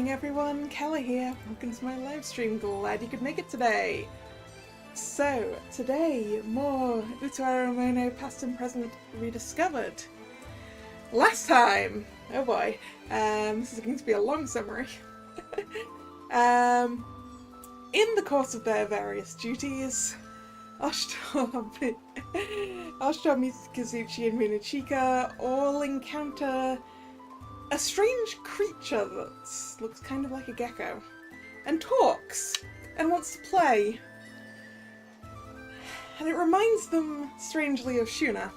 evening everyone, Kalla here. Welcome to my live stream, glad you could make it today. So, today, more Utawarerumono Past and Present Rediscovered. Last time, oh boy, this is going to be a long summary. In the course of their various duties, Oshito, Kazuchi and Minachica all encounter a strange creature that looks kind of like a gecko, and talks, and wants to play. And it reminds them, strangely, of Shuna,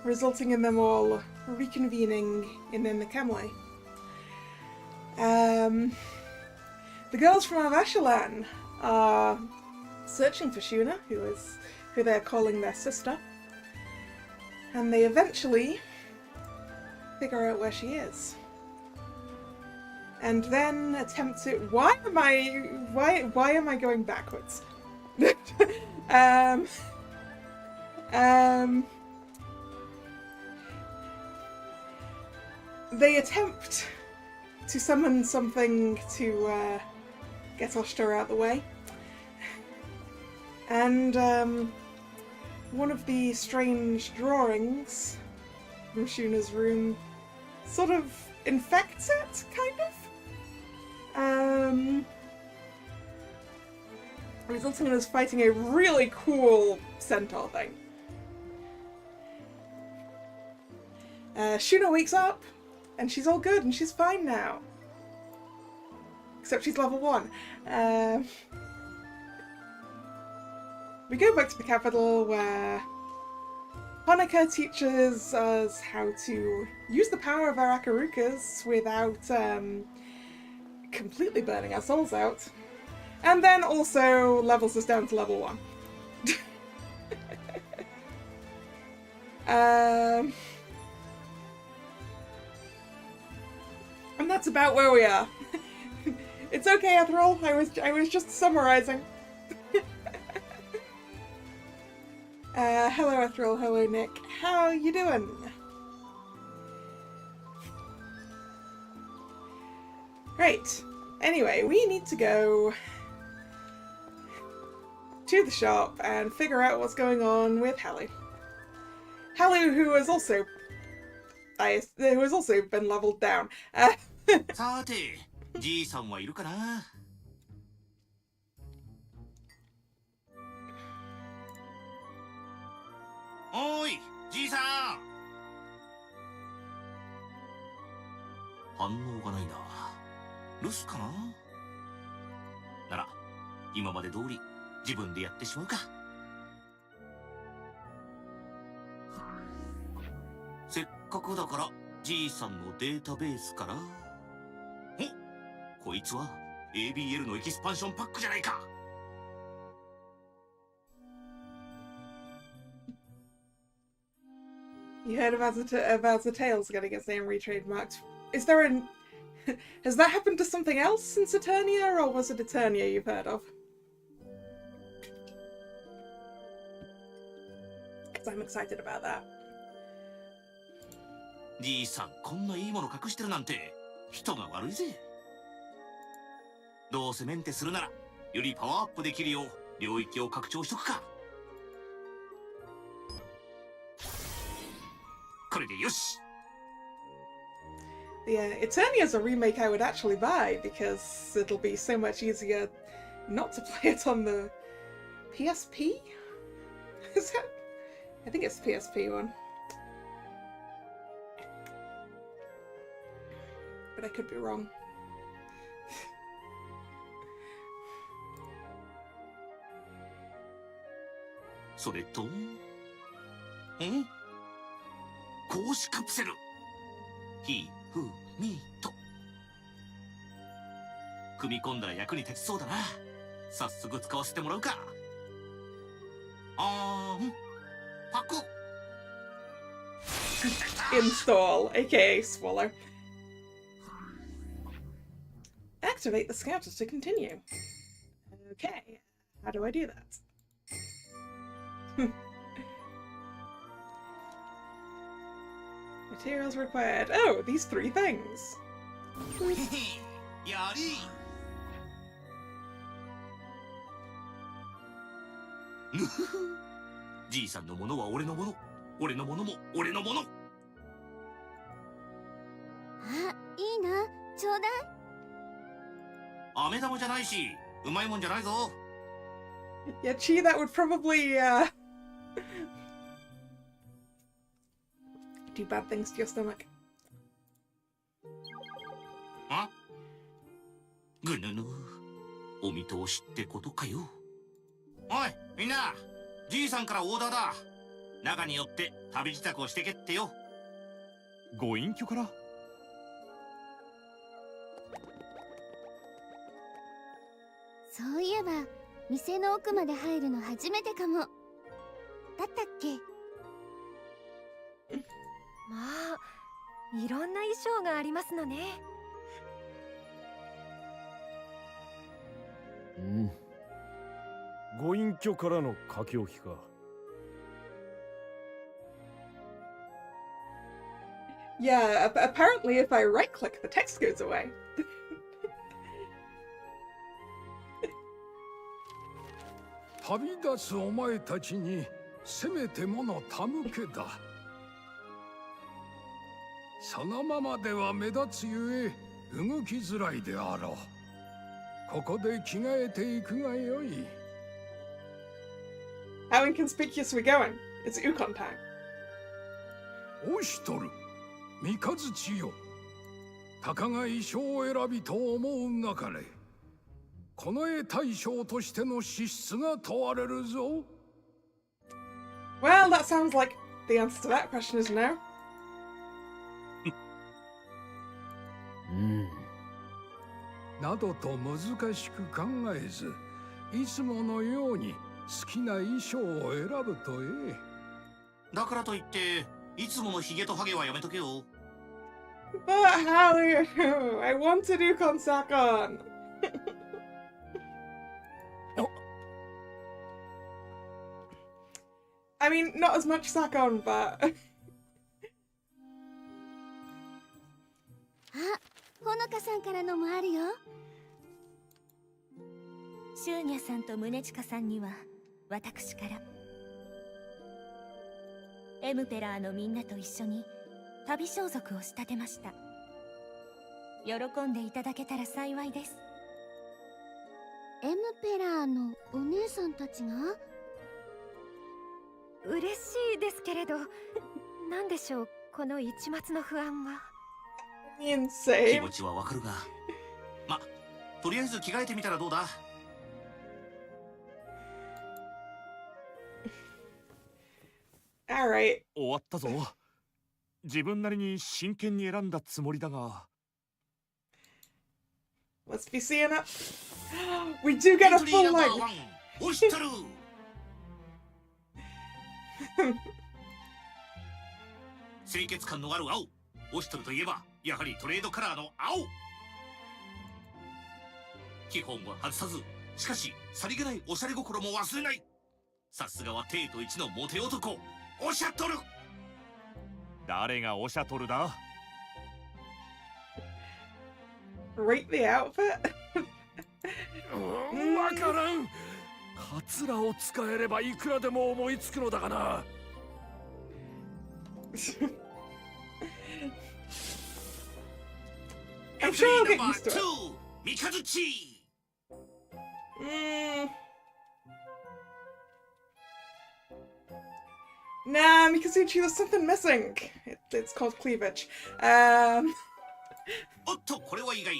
resulting in them all reconvening in the Kamui. The girls from Avashalan are searching for Shuna, who they're calling their sister, and they eventually figure out where she is, and then attempt to. Why am I going backwards? They attempt to summon something to get Oshito out of the way, and one of the strange drawings from Shuna's room sort of infects it, kind of. Resulting in us fighting a really cool centaur thing. Shuna wakes up, and she's all good, and she's fine now. Except she's level 1. We go back to the capital, where Honoka teaches us how to use the power of our Akarukas without completely burning our souls out. And then also levels us down to level 1. And that's about where we are. It's okay, Ethrol. I was just summarizing. Hello Ethrol, hello Nick. How you doing? Great. Anyway, we need to go to the shop and figure out what's going on with Halu. Halu, who has also been leveled down. さて、じいさんはいるかな? おーい、じいさん。反応がないな。留守かな? なら、今まで通り自分でやってしまうか。せっかくだからじいさんのデータベースから。お、こいつは ABL のエキスパンションパックじゃないか。You heard about the Tales getting its name retrademarked. Is there an... Has that happened to something else since Eternia, or was it Eternia you've heard of? Because I'm excited about that. じいさん、こんないいもの隠してるなんて人が悪いぜ。どうせメンテするならよりパワーアップできるよう領域を拡張しとくか。これでよし。Yeah, Eternia's a remake I would actually buy, because it'll be so much easier not to play it on the PSP? Is that? I think it's the PSP one. But I could be wrong. それと、格子カプセル。ひふみと。組み込んだら役に立ちそうだな。早速使わせてもらうか。パク。Install, aka swallow. Activate the scouters to continue. Okay, how do I do that? Materials required. Oh, these 3 things. やりぬふふじいさんのものは俺のもの、俺のものも俺のもの。あ、いいな、ちょうだい。飴玉じゃないし、うまいもんじゃないぞ。Yeah, Chi, that would probably do bad things to your stomach. あ？ぐぬぬ、お見通しってことかよ。おい、みんな、じいさんからオーダーだ。中に寄って旅支度をしてけってよ。ご隠居から？そういえば店の奥まで入るの初めてかも。だったっけ？まあ、いろんな衣装がありますのね。うん。ご隠居からの書き置きか。Yeah, apparently if I right-click, the text goes away. 旅立つお前たちにせめてもの手向けだ。そのままでは目立つゆえ動きづらいであろう。ここで着替えていくがよい。How inconspicuous are we going? It's Ukon time. おしとる三日月よ。たかが衣装を選びと思うなかれ。この絵大将としての資質が問われるぞ。Well, that sounds like the answer to that question is no. うん。などと難しく考えず、いつものように好きな衣装を選ぶとええ。だからといって、いつものヒゲとハゲはやめとけよ。But how do you? I wanted Ukon Sakon. I mean, not as much Sakon, but あ、ほのかさんからのもあるよ。シューニャさんと宗近さんには私から。エムペラーのみんなと一緒に旅装束を仕立てました。喜んでいただけたら幸いです。エムペラーのお姉さんたちが？嬉しいですけれど、なんでしょう、この一抹の不安は。気 insane. 持ちはわかるが、ま、とりあえず着替えてみたらどうだ。Alright. 終わったぞ。自分なりに真剣に選んだつもりだが。Let's be seeing it. We do get a full leg. おしとる清潔感のある青。オシトルといえばやはりトレードカラーの青。基本は外さず、しかしさりげないおしゃれ心も忘れない。さすがは帝都一のモテ男、オシャトル。誰がオシャトルだ？ Rate the outfit. わからん。カツラを使えればいくらでも思いつくのだがな。I'm sure I'll get used to it. 三日月。Nah, Mikazuchi, there's something missing. It's called cleavage. おっと、これは意外。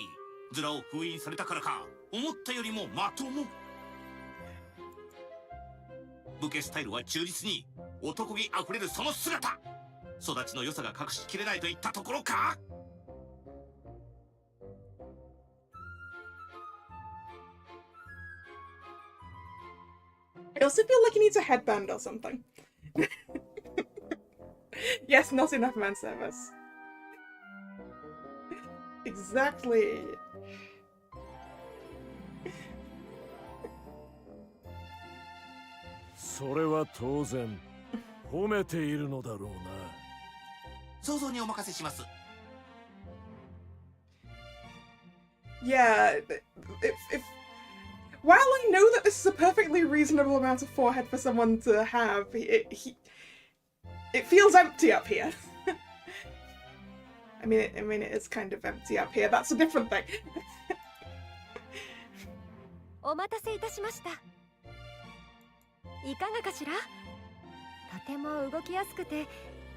ズラを封印されたからか、思ったよりもまとも。武家スタイルは忠実に、男気あふれるその姿。育ちの良さが隠しきれないといったところか。I also feel like he needs a headband or something. Yes, not enough man service. Exactly. それは当然褒めているのだろうな。想像にお任せします。Yeah, if while I know that this is a perfectly reasonable amount of forehead for someone to have, it feels empty up here. I mean, it is kind of empty up here. That's a different thing. お待たせいたしました。いかがかしら？とても動きやすくて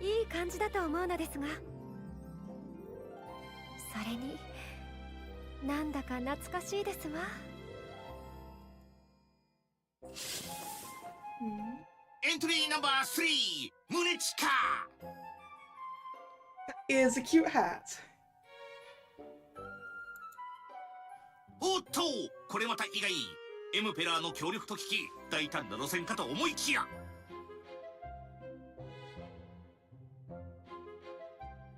いい感じだと思うのですが。それになんだか懐かしいですわ。エントリーナンバー3、胸チカ。 Is a cute hat. おっと、これまた意外。エムペラーの協力と聞き、大胆な路線かと思いきや。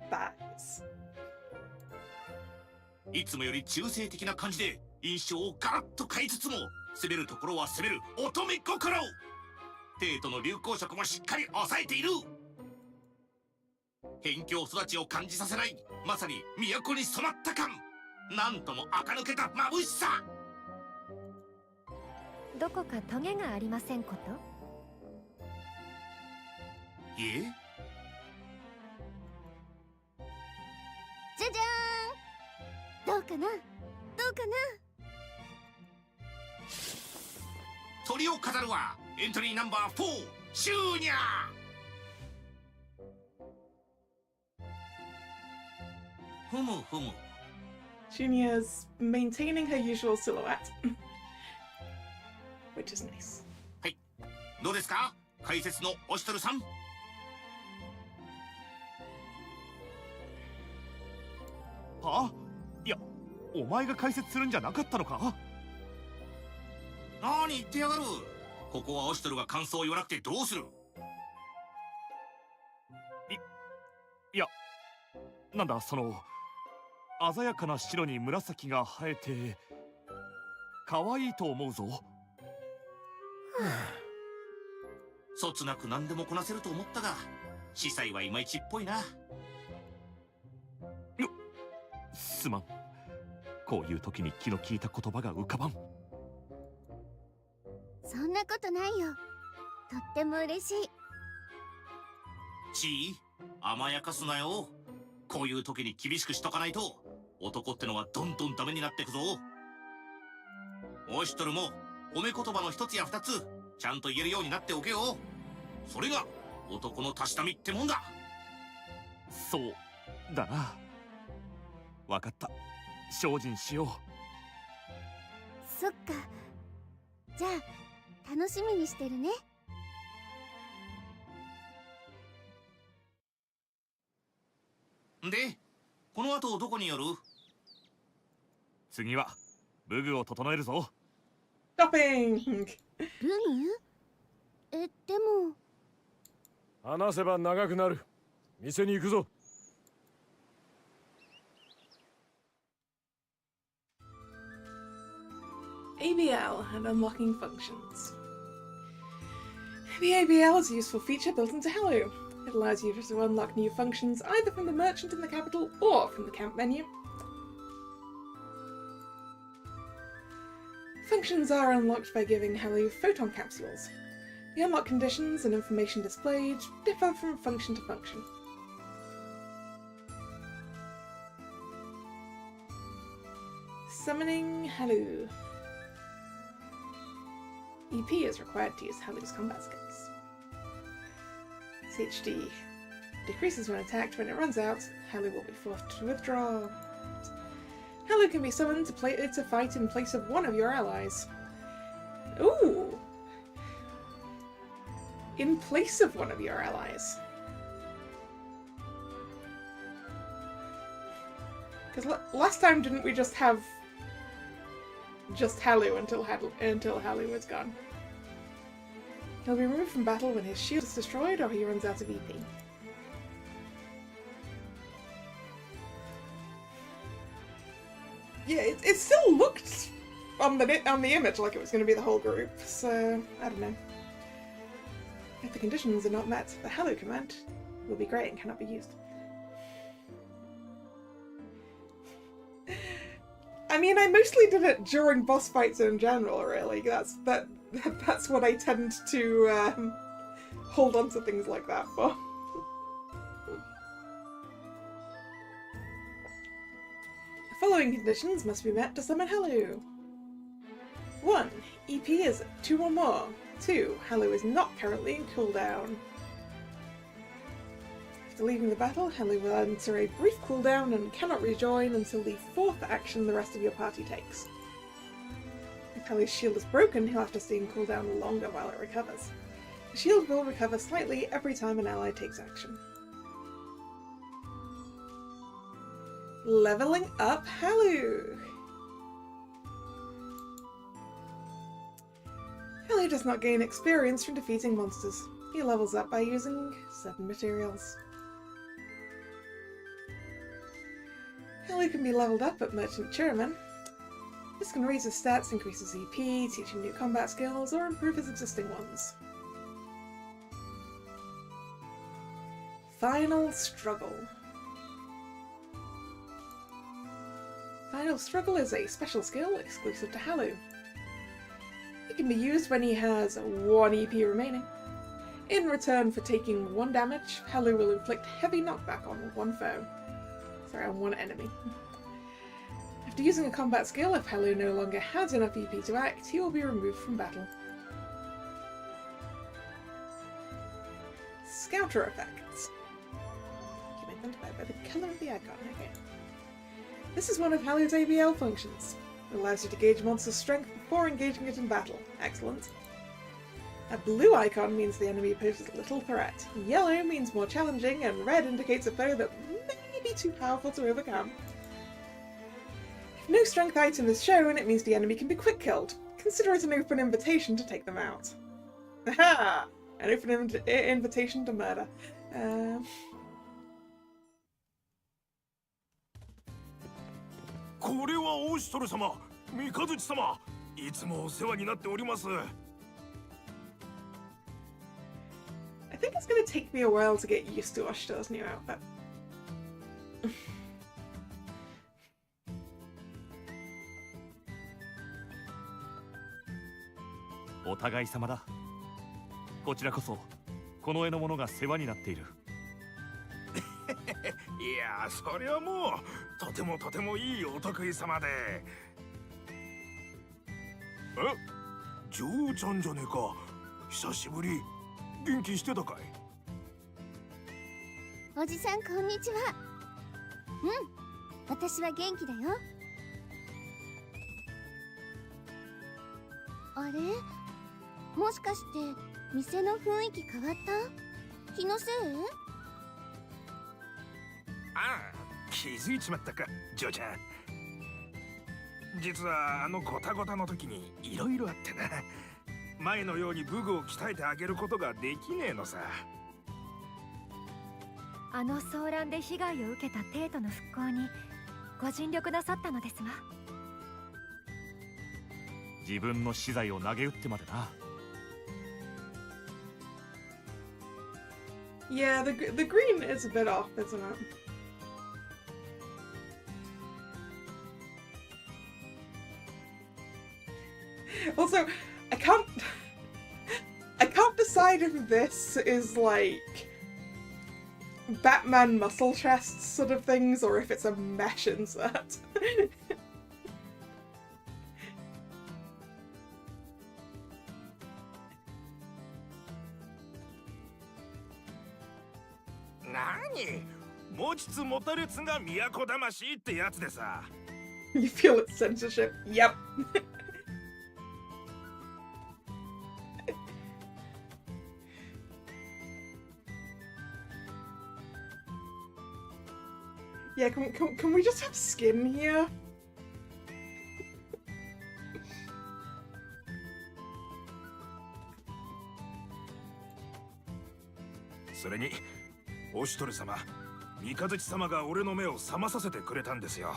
Thighs. いつもより中性的な感じで印象をガラッと変えつつも、攻めるところは攻める乙女心。テイトの流行色もしっかり抑えている。辺境育ちを感じさせない、まさに都に染まった感。なんとも垢抜けた眩しさ。どこかトゲがありませんこと？いえ、じゃじゃーん。どうかな？どうかな？鳥を飾るはエントリーナンバー4、シューニャー。ふむふむ。 Junior's maintaining her usual silhouette, which is nice. はい、どうですか、解説のオシトルさん。はあ？いや、お前が解説するんじゃなかったのか？何言ってやがる。ここはオシトルが感想を言わなくてどうする。いや、なんだその鮮やかな白に紫が生えて可愛いと思うぞ。そつなく何でもこなせると思ったが、司祭はいまいちっぽいな。すまん。こういう時に気の利いた言葉が浮かばん。そんなことないよ。とっても嬉しい。ちい、甘やかすなよ。こういう時に厳しくしとかないと、男ってのはどんどんダメになってくぞ。オシトルも褒め言葉の一つや二つちゃんと言えるようになっておけよ。それが男のたしなみってもんだ。そうだな。わかった。精進しよう。そっか。じゃあ楽しみにしてるね。で、この後どこに寄る？次は武具を整えるぞ。Shopping! ブグ？でも話せば長くなる。店に行くぞ。ABL and unlocking functions. The ABL is a useful feature built into Hello. It allows users to unlock new functions either from the merchant in the capital or from the camp menu. Functions are unlocked by giving Hello photon capsules. The unlock conditions and information displayed differ from function to function. Summoning Hello. EP is required to use Hello's combat skills. HD decreases when attacked. When it runs out, Hello will be forced to withdraw. Hello can be summoned to fight in place of one of your allies. Ooh! In place of one of your allies. Because last time didn't we just have Hello until Hello was gone? He'll be removed from battle when his shield is destroyed or he runs out of EP. Yeah, it still looked on the image like it was going to be the whole group, so I don't know. If the conditions are not met, the Hello command will be great and cannot be used. I mean, I mostly did it during boss fights in general, really. That's what I tend to hold on to things like that for. The following conditions must be met to summon Hello. 1. EP is 2 or more. 2. Hello is not currently in cooldown. After leaving the battle, Hello will enter a brief cooldown and cannot rejoin until the 4th action the rest of your party takes. If Hello's shield is broken, he'll have to stay in cooldown longer while it recovers. The shield will recover slightly every time an ally takes action. Leveling up Hello! Hello does not gain experience from defeating monsters. He levels up by using certain materials. Hello can be leveled up at Merchant Chairman. This can raise his stats, increase his EP, teach him new combat skills, or improve his existing ones. Final Struggle. Final Struggle is a special skill exclusive to Hello. It can be used when he has 1 EP remaining. In return for taking 1 damage, Hello will inflict heavy knockback on 1 foe. Sorry, on 1 enemy. After using a combat skill, if Hello no longer has enough EP to act, he will be removed from battle. Scouter effects. Can identify by the colour of the icon. Okay. This is one of Hello's ABL functions. It allows you to gauge monster's strength before engaging it in battle. Excellent. A blue icon means the enemy poses little threat. Yellow means more challenging, and red indicates a foe that may be too powerful to overcome. If no strength item is shown, it means the enemy can be quick killed. Consider it an open invitation to take them out. Aha! An open invitation to murder. これはオシトル様、三日月様、いつもお世話になっております。I think it's going to take me a while to get used to Oshito's new outfit. お互い様だ。こちらこそこの絵の者が世話になっている。いや、それはもうとてもとてもいいお得意様で。ジョーちゃんじゃねえか。久しぶり。元気してたかい？おじさん、こんにちは。うん、私は元気だよ。あれ？もしかして店の雰囲気変わった？気のせい？ああ、気づいちまったか、ジョーちゃん。実はゴタゴタの時にいろいろあってな。前のように武具を鍛えてあげることができねえのさ。あの騒乱で被害を受けた帝都の復興にご尽力なさったのですわ。自分の資材を投げ打ってまでな。Yeah, the green is a bit off, isn't it? Also, I can't decide if this is like Batman muscle chests sort of things or if it's a mesh insert. You feel its censorship. Yep. Yeah, can we just have skin here? それに、オシトル様、三日月様が俺の目を覚まさせてくれたんですよ。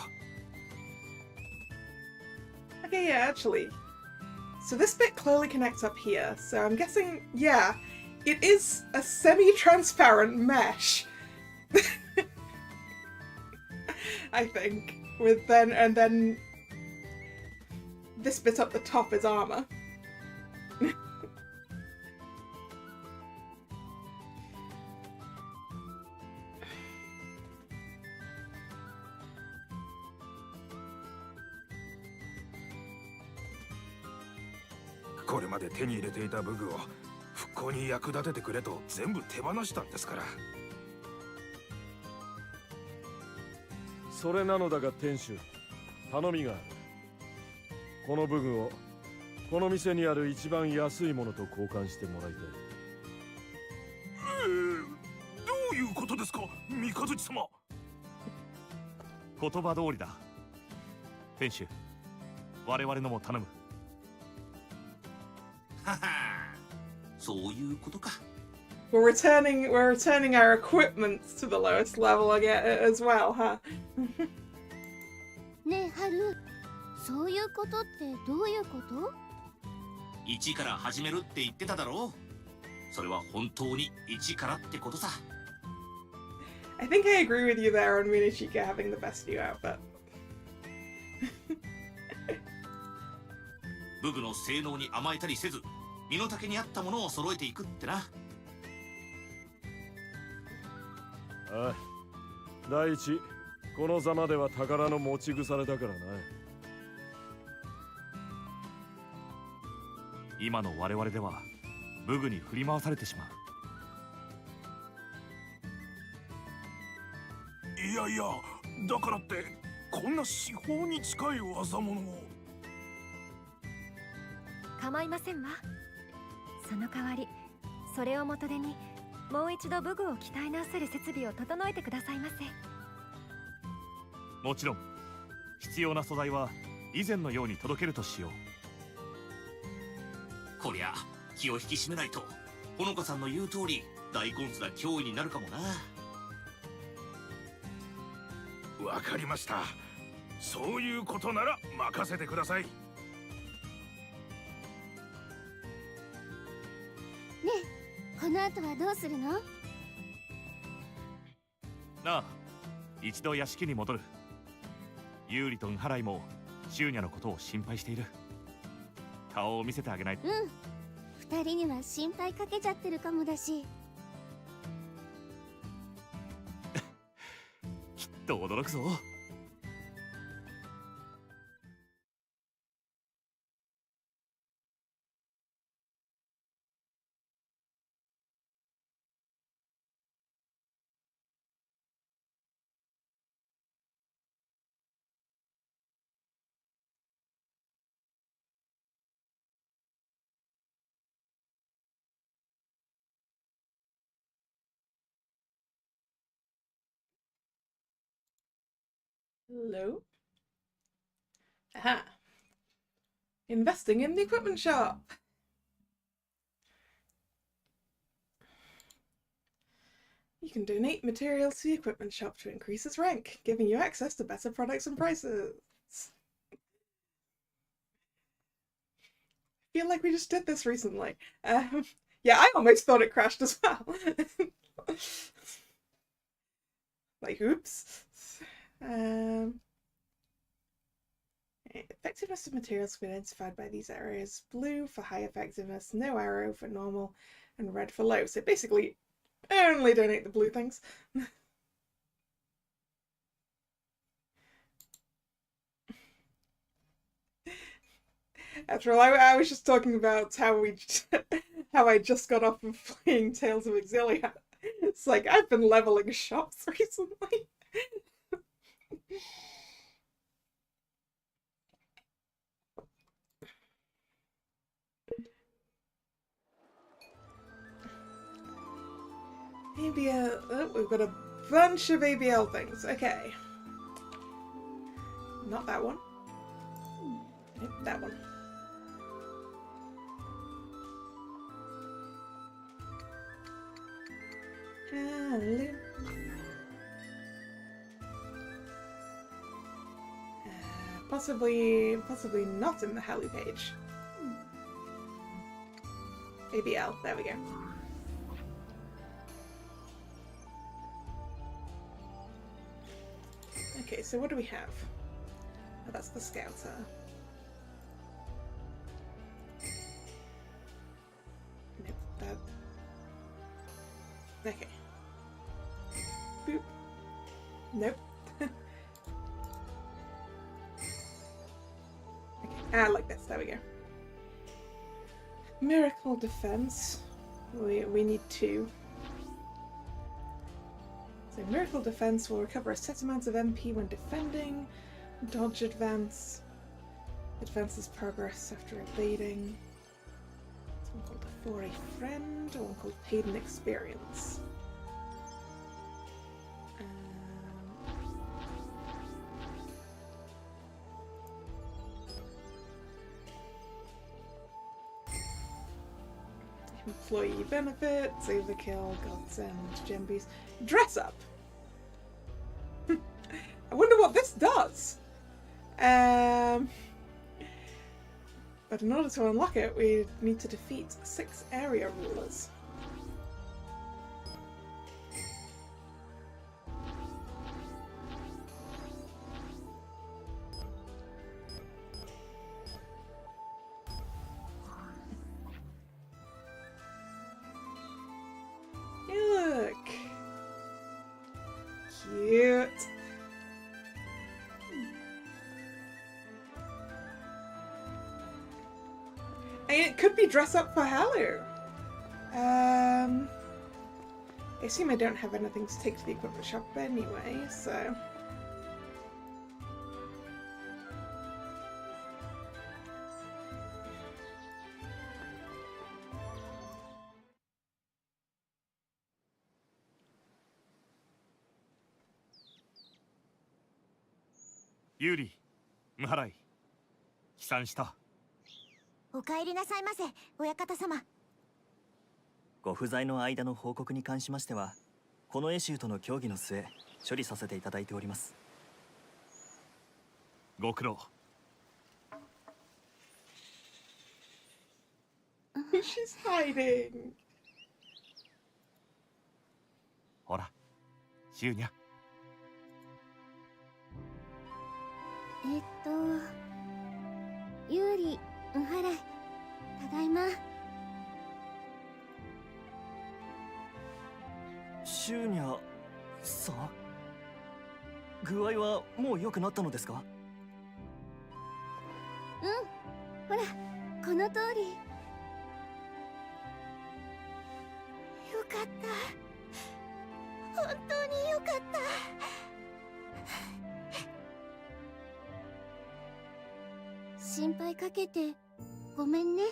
Okay, yeah, actually. So this bit clearly connects up here, so I'm guessing, yeah, it is a semi-transparent mesh. I think. With then this bit up the top is armor.これまで手に入れていた武具を復興に役立ててくれと全部手放したんですから。それなのだが店主、頼みがある。この武具をこの店にある一番安いものと交換してもらいたい。どういうことですか、三日月様。言葉通りだ。店主、我々のも頼む。ははそういうことか。We're returning our equipment to the lowest level again as well, huh? ねえハル、そういうことってどういうこと？一から始めるって言ってただろう。それは本当に一からってことさ。I think I agree with you there on Minishika having the best new outfit. 武具の性能に甘えたりせず、身の丈に合ったものを揃えていくってな。ああ、第一、このざまでは宝の持ち腐れだからな。今の我々では武具に振り回されてしまう。いやいや、だからってこんな至宝に近い技物を。構いませんわ。その代わりそれを元手にもう一度武具を鍛え直せる設備を整えてくださいませ。もちろん必要な素材は以前のように届けるとしよう。こりゃ気を引き締めないと、ほのかさんの言う通り大根すら脅威になるかもな。わかりました。そういうことなら任せてください。ねえ、この後はどうするの？なあ、一度屋敷に戻る。ユーリとンハライもシューニャのことを心配している。顔を見せてあげないと。うん、二人には心配かけちゃってるかもだし。きっと驚くぞ。Hello? Aha. Investing in the equipment shop. You can donate materials to the equipment shop to increase its rank, giving you access to better products and prices. I feel like we just did this recently. Yeah, I almost thought it crashed as well. Like, oops. Effectiveness of materials can be identified by these areas. Blue for high effectiveness, no arrow for normal, and red for low. So basically, only donate the blue things. After all, I was just talking about how I just got off of playing Tales of Exilia. It's like, I've been leveling shops recently. ABL. Oh, we've got a bunch of ABL things. Okay. Not that one. Nope, that one. Hello. Possibly not in the Halley page. ABL. There we go. Okay, so what do we have? Oh, that's the scouter. Okay. Boop. Nope. Okay, like this. There we go. Miracle defense. We need 2. So miracle defense will recover a set amount of MP when defending. Dodge advance. Advances progress after evading. There's one called a For a Friend, or one called Paid in Experience. Employee benefits, overkill, godsend, gembies. Dress up! I wonder what this does! But in order to unlock it, we need to defeat 6 area rulers. Look! Cute! And it could be dress up for Halu. I assume I don't have anything to take to the equipment shop anyway, so...ユーリ、無払い。帰参した。お帰りなさいませ、親方様。ご不在の間の報告に関しましては、このエシューとの協議の末、処理させていただいております。ご苦労。She's hiding. ほら、シューニャ。ユーリ、お払い。ただいま。シューニャさん、具合はもう良くなったのですか？うん、ほら、この通り。よかった。本当によかった。心配かけてごめんね。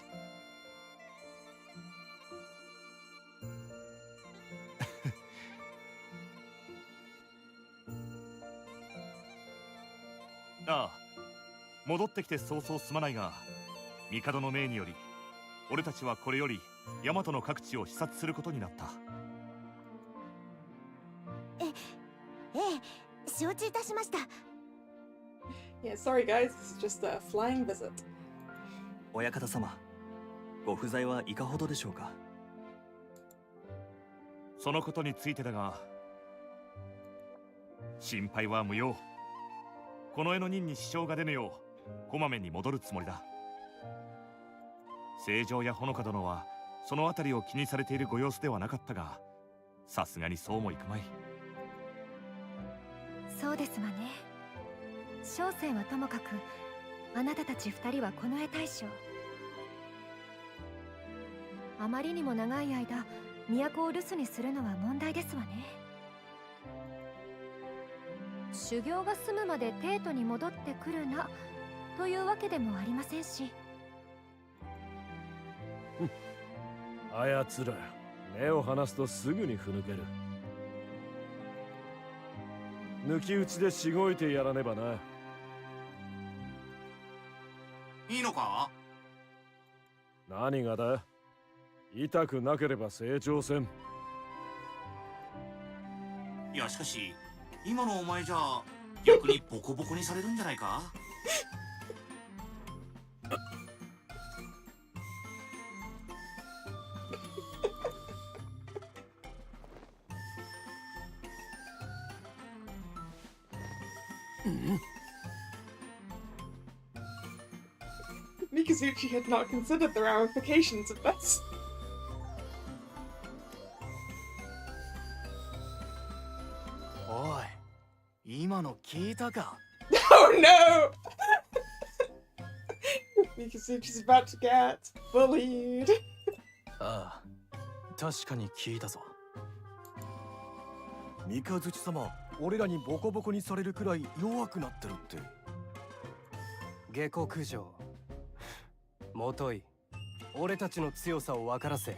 ああ、戻ってきて早々すまないが、帝の命により俺たちはこれより大和の各地を視察することになった。ええ、承知いたしました。Yeah, sorry guys, this is just a flying visit. 親方様、ご不在はいかほどでしょうか？そのことについてだが、心配は無用。この絵の任に支障が出ぬようこまめに戻るつもりだ。正常やほのか殿はそのあたりを気にされているご様子ではなかったが、さすがにそうもいくまい。そうですわね。小生はともかく、あなたたち2人はこの絵大将。あまりにも長い間都を留守にするのは問題ですわね。修行が済むまで帝都に戻ってくるなというわけでもありませんし。あやつら目を離すとすぐにふぬける。抜き打ちでしごいてやらねばな。いいのか？何がだ？痛くなければ成長せん。いやしかし今のお前じゃ逆にボコボコにされるんじゃないか？Mikazuchi had not considered the ramifications of this. 今の聞いたか？ Oh no! Mikazuchi's about to get bullied. ああ、確かに聞いたぞ。三日月様、俺らにボコボコにされるくらい弱くなってるって。下克上。もとい、俺たちの強さを分からせ、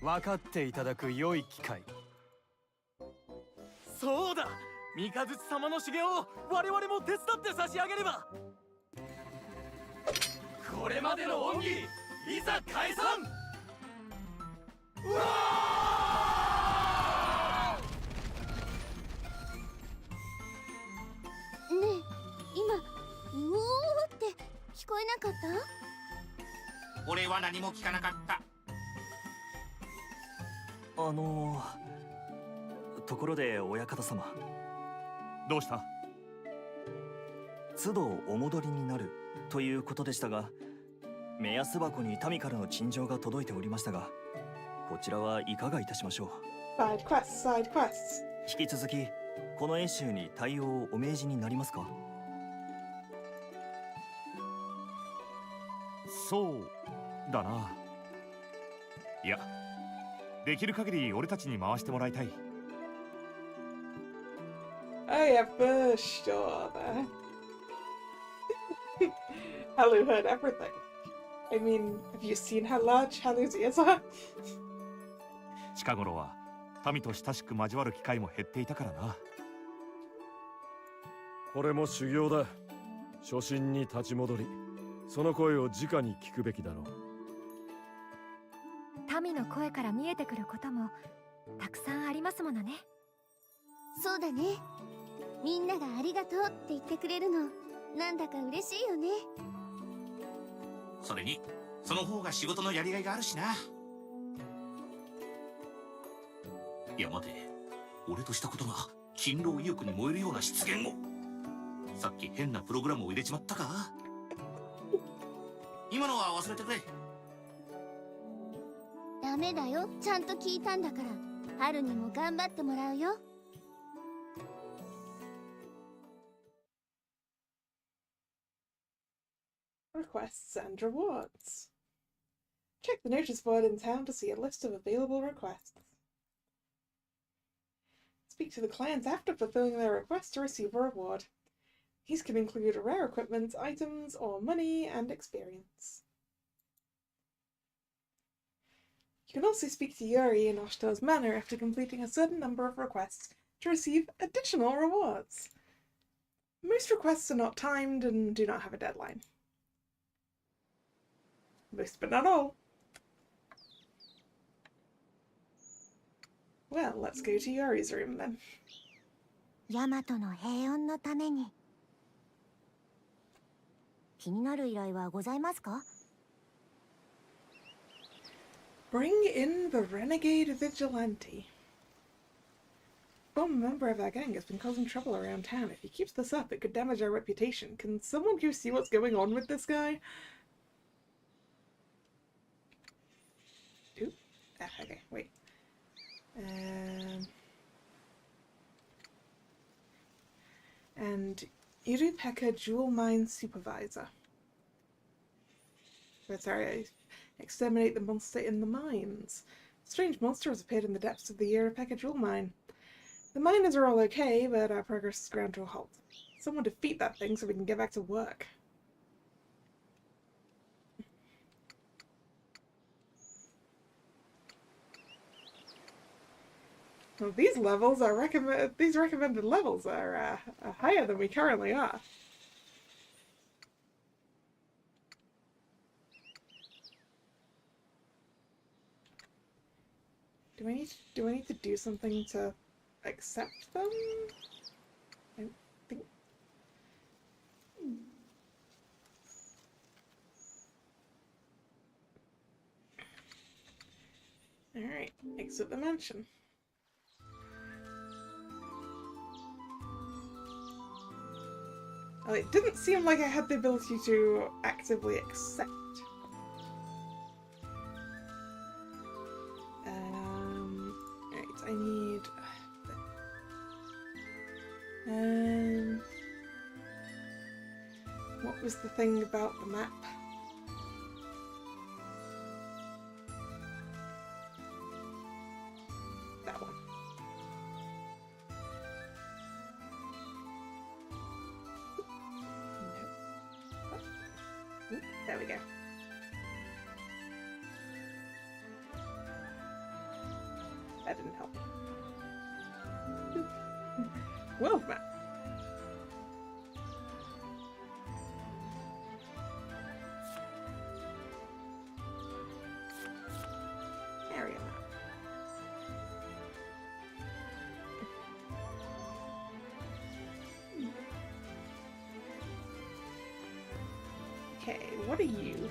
分かっていただく良い機会。そうだ、三日月様の修行を我々も手伝って差し上げれば。これまでの恩義、いざ解散。うわねえ、今「うおー」って聞こえなかった？俺は何も聞かなかった。ところで親方様、どうした？都度お戻りになるということでしたが、目安箱に民からの陳情が届いておりましたが、こちらはいかがいたしましょう。 Side quests, side quests. 引き続きこの演習に対応をお命じになりますか？そうだな。いや、できる限り俺たちに回してもらいたい。Oh yeah, for sure there. Halu heard everything. I mean, have you seen how large Halu's ears are? 近頃は民と親しく交わる機会も減っていたからな。これも修行だ。初心に立ち戻り、その声を直に聞くべきだろう。民の声から見えてくることもたくさんありますものね。そうだね。みんながありがとうって言ってくれるの、なんだか嬉しいよね。それにその方が仕事のやりがいがあるしな。いや待て、俺としたことが勤労意欲に燃えるような失言を。さっき変なプログラムを入れちまったか？今のは忘れてくれ。ダメだよ、ちゃんと聞いたんだから。春にも頑張ってもらうよ。Requests and rewards. Check the notice board in town to see a list of available requests. Speak to the clients after fulfilling their request to receive a reward. These can include rare equipment, items, or money and experience. You can also speak to Yuri in Oshito's manor after completing a certain number of requests to receive additional rewards. Most requests are not timed and do not have a deadline. Most but not all. Well, let's go to Yuri's room then. ヤマトの平穏のために。気になる依頼はございますか？ Bring in the renegade vigilante. A former member of our gang has been causing trouble around town. If he keeps this up, it could damage our reputation. Can someone go see what's going on with this guy? Ooh. Ah, okay, wait. And Irupeka Jewel Mine Supervisor. Oh, sorry, exterminate the monster in the mines. A strange monster has appeared in the depths of the Irupeka Jewel Mine. The miners are all okay, but our progress has ground to a halt. Someone defeat that thing so we can get back to work. Well, these levels are these recommended levels are higher than we currently are. Do I need to do something to accept them? I think. All right, exit the mansion. Well, it didn't seem like I had the ability to actively accept. Right, I need... What was the thing about the map? That one. Nope. There we go. That didn't help. World map. Area map. Okay, what are you?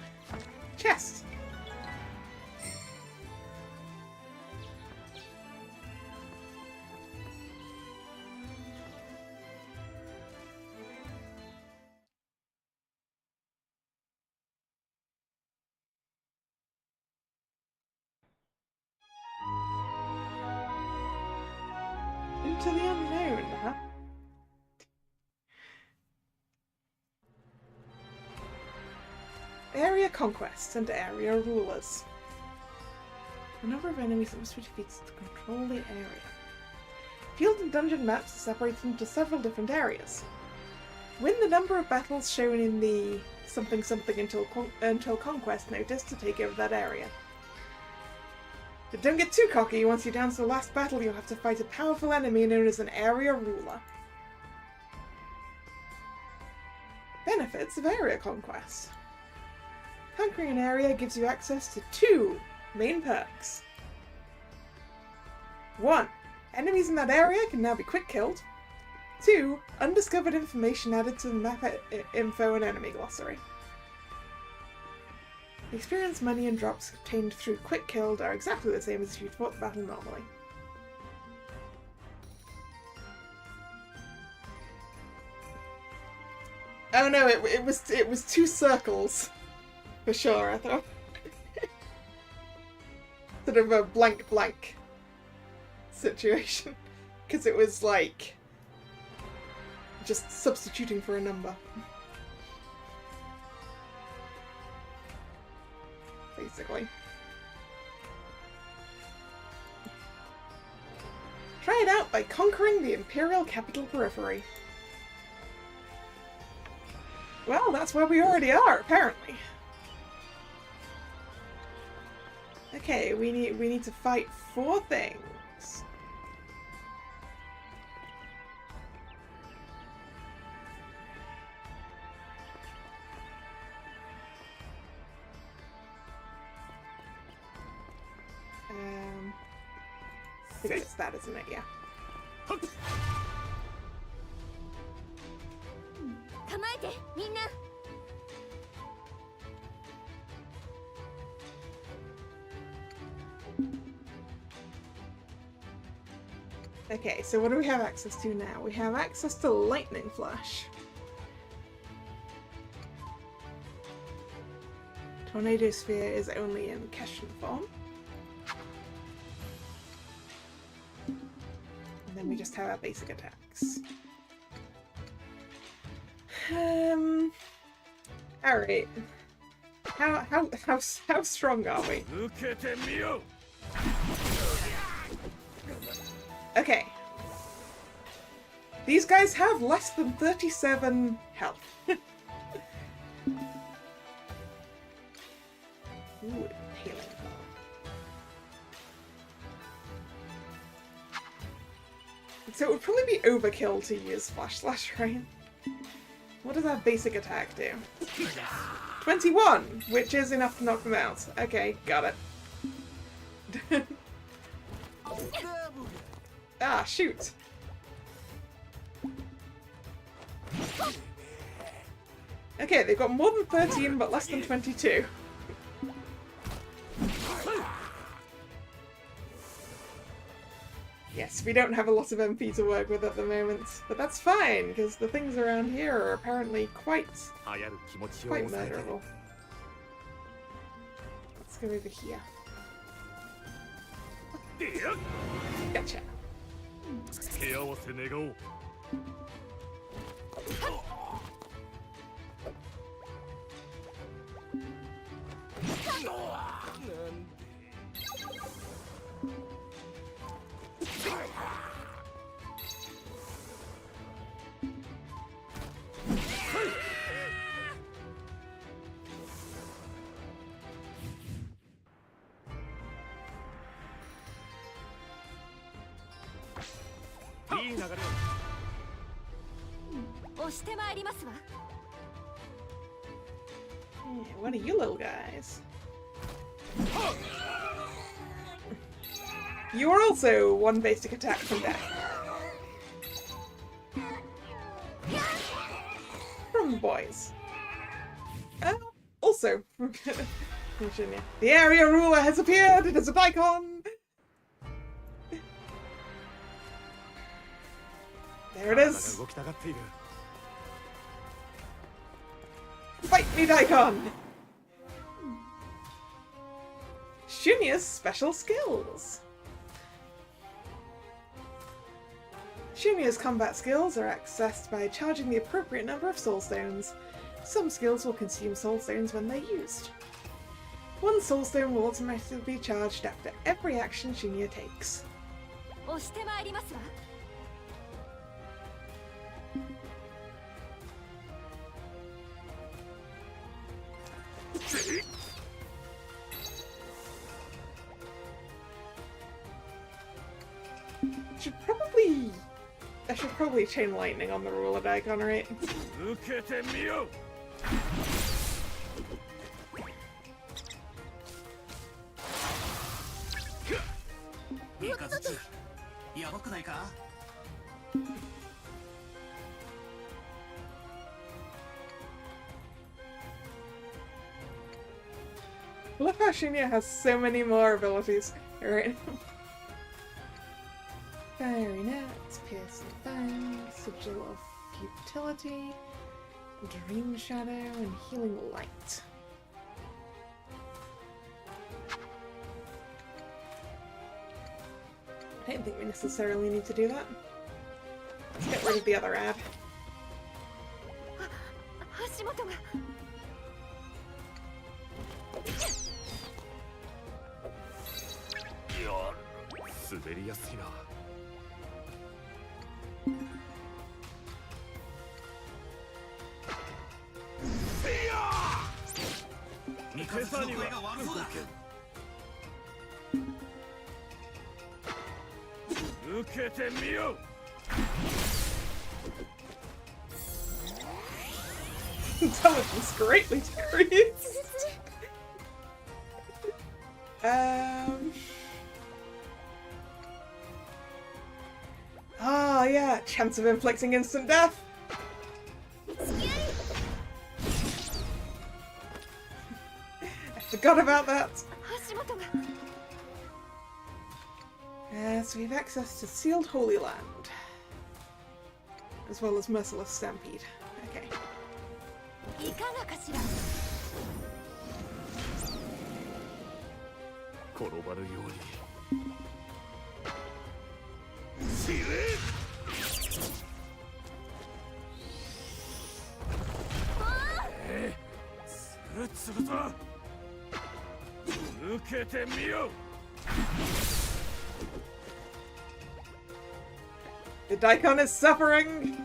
Chest. Into the unknown, huh? Area conquests and area rulers. The number of enemies that must be defeated to control the area. Field and dungeon maps are separated into several different areas. Win the number of battles shown in the something something until conquest notice to take over that area. But don't get too cocky. Once you're down to the last battle, you'll have to fight a powerful enemy known as an area ruler. Benefits of area conquest. Conquering an area gives you access to 2 main perks. 1. Enemies in that area can now be quick killed. 2. Undiscovered information added to the map info and enemy glossary. The experience, money, and drops obtained through quick killed are exactly the same as if you'd fought the battle normally. Oh no, it was 2 circles. For sure, I thought. Sort of a blank blank situation. Because it was like just substituting for a number. Basically. Try it out by conquering the Imperial Capital Periphery. Well, that's where we already are, apparently. Okay, we need to fight 4 things. I think it's that, isn't it? Yeah. 構えてみんな。 Okay, so what do we have access to now? We have access to Lightning Flash. Tornado Sphere is only in Keshin form. And then we just have our basic attacks. Alright. How strong are we? Okay. These guys have less than 37 health. Ooh, healing ball. So it would probably be overkill to use Flash Slash, right? What does our basic attack do? 21, which is enough to knock them out. Okay, got it. Ah, shoot! Okay, they've got more than 13, but less than 22. Yes, we don't have a lot of MP to work with at the moment, but that's fine, because the things around here are apparently quite murderable. Let's go over here. Gotcha. 押してまいりますわ。 Yeah, what are you little guys? You are also one basic attack from death. From boys. Also from Virginia. The area ruler has appeared! It is a Daikon! There it is! Fight me, Daikon! Shunya's special skills! Shunya's combat skills are accessed by charging the appropriate number of soul stones. Some skills will consume soul stones when they're used. One soul stone will automatically be charged after every action Shunya takes. 押してまいりますわ。 I should probably chain lightning on the ruler Daikon, right? 受けてみよう。三日月、やばくないか? I love how Shunya has so many more abilities. Alright. Fiery Nets, Piercing Fang, Sigil of Futility, Dream Shadow, and Healing Light. I don't think we necessarily need to do that. Let's get rid of the other ad. 足元が。 滑りやすいな。三日月の声が悪そうだ。受けてみよう。Intelligence greatly decreased. Oh yeah, chance of inflicting instant death. I forgot about that. So we have access to Sealed Holy Land, as well as Merciless Stampede. Okay. いかがかしら。 転ばぬように。死ね！すぐ潰そう。受けてみよう。 The Daikon is suffering!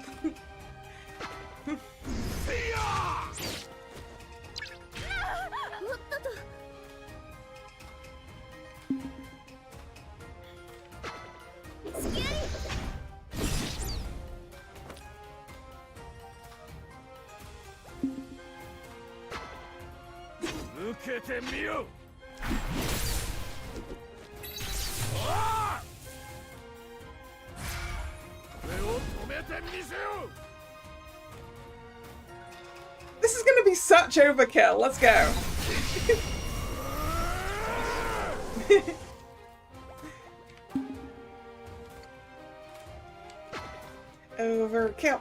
This is gonna be such overkill. Let's go. Overkill.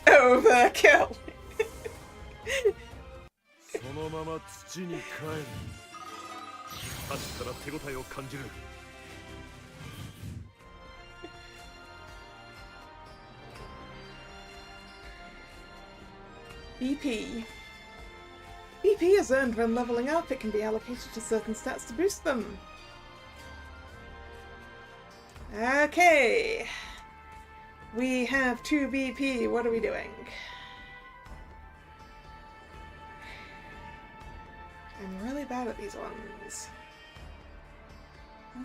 Overkill. そのまま土に帰る。確かな手応えを感じる。 BP. BP is earned when leveling up. It can be allocated to certain stats to boost them. Okay. We have 2 BP. What are we doing? I'm really bad at these ones. We're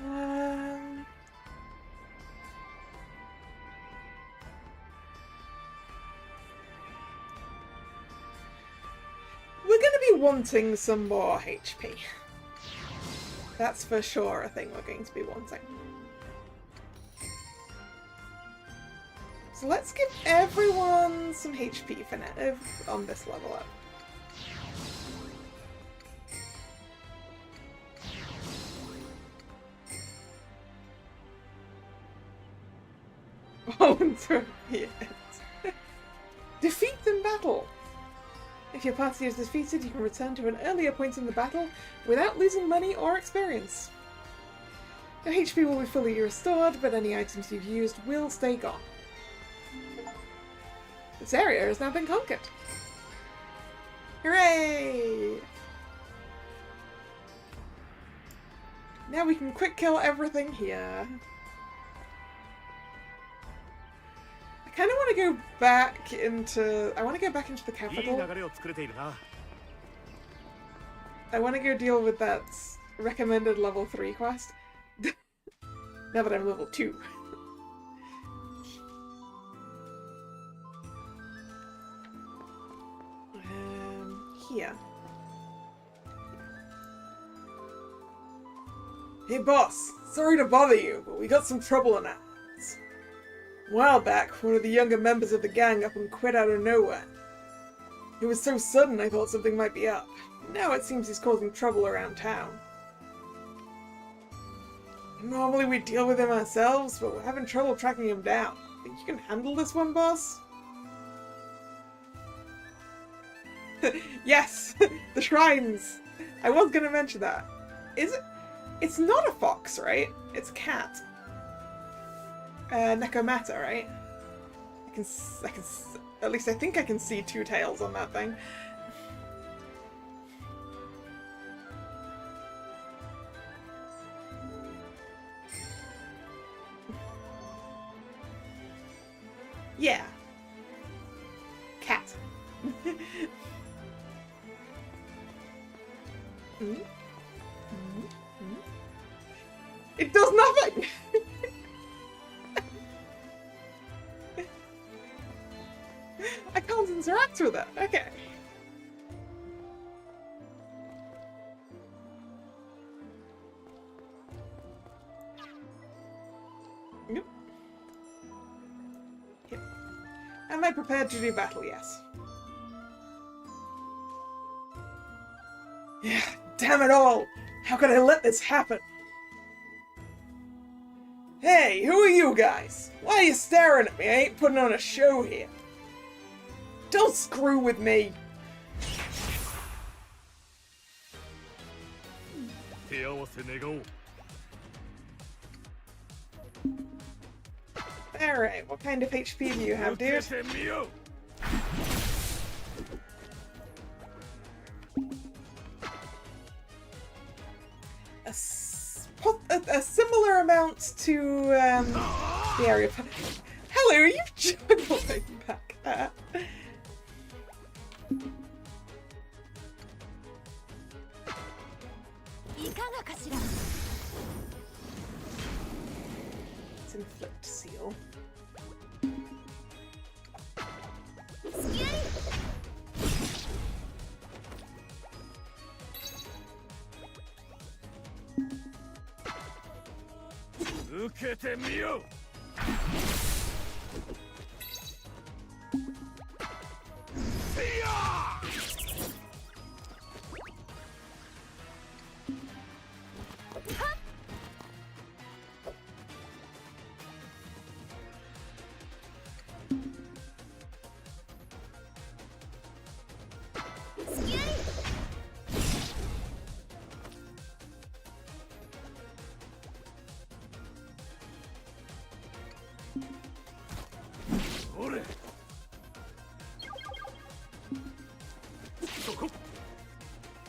going to be wanting some more HP. That's for sure a thing we're going to be wanting. So let's give everyone some HP for now on this level up. Volunteer. Defeat in battle! If your party is defeated, you can return to an earlier point in the battle without losing money or experience. Your HP will be fully restored, but any items you've used will stay gone. This area has now been conquered. Hooray! Now we can quick kill everything here. I kind of want to go back into... I want to go back into the capital. I want to go deal with that recommended level 3 quest. Now that I'm level 2. Here. Hey boss, sorry to bother you, but we got some trouble on our hands. A while back, one of the younger members of the gang up and quit out of nowhere. It was so sudden I thought something might be up. Now it seems he's causing trouble around town. Normally we deal with him ourselves, but we're having trouble tracking him down. Think you can handle this one, boss? Yes! The shrines! I was gonna mention that. Is it? It's not a fox, right? It's a cat. Nekomata, right? At least I think I can see 2 tails on that thing. Yeah. Cat. It does nothing! I can't interact with it. Okay. Nope. Yep. Am I prepared to do battle? Yes. Yeah, damn it all! How could I let this happen? Hey, who are you guys? Why are you staring at me? I ain't putting on a show here. Don't screw with me! Alright, what kind of HP do you have, dude? A similar amount to the area. Hello, are you juggling back there? Let's inflict seal.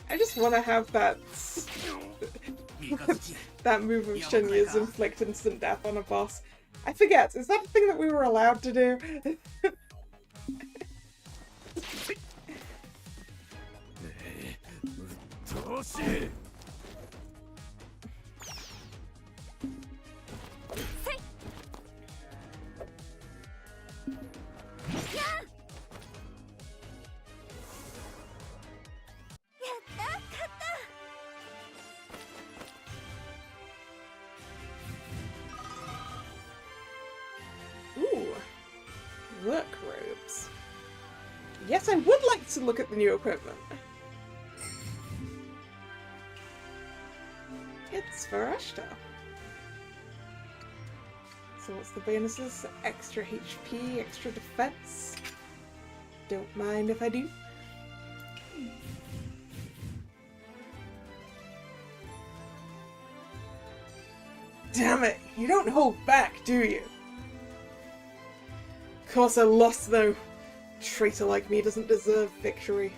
I just want to have that that move of Shinya's inflict instant death on a boss. I forget, is that a thing that we were allowed to do? Work robes. Yes, I would like to look at the new equipment. It's for Ashtar. So what's the bonuses? Extra HP, extra defense. Don't mind if I do. Damn it, you don't hold back, do you? Of course I lost though. A traitor like me doesn't deserve victory.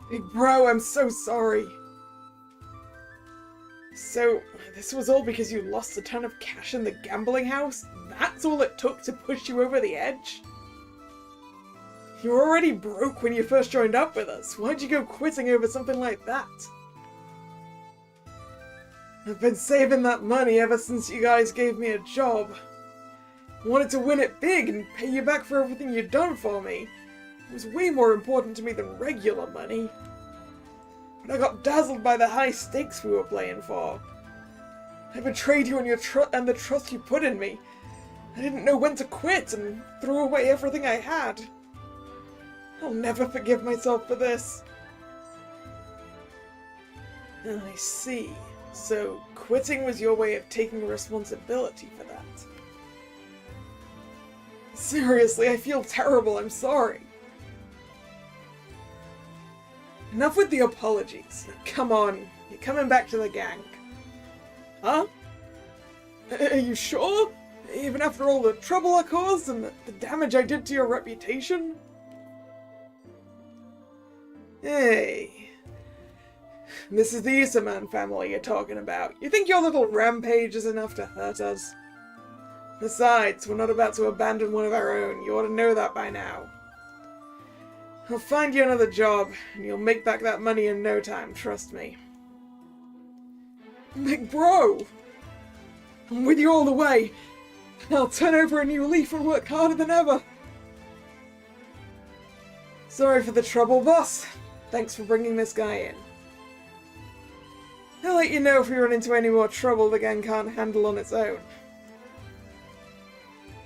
Big bro, I'm so sorry. So, this was all because you lost a ton of cash in the gambling house? That's all it took to push you over the edge? You were already broke when you first joined up with us. Why'd you go quitting over something like that? I've been saving that money ever since you guys gave me a job. I wanted to win it big and pay you back for everything you'd done for me. It was way more important to me than regular money. But I got dazzled by the high stakes we were playing for. I betrayed you and the trust you put in me. I didn't know when to quit and threw away everything I had. I'll never forgive myself for this. I see. So, quitting was your way of taking responsibility for that. Seriously, I feel terrible, I'm sorry. Enough with the apologies. Come on, you're coming back to the gang. Huh? Are you sure? Even after all the trouble I caused and the damage I did to your reputation? Hey. This is the Isaman family you're talking about. You think your little rampage is enough to hurt us? Besides, we're not about to abandon one of our own. You ought to know that by now. I'll find you another job, and you'll make back that money in no time, trust me. Big bro! I'm with you all the way. I'll turn over a new leaf and work harder than ever. Sorry for the trouble, boss. Thanks for bringing this guy in. I'll let you know if we run into any more trouble the gang can't handle on its own.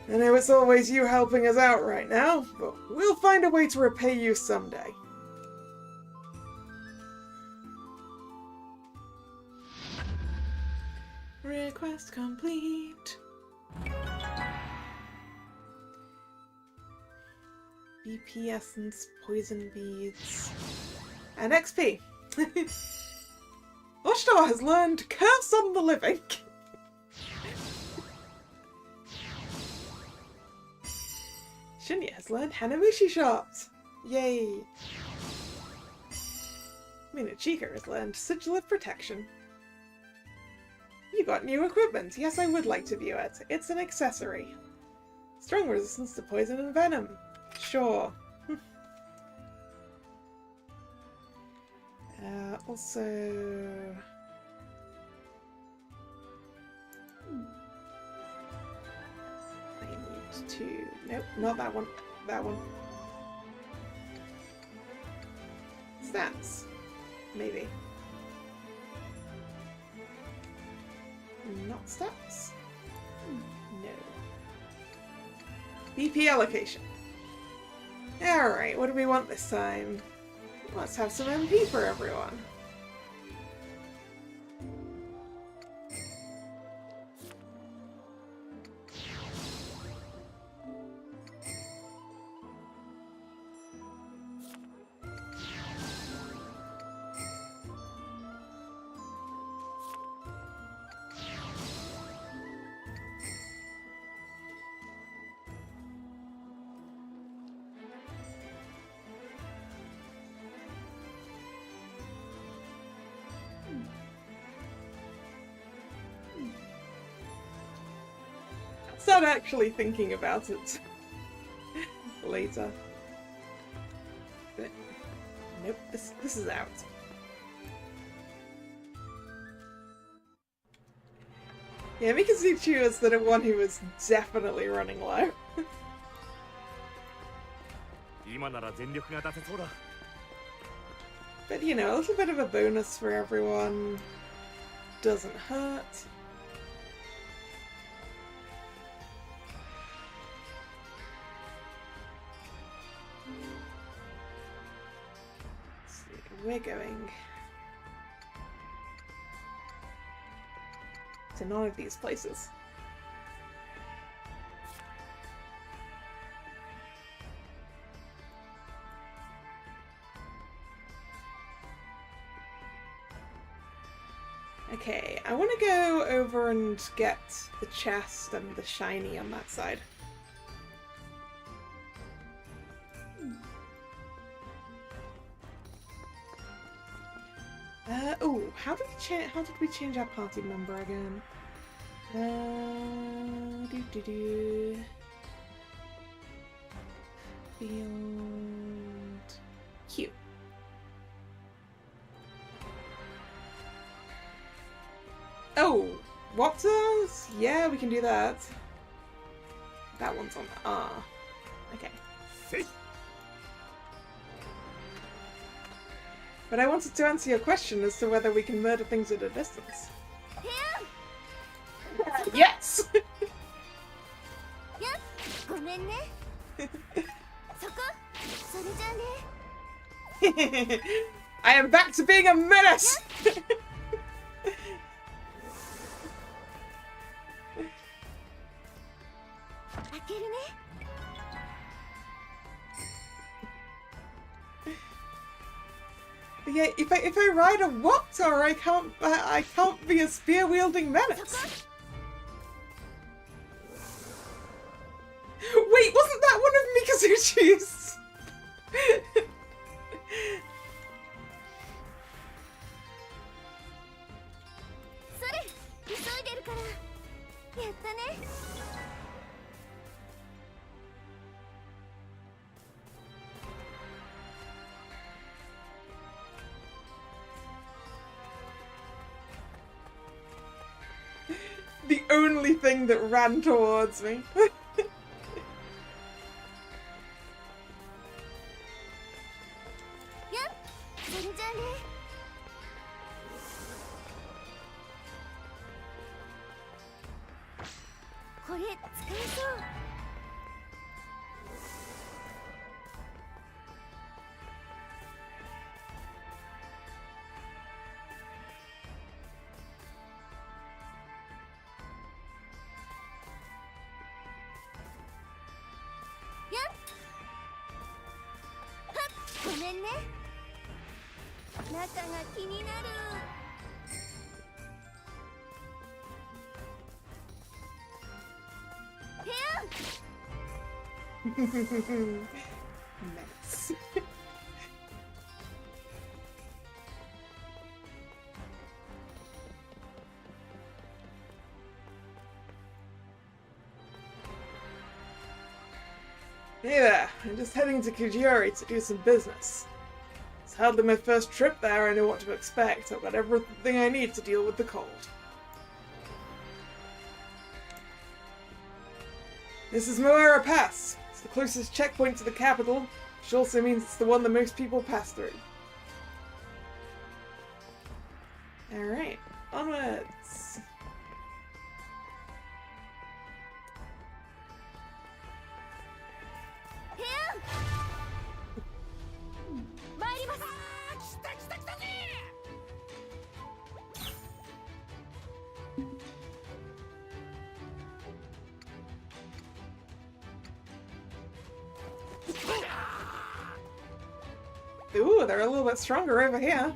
I know it's always you helping us out right now, but we'll find a way to repay you someday. Request complete. BP essence, poison beads, and XP. Ashtar has learned Curse on the Living. Shinya has learned Hanamushi Shots! Yay! Minachika has learned Sigil of Protection. You got new equipment. Yes, I would like to view it. It's an accessory. Strong resistance to poison and venom. Sure. Also... to... Nope, not that one. That one. Stats. Maybe. Not stats? No. BP allocation. Alright, what do we want this time? Let's have some MP for everyone. Start actually thinking about it later. But nope, this is out. Yeah, Mikazuchi was the one who was definitely running low. 今なら全力が出せそうだ。 But you know, a little bit of a bonus for everyone doesn't hurt. Let's see, we're going to none of these places. Okay, I want to go over and get the chest and the shiny on that side. Oh, how did we change our party member again? Field Q. Oh, what else? Yeah, we can do that. That one's on R. Okay. But I wanted to answer your question as to whether we can murder things at a distance. Yes! I am back to being a menace! Yeah, if I ride a Water, I can't be a spear wielding menace. Wait, wasn't that one of Mikazuchi's? The only thing that ran towards me. Nice. Hey there, I'm just heading to Kujiri to do some business. It's hardly my first trip there, I know what to expect. I've got everything I need to deal with the cold. This is Moera Pass. It's the closest checkpoint to the capital, which also means it's the one that most people pass through. Alright, onwards. Ooh, they're a little bit stronger over here.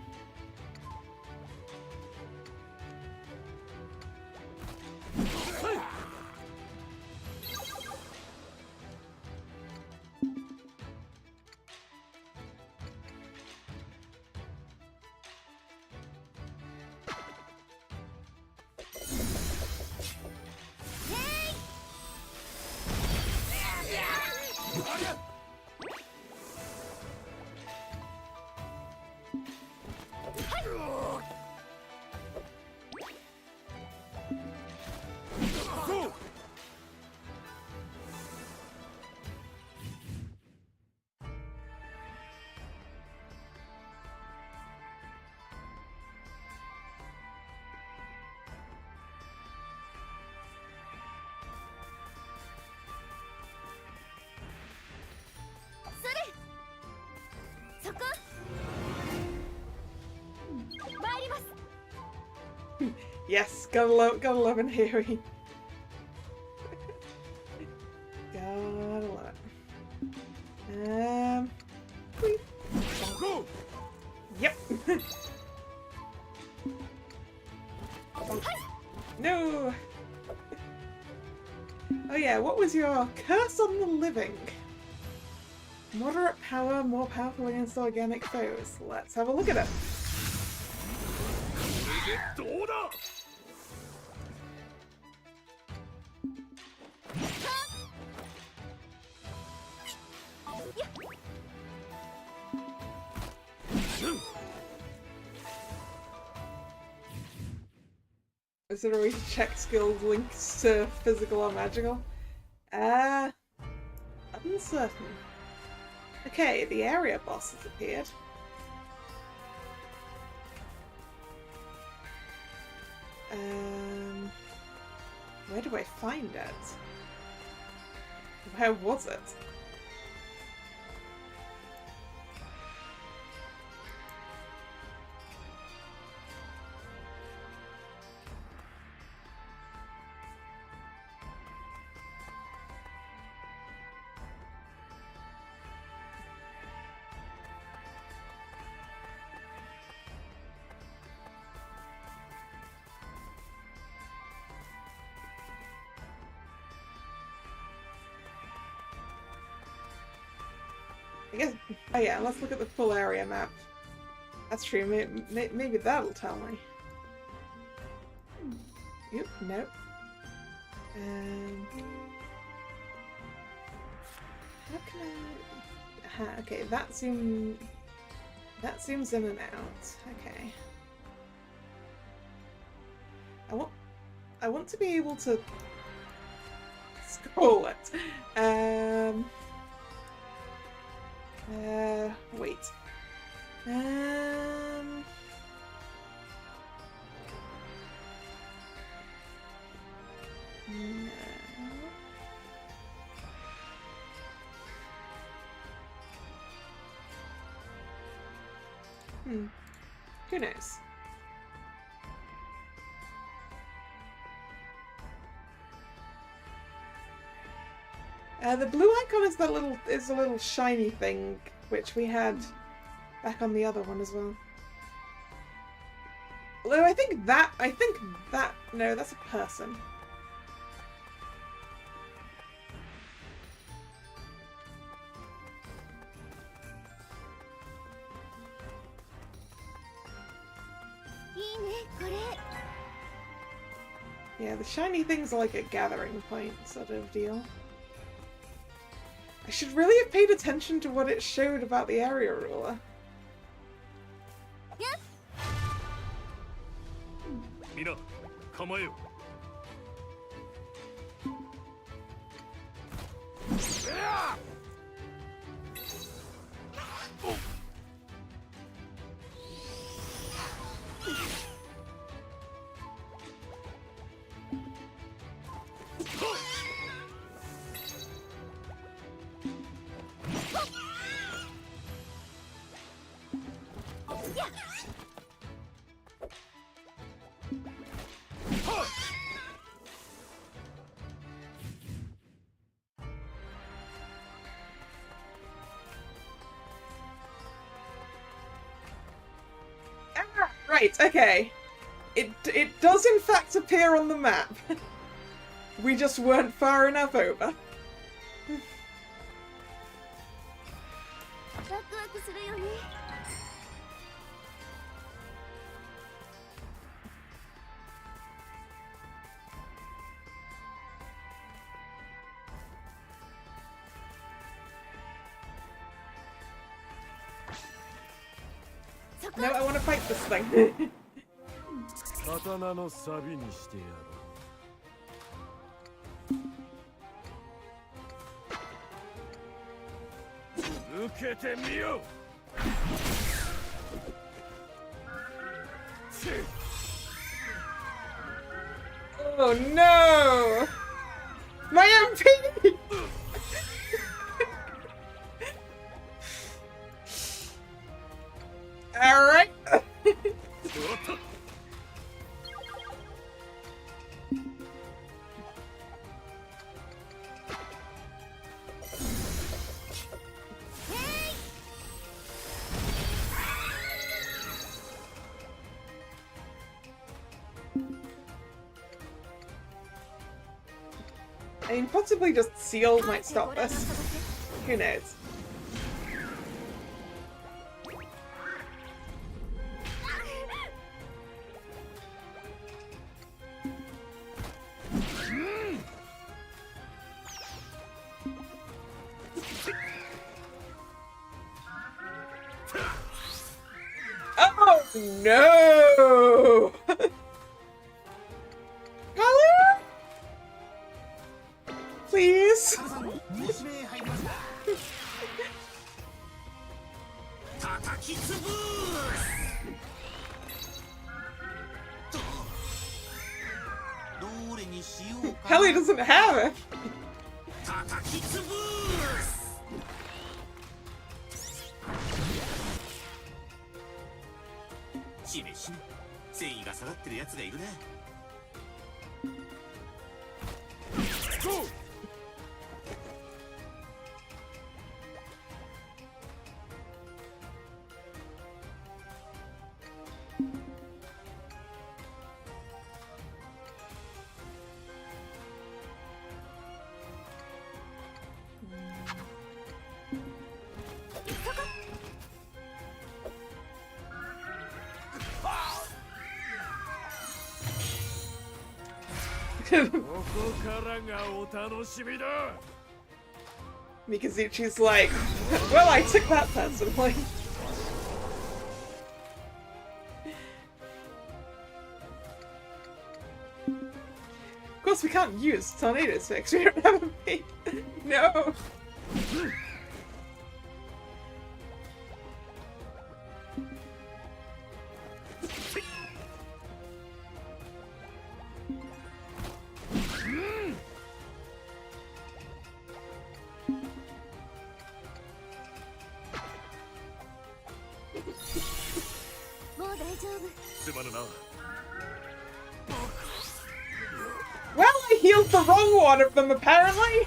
Yes, gotta love and hearing. Gotta love it. Whee. Yep. No. Oh yeah, what was your curse on the living? Moderate power, more powerful against organic foes. Let's have a look at it. Is there a way to check skills links to physical or magical? Uncertain. Okay, the area boss has appeared. Where do I find it? Where was it? I guess, oh yeah, let's look at the full area map. That's true, maybe that'll tell me. Yep, nope. How can I... Aha, okay, that zooms in and out. Okay. I want to be able to scroll it. Wait. No. Who knows? The blue icon is a little shiny thing, which we had back on the other one as well. Although I think that, no, that's a person. Yeah, the shiny things are like a gathering point sort of deal. I should really have paid attention to what it showed about the area ruler. Yep. 皆構えよ。Right, okay. It does in fact appear on the map. We just weren't far enough over. No, I want to fight this thing. 刀の錆にしてやろう。受けてみよう。Oh no! My MP! Alright. I mean, possibly just seal might stop this. Who knows? Oh no! Kalla? Please? Kelly doesn't have it. Mikazuchi's like, well, I took that personally. Of course, we can't use tornado sticks. We don't have a bait. No. Well, I healed the wrong one of them, apparently.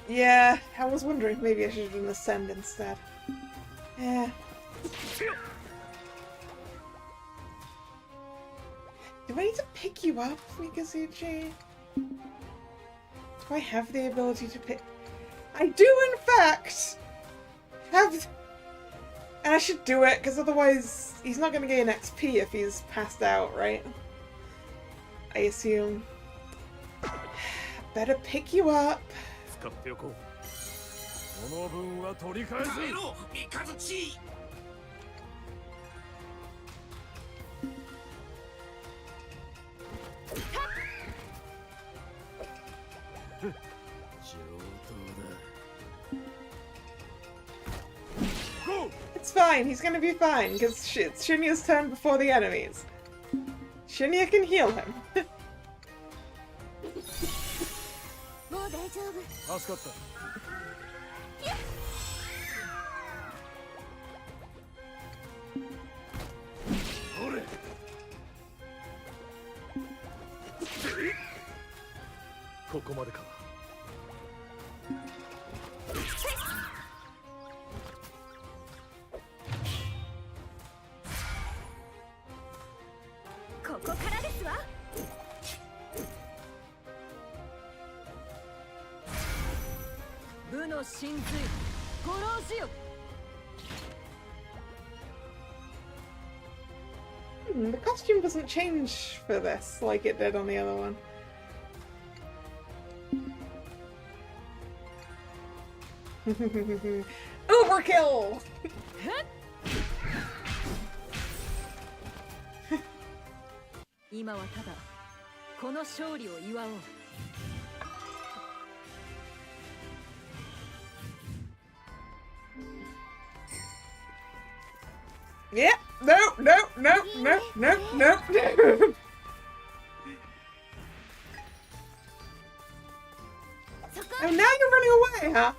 Yeah, I was wondering maybe I should have done Ascend instead. Yeah. Do I need to pick you up, Mikazuchi? Do I have the ability to pick? I do, in fact, have... And I should do it, because otherwise he's not going to gain XP if he's passed out, right? I assume. Better pick you up. It's fine, he's gonna be fine, because it's Shinya's turn before the enemies. Shinya can heal him. The costume doesn't change for this like it did on the other one. Overkill! 今はただこの勝利を祝おう。Yeah, no, no, no, no, no, no, no. Oh, now you're running away, huh?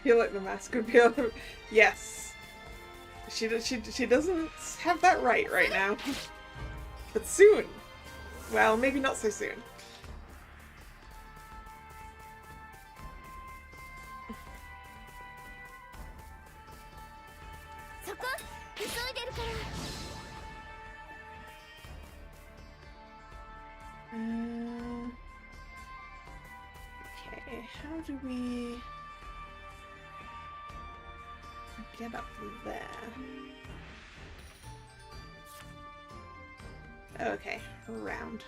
feel like the mask would be able to... Yes. She doesn't have that right now. But soon. Well, maybe not so soon. Okay, how do we get up there? Okay, around.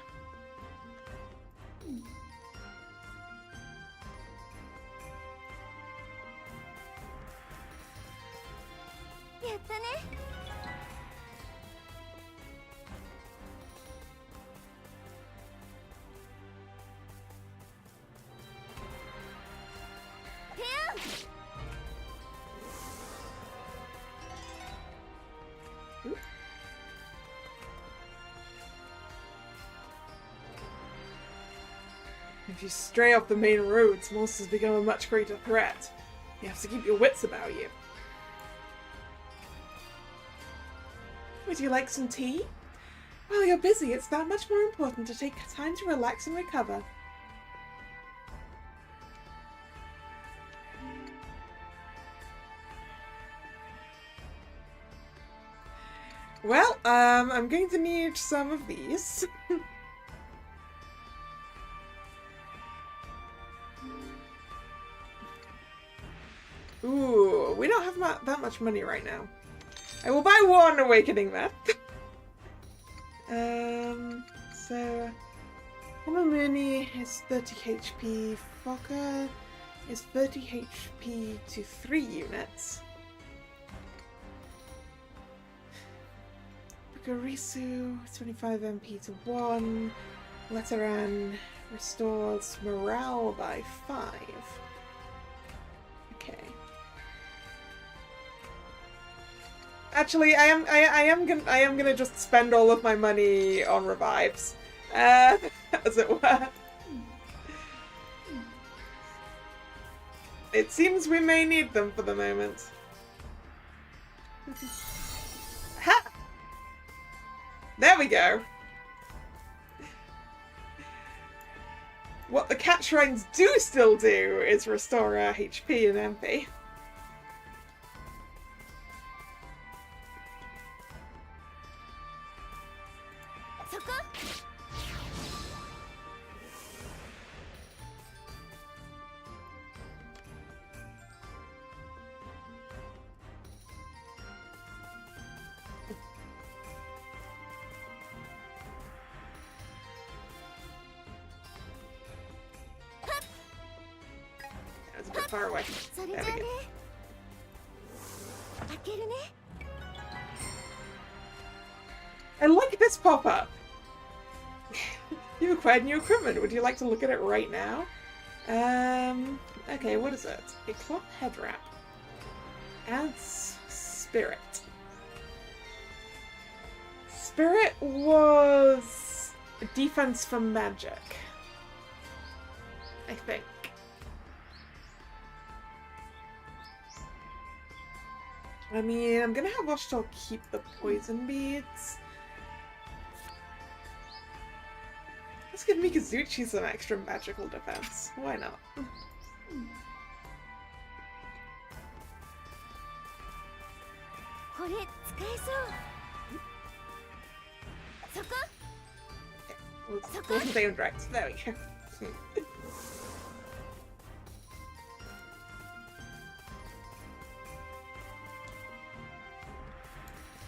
If you stray off the main roads, monsters become a much greater threat. You have to keep your wits about you. Would you like some tea? While you're busy, it's that much more important to take time to relax and recover. Well, I'm going to need some of these. Ooh, we don't have that much money right now. I will buy one Awakening Map. So... Homomuni is 30 HP, Fokker is 30 HP to 3 units. Bukarisu, 25 MP to 1. Letteran restores morale by 5. Okay. Actually, I am gonna just spend all of my money on revives, as it were. It seems we may need them for the moment. Ha! There we go. What the cat shrines do still do is restore our HP and MP. That's a bit far away. There we go. I like this pop-up! You've acquired new equipment. Would you like to look at it right now? Okay, what is it? A cloth head wrap. Adds spirit. Spirit was a defense from magic. I think. I mean, I'm gonna have Washtal keep the poison beads. Let's give Mikazuchi some extra magical defense. Why not? We'll stay on direct. There we go.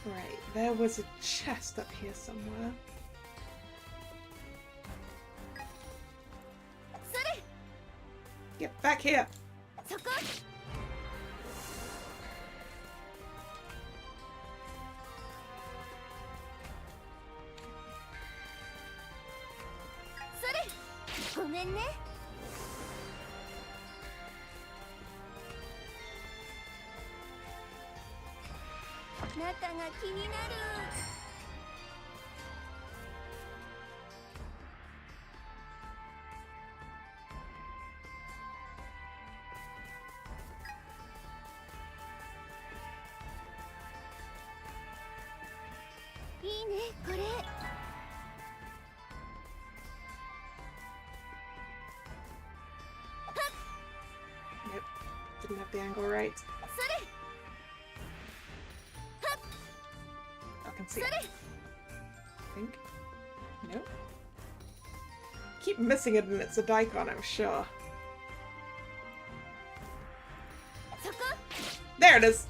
Right, there was a chest up here somewhere. Get back here! いねこれ。 Nope. Didn't have the angle right. それ I can see it. I think. Nope. Keep missing it and it's a daikon, I'm sure. そこ There it is!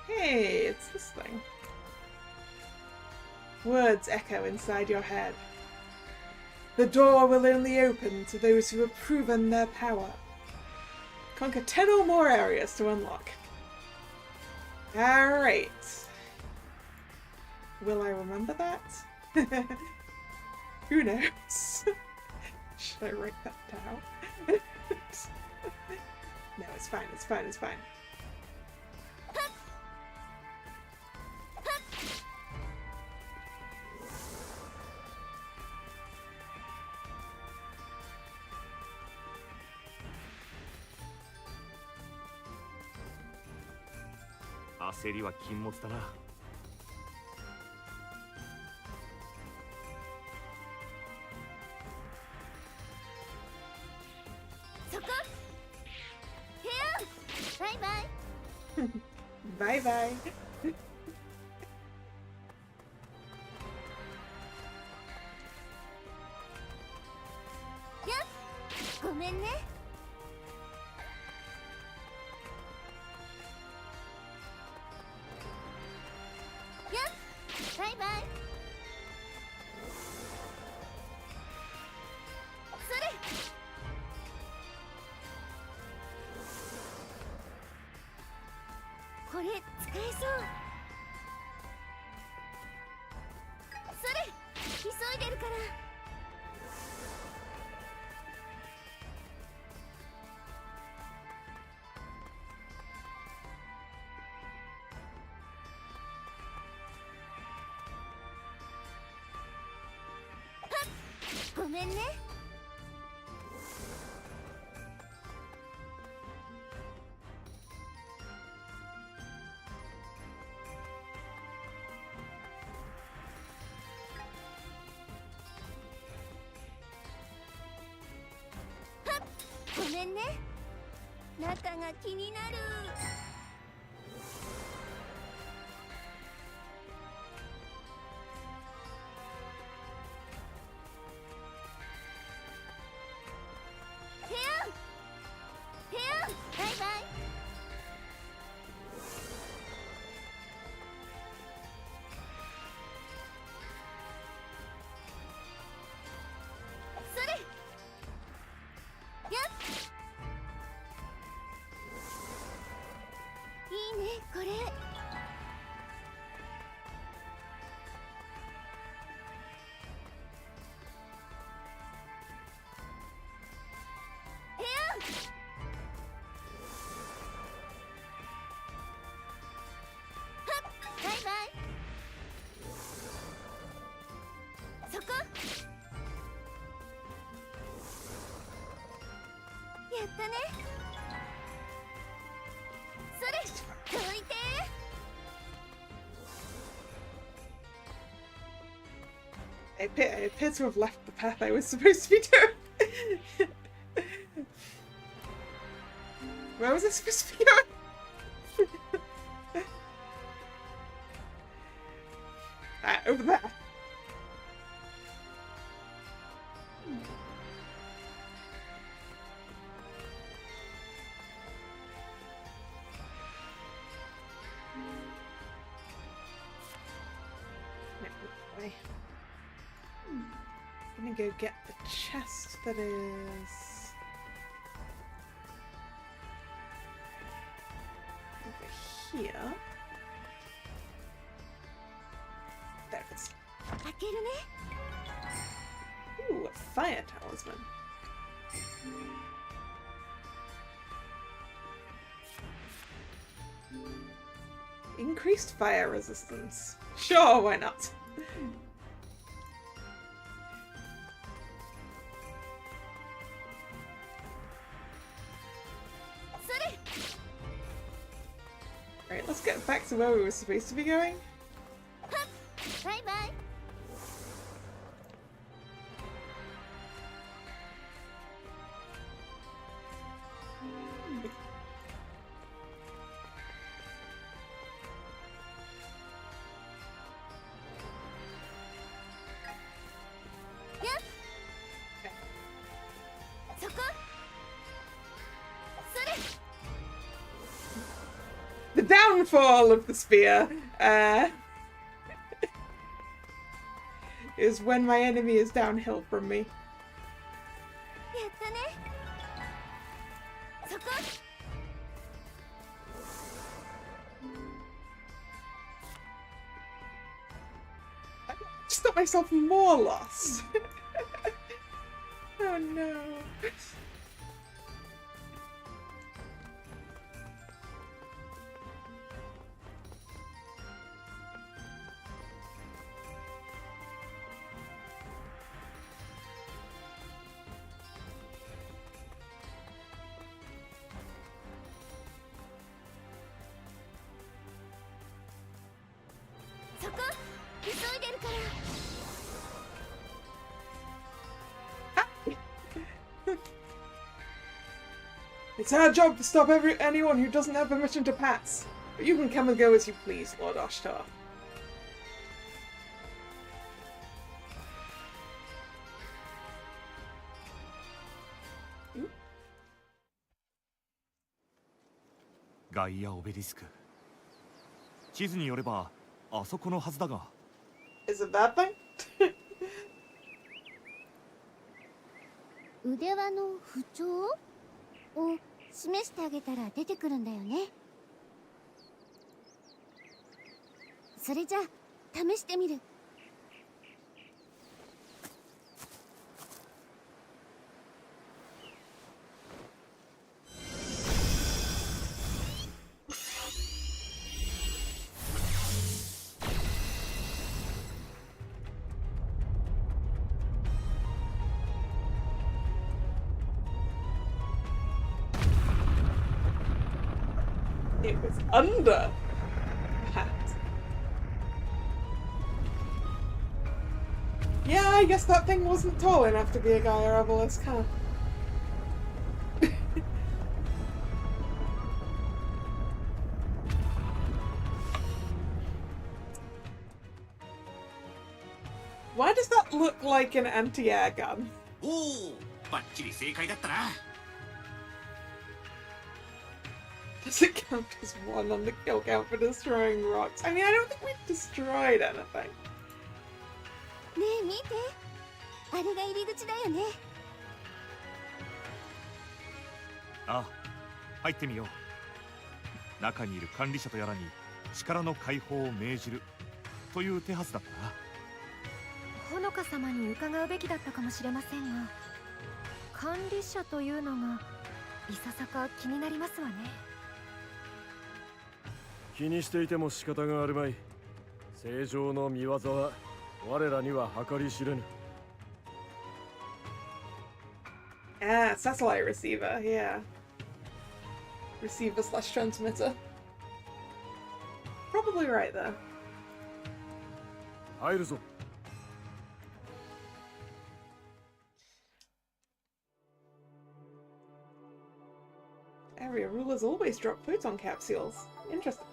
Hey, it's this thing. Words echo inside your head. The door will only open to those who have proven their power. Conquer 10 or more areas to unlock. Alright. Will I remember that? Who knows? Should I write that down? No, it's fine, it's fine, it's fine. Ah, 焦りは禁物だな。そこ部屋バイバイ Bye bye. やっごめんね。やっバイバイ。それこれ使えそう。それ急いでるから。ごめんね。はっごめんね。中が気になる。部屋バイバイ。それやっいいねこれ。部屋バイバイ。そこやったね。それどいて。 I appear to have left the path I was supposed to be doing. Where was I supposed to be going? Over there. No, way. I'm gonna go get the chest that is over here. There it is. 開けるね。 Ooh, a fire talisman. Increased fire resistance. Sure, why not? Right, let's get back to where we were supposed to be going. Bye bye. Yep. The downfall of the spear is when my enemy is downhill from me. I just got myself more lost. Oh no. It's our job to stop anyone who doesn't have permission to pass. But you can come and go as you please, Lord Ashtar. Gaia Obelisk. 地図によればあそこのはずだが。Is it that thing? 腕輪の不調を示してあげたら出てくるんだよね。それじゃあ試してみる。It was under that. Yeah, I guess that thing wasn't tall enough to be a Gaia obelisk, huh? Why does that look like an anti-air gun? Oh, バッチリ正解だったな。Does it count as one on the kill count for destroying rocks? I mean, I don't think we've destroyed anything. ねえ見て、あれが入り口だよね。ああ、入ってみよう。中にいる管理者とやらに力の解放を命じるという手はずだったな。ほのか様に伺うべきだったかもしれませんが、管理者というのがいささか気になりますわね。気にしていても仕方があるまい。正常の見業は我らには計り知れぬ。Ah, satellite receiver, yeah. Receiver slash transmitter. Probably right there. 入るぞ。Area rulers always drop photon capsules. Interesting.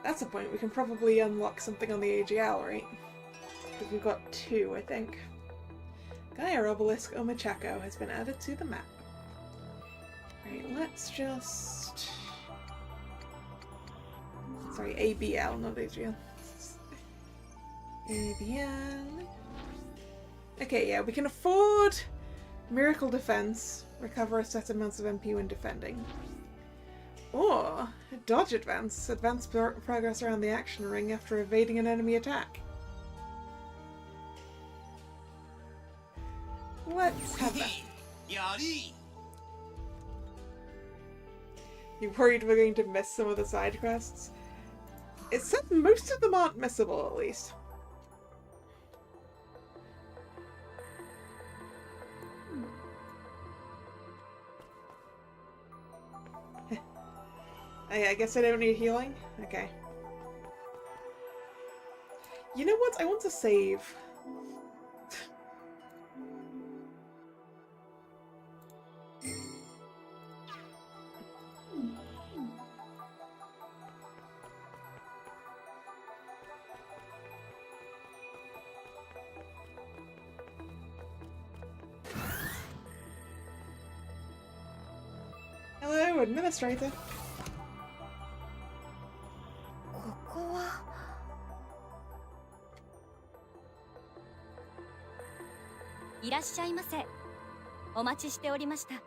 That's a point. We can probably unlock something on the AGL, right? Because we've got two, I think. Gaia Obelisk Omachako has been added to the map. Right, let's just... Sorry, ABL, not AGL. ABL... Okay, yeah, we can afford Miracle Defense, recover a set amounts of MP when defending. Or Dodge Advance, advance progress around the action ring after evading an enemy attack. Let's have that. You're worried we're going to miss some of the side quests? It said most of them aren't missable, at least. I guess I don't need healing? Okay. You know what? I want to save. Hello, administrator. ここは。いらっしゃいませ。お待ちしておりました。何？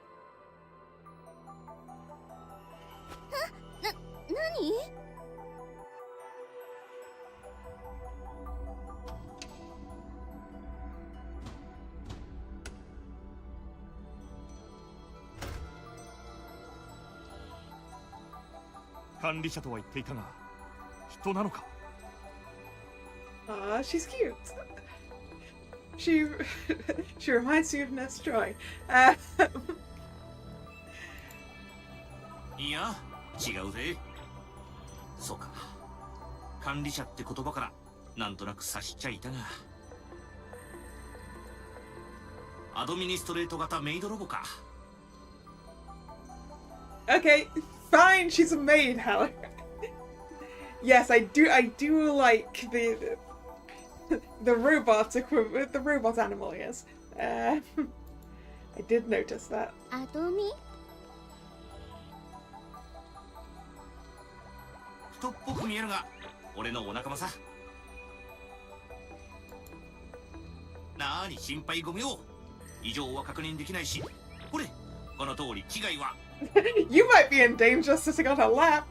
管理者とは言っていたが、人なのか? She's cute. She reminds you of Nurse Joy. いや、違うぜ。そうか。管理者って言葉からなんとなく察しちゃいたが。アドミニストレート型メイドロボか。Okay, fine. She's a maid, Helen. Yes, I do like the robot equivalent, the robot animal. Yes, I did notice that. アドミ？人っぽく見えるが、俺のお仲間さ。なーに心配ご無用。異常は確認できないし、ほれ、この通り危害は。You might be in danger sitting on her lap.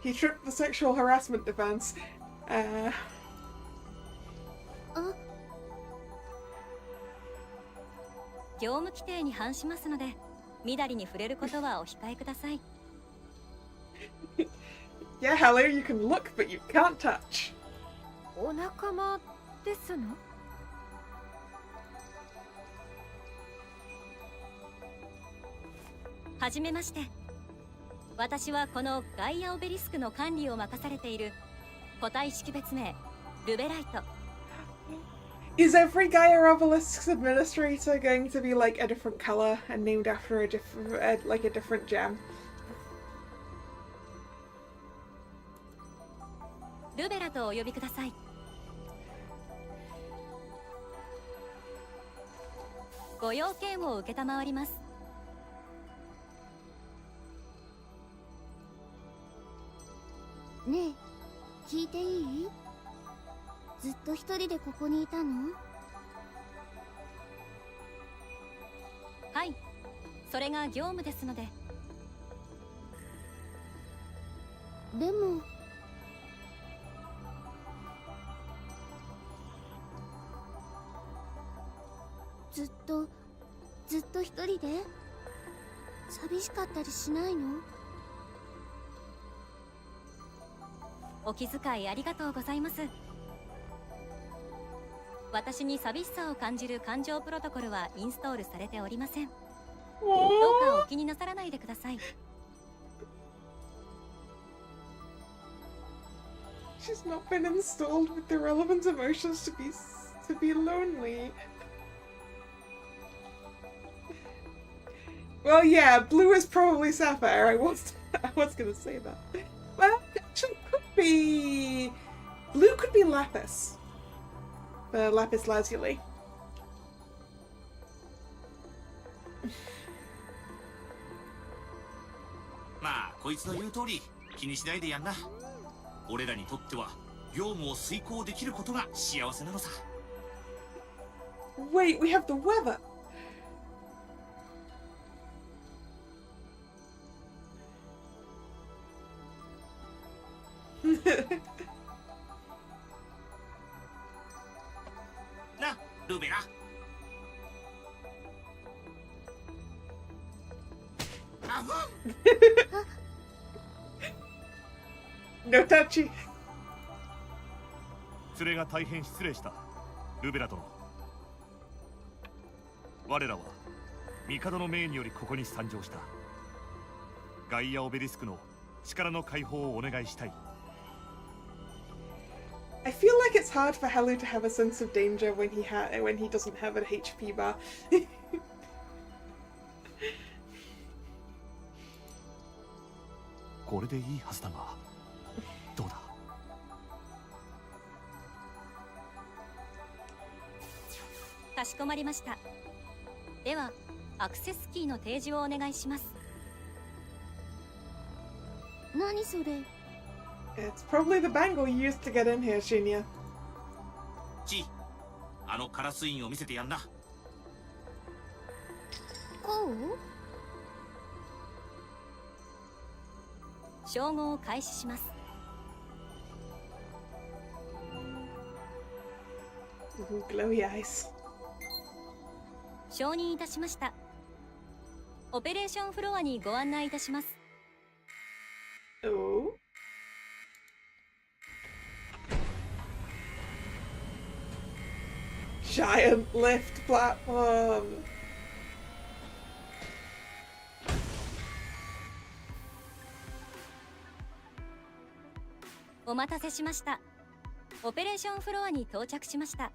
He tripped the sexual harassment defense. 業務規定に反しますので、みだりに触れることはお控えください。Yeah, hello, you can look, but you can't touch. お仲間ですの？はじめまして。私はこのガイアオベリスクの管理を任されている個体識別名ルベライト。Is every Gaia Obelisk's administrator going to be like a different color and named after a different, like a different gem? ルベラとお呼びください。ご用件を承ります。ねえ、聞いていい？ずっと一人でここにいたの？はい、それが業務ですので。でもずっと一人で？寂しかったりしないの？お気遣いありがとうございます。私に寂しさを感じる感情プロトコルはインストールされておりません。どうかお気になさらないでください。She's not been installed with the relevant emotions to be lonely. Well, yeah, blue is probably sapphire. I was gonna say that. Well, actually, could be blue. Could be lapis. Lapis lazuli. まあこいつの言う通り気にしないでやんな。俺らにとっては業務を遂行できることが幸せなのさ。Wait, we have the weather. 連れが大変失礼した。ルベラ殿。我らは帝の命によりここに参上した。ガイアオベリスクの力の解放をお願いしたい。I feel like it's hard for Halu to have a sense of danger when he doesn't have an HP bar. これでいいはずだが、どうだ。かしこまりました。ではアクセスキーの提示をお願いします。何それ。 It's probably the bangle you used to get in here, Shinya. チー、あのカラスインを見せてやんな。こう？照合を開始します。Ooh, glowy eyes. 承認いたしました。オペレーションフロアにご案内いたします。Oh. Giant lift platform. お待たせしました。オペレーションフロアに到着しました。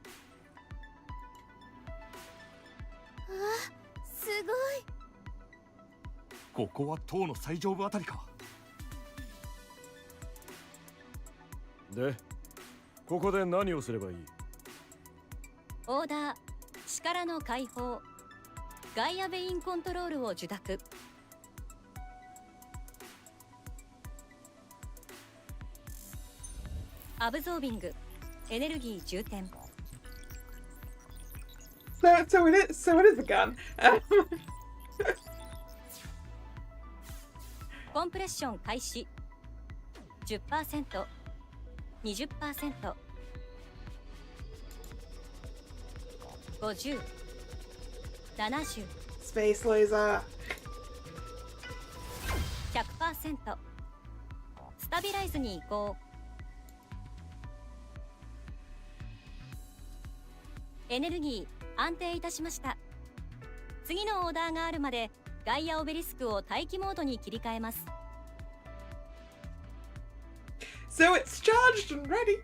すごい。ここは塔の最上部あたりか。で、ここで何をすればいい？オーダー、力の解放、ガイアベインコントロールを受諾。アブゾービング、エネルギー充填。So it is a gun. コンプレッション開始。10%、20%、50、70、Space laser. 100%。スタビライズに移行。エネルギー安定いたしました。次のオーダーがあるまでガイアオベリスクを待機モードに切り替えます。So it's charged and ready.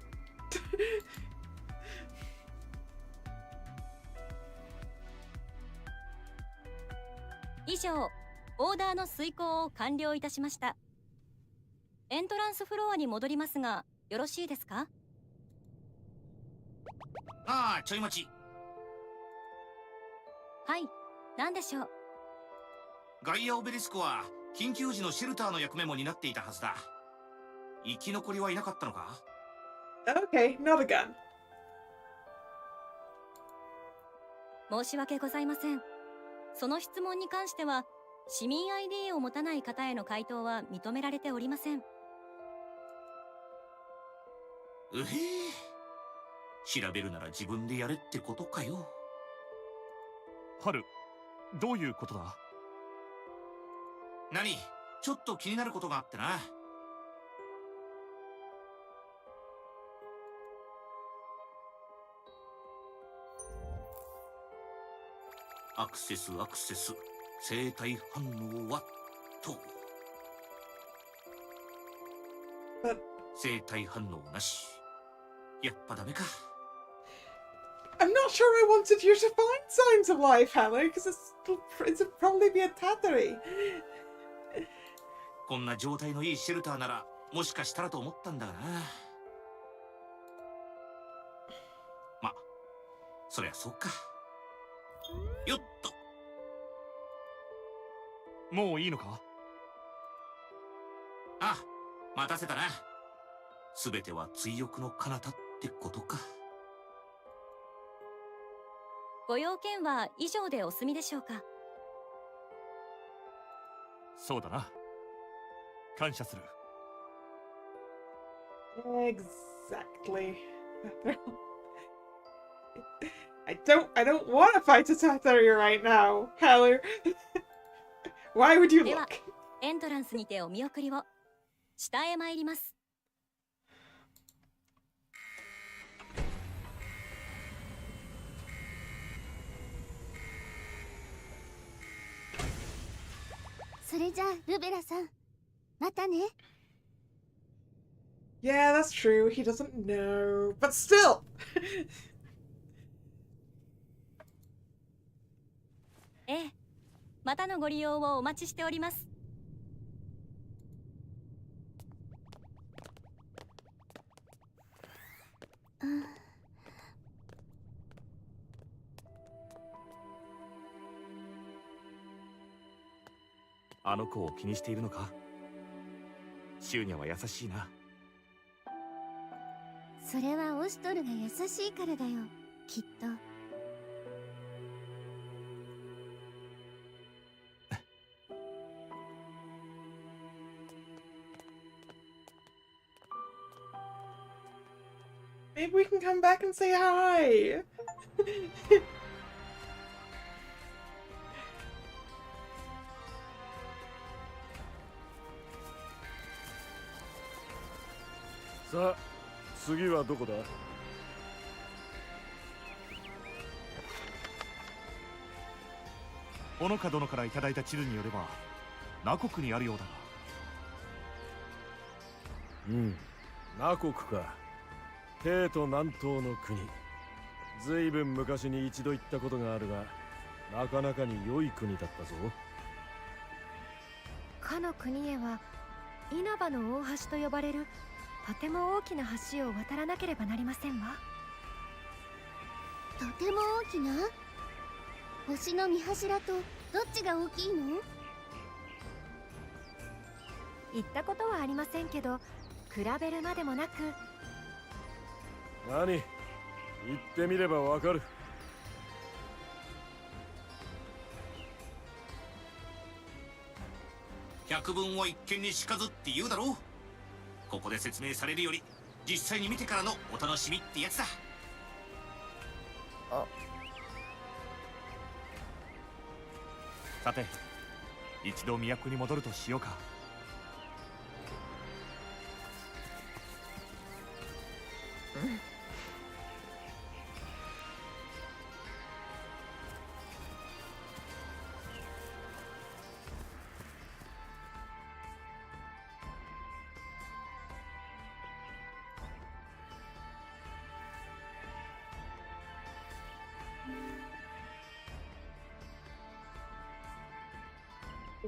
以上、オーダーの遂行を完了いたしました。エントランスフロアに戻りますが、よろしいですか？ああ、ちょい待ち。はい、何でしょう。ガイアオベリスクは緊急時のシェルターの役目も担っていたはずだ。生き残りはいなかったのか？ Okay, not a gun. 申し訳ございません。その質問に関しては、市民 ID を持たない方への回答は認められておりません。うへえ。調べるなら自分でやれってことかよ。ハル、どういうことだ？何？ちょっと気になることがあってな。アクセス、生体反応はと。生体反応なし。やっぱダメか。I'm not sure I wanted you to find signs of life, Halu, because it'd probably be a tattery. こんな状態のいいシェルターならもしかしたらと思ったんだがな。ま、そりゃそうか。よっと。もういいのか？あ、待たせたな。すべては追憶の彼方ってことか。ご用件は以上でお済みでしょうか？そうだな。感謝する。Exactly. I don't want to fight a Tatari right now, Halu. Why would you では look? エントランスにてお見送りを。下へ参ります。それじゃあルベラさん、またね。 Yeah, that's true. He doesn't know. But still! ええ、またのご利用をお待ちしております。あの子を気にしているのか？シューニャは優しいな。それはオシュトルが優しいからだよ、きっと。Maybe we can come back and say hi! さあ、次はどこだ？ほのか殿からいただいた地図によればナ国にあるようだが。ナ国か。帝都南東の国。ずいぶん昔に一度行ったことがあるが、なかなかに良い国だったぞ。かの国へは稲葉の大橋と呼ばれるとても大きな橋を渡らなければなりませんわ。とても大きな星の見柱とどっちが大きいの？行ったことはありませんけど、比べるまでもなく。何？言ってみればわかる。百聞は一見にしかずって言うだろう。ここで説明されるより実際に見てからのお楽しみってやつだ。さて、一度都に戻るとしようか。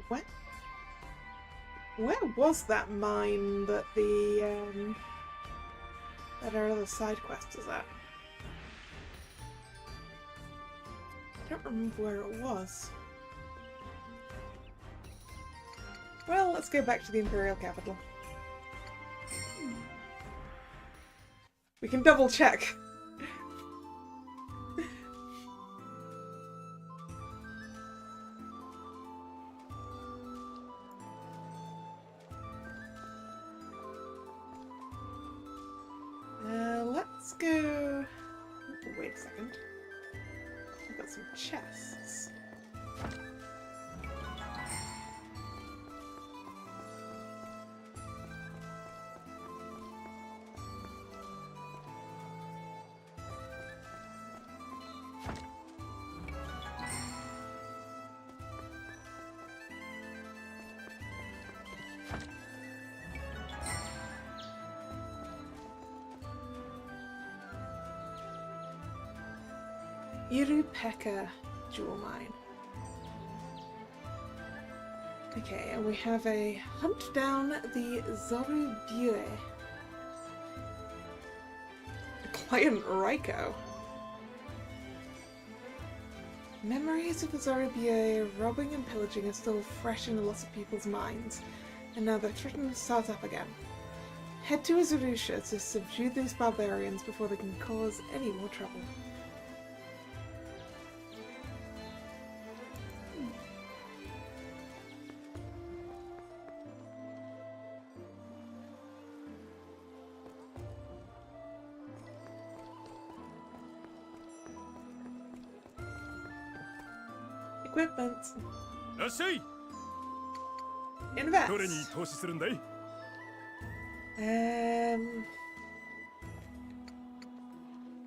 What? Where was that mine that that our other side quest is at? I don't remember where it was. Well, let's go back to the Imperial capital. We can double check. Let's go... Wait a second. I've got some chests. Irupeka jewel mine. Okay, and we have a hunt down the Zorubue. Client Raiko. Memories of the Zorubue robbing and pillaging are still fresh in lots of people's minds, and now they're threatening to start up again. Head to Azurusha to subdue these barbarians before they can cause any more trouble. Equipment. らっしゃい。 Invest. どれに投資するんだい？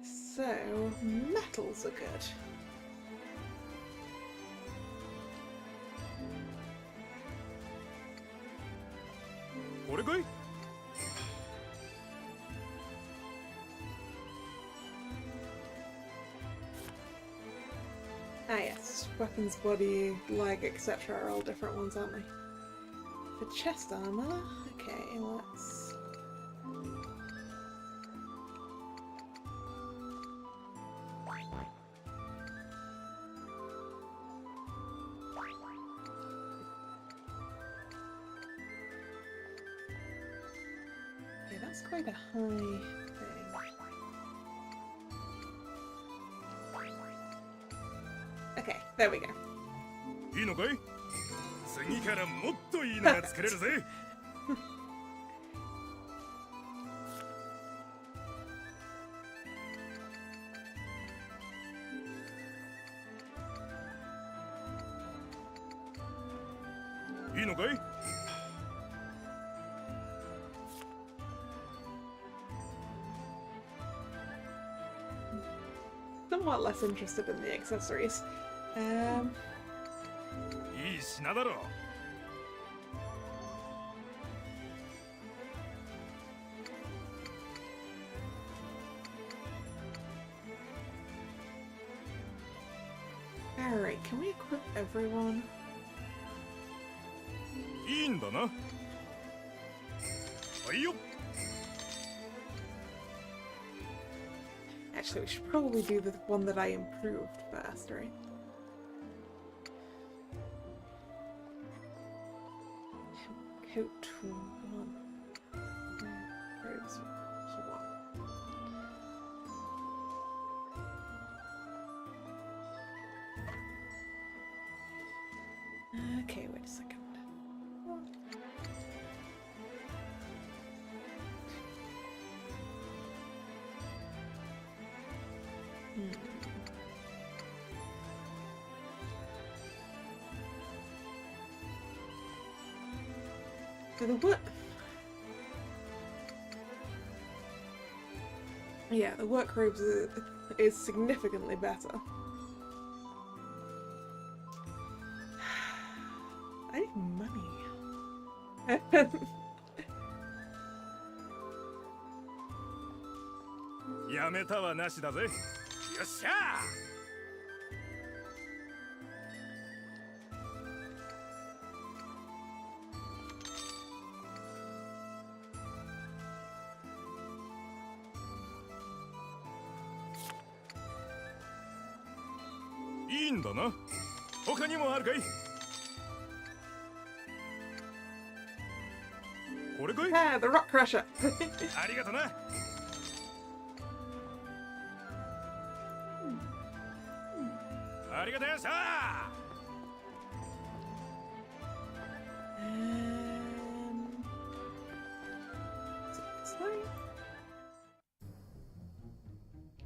So metals are good. Ah yes, weapons, body, leg, etc. are all different ones, aren't they? For chest armor, okay, let's... Okay, that's quite a high thing. Okay, there we go. いいのかい？次からもっといいのが作れるぜ。いいのかい？ Somewhat less interested in the accessories. いい品だろう。 Alright, can we equip everyone? いいんだな。はいよ。 Actually, we should probably do the one that I improved first, right? Coat 1. Robes 1. Okay, wait a second. So the work... Yeah, the work robes is significantly better. I need money. やめたはなしだぜ。よっしゃー。いいんだな。他にもあるかい？これかい？ Ah, the rock crusher. ありがとな。ありがとうさ。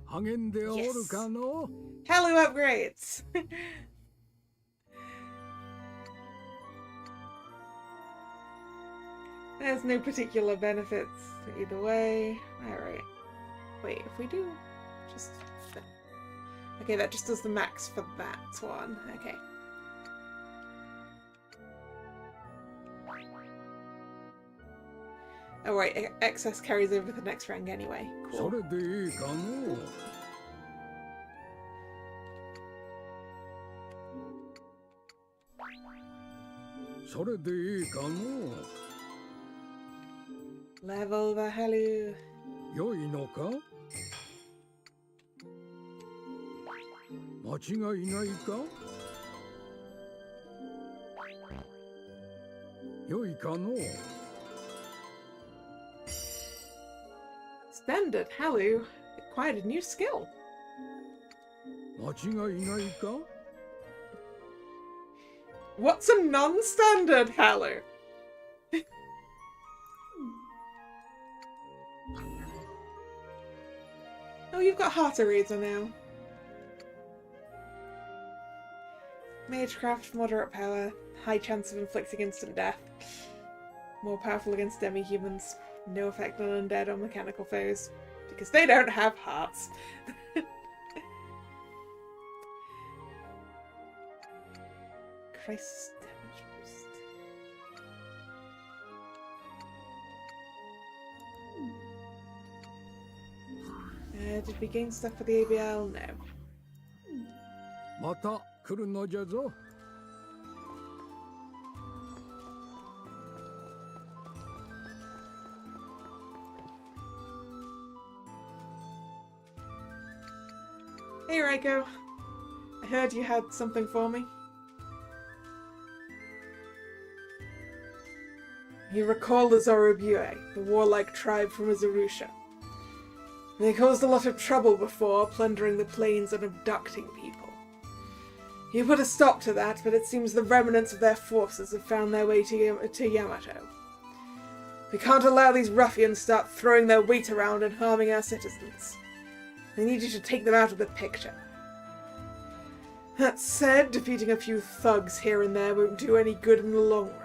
励んでおるかの？ Hello upgrades! There's no particular benefits either way. Alright. Wait, if we do just... Okay, that just does the max for that one. Okay. Oh right, excess carries over the next rank anyway. Cool. それでいいかの？ それでいいかの？ Level the helu. 良いのか？間違いないか？良いかの？ Standard helu acquired a new skill. 間違いないか？ What's a non-standard helu? Oh, you've got Heart Eraser now. Magecraft, moderate power, high chance of inflicting instant death. More powerful against demi-humans. No effect on undead or mechanical foes. Because they don't have hearts. Crisis damage boost. Did we gain stuff for the ABL? No. また来るのじゃぞ。Hey, Reiko. I heard you had something for me. You recall the Zorobue, the warlike tribe from Azarusha. They caused a lot of trouble before, plundering the plains and abducting people. You put a stop to that, but it seems the remnants of their forces have found their way to Yamato. We can't allow these ruffians to start throwing their weight around and harming our citizens. I need you to take them out of the picture. That said, defeating a few thugs here and there won't do any good in the long run.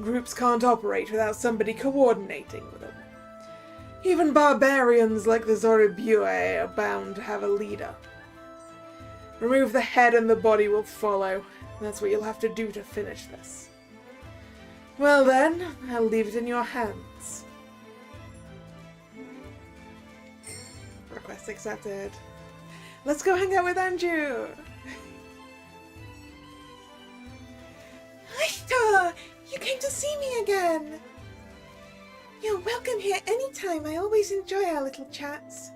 Groups can't operate without somebody coordinating with them. Even barbarians like the Zorobue are bound to have a leader. Remove the head and the body will follow. That's what you'll have to do to finish this. Well then, I'll leave it in your hands. Request accepted. Let's go hang out with Anju! Hi, you came to see me again! You're welcome here anytime. I always enjoy our little chats.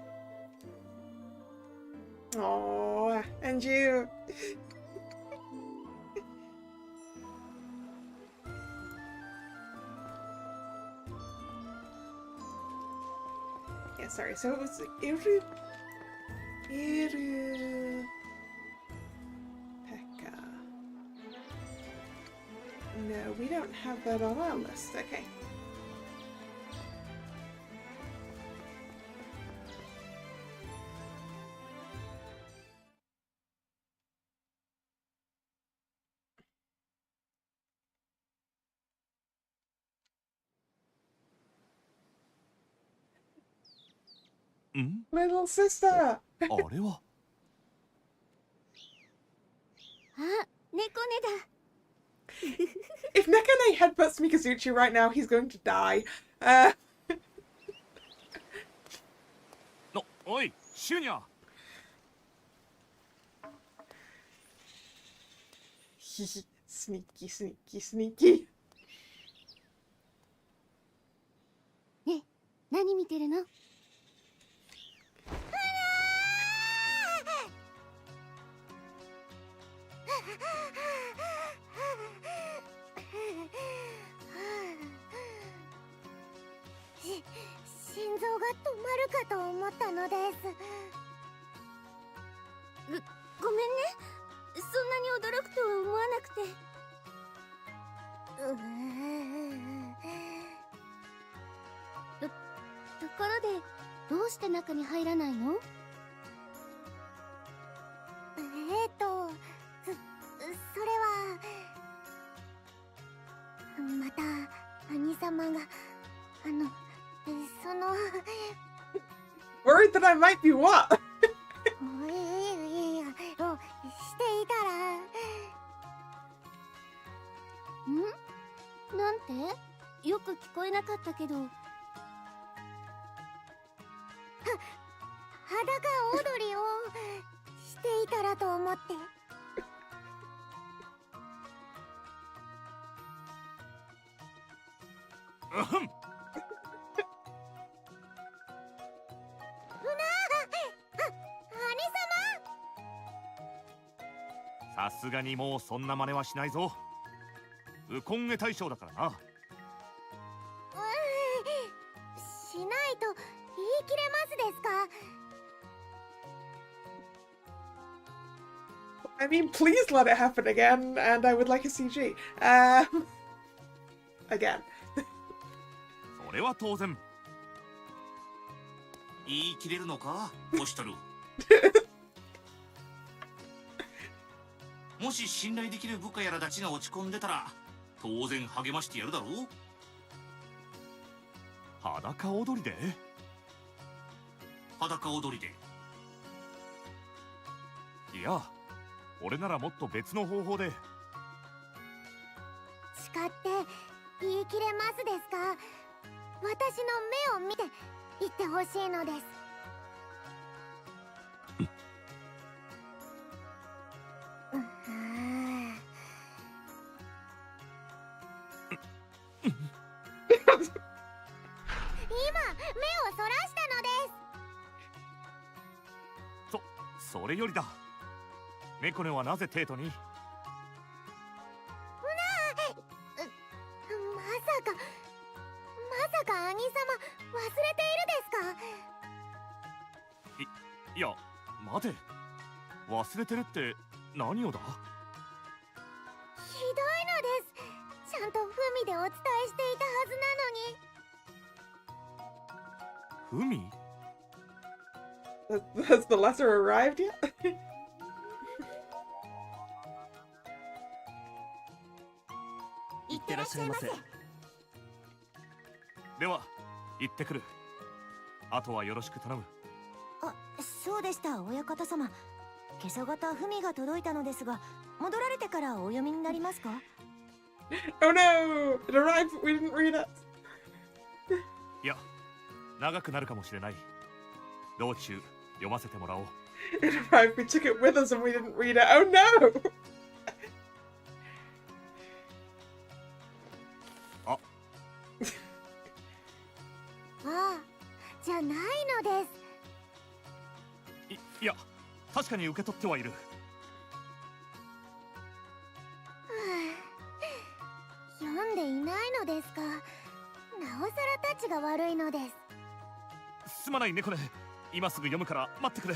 Aww, Anju! Yeah, sorry, so it was Pekka. No, we don't have that on our list. Okay. Little sister! あれは If Nekane headbutts Mikazuchi right now, he's going to die. おい、シュニャ Sneaky, sneaky, sneaky. ね、何見てるの？心臓が止まるかと思ったのです。ごめんね。そんなに驚くとは思わなくて。ところで、どうして中に入らないの？それはまた兄様がその Worried that I might be what? していたらなんて？よく聞こえなかったけど。裸踊りをしていたらと思って。さすがにもうそんな真似はしないぞ。ウコンゲ大将だからな。しないと言い切れますですかI mean, please let it happen again, and I would like a CG. Again. それは当然。言い切れるのか、オシトル。もし信頼できる部下やらたちが落ち込んでたら、当然励ましてやるだろう。裸踊りで？裸踊りで。いや、俺ならもっと別の方法で。誓って言い切れますですか？私の目を見て言ってほしいのです。それよりだ、猫根はなぜテートに？まさか兄様忘れているですか？いや、待て、忘れてるって何をだ？ひどいのです。ちゃんとフミでお伝えしていたはずなのに。フミ？ Has the letter arrived yet? いってらっしゃいませ。では行ってくる。あとはよろしく頼む。あ、そうでした、親方様。今朝方フミが届いたのですが、戻られてからお読みになりますか？ Oh no! It arrived, but we didn't read it. いや、長くなるかもしれない。道中読ませてもらおう。It arrived, we took it with us and we didn't read it. Oh no! ああ、じゃないのです。いや、確かに受け取ってはいる。読んでいないのですか。なおさらたちが悪いのです。すまない猫ね、今すぐ読むから待ってくれ。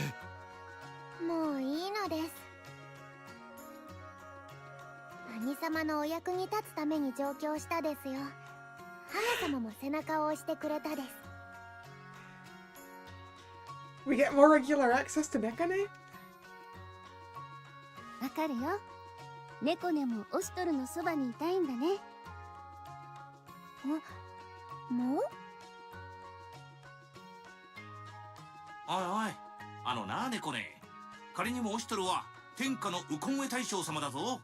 もういいのです。兄様のお役に立つために上京したですよ。花様も背中を押してくれたです。We get more regular access to Nekone? わかるよ。猫根もオシトルのそばにいたいんだね。もう？おいおい、なあ猫ね、仮にもオシトルは天下のウコンエ大将様だぞ。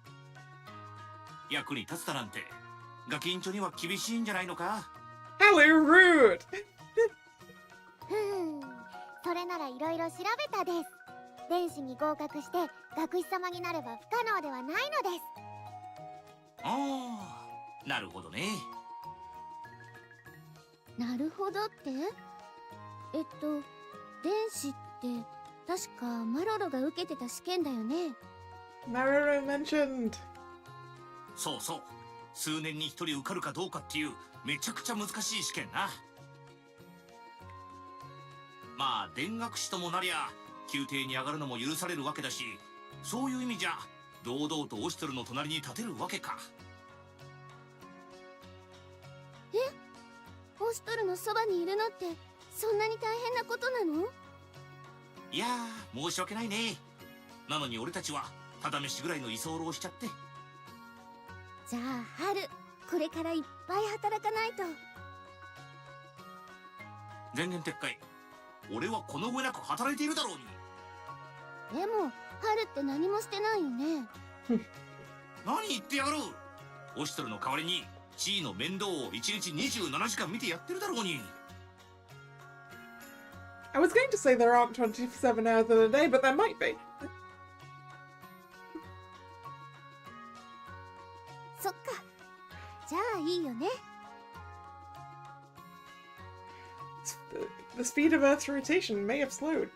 役に立つだなんてガキンチョには厳しいんじゃないのか。 Hello, rude! それならいろいろ調べたです。電子に合格して学士様になれば不可能ではないのです。ああ、なるほどね。なるほどって？電子って確かマロロが受けてた試験だよね。Maroro mentioned. そうそう、数年に一人受かるかどうかっていうめちゃくちゃ難しい試験な。まあ田学士ともなりゃ宮廷に上がるのも許されるわけだし、そういう意味じゃ堂々とオシトルの隣に立てるわけか。オシトルのそばにいるのってそんなに大変なことなの？いやー、申し訳ないね。なのに俺たちはただ飯ぐらいの居候をしちゃって。じゃあ春、これからいっぱい働かないと。全言撤回。俺はこの上なく働いているだろうに。でも春って何もしてないよね。何言ってやがる。オシトルの代わりに地位の面倒を1日27時間見てやってるだろうに。I was going to say there aren't 27 hours in a day, but there might be. そっか。じゃあいいよね。The speed of Earth's rotation may have slowed.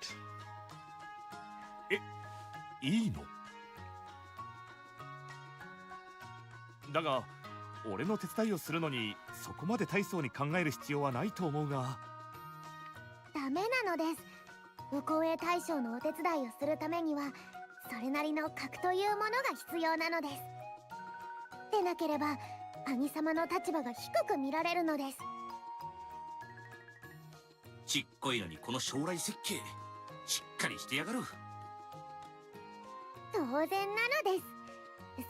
いいの？だが俺の手伝いをするのにそこまで大層に考える必要はないと思うが。ダメなのです。武功営大将のお手伝いをするためにはそれなりの格というものが必要なのです。でなければ兄様の立場が低く見られるのです。ちっこいのにこの将来設計しっかりしてやがる。当然なのです。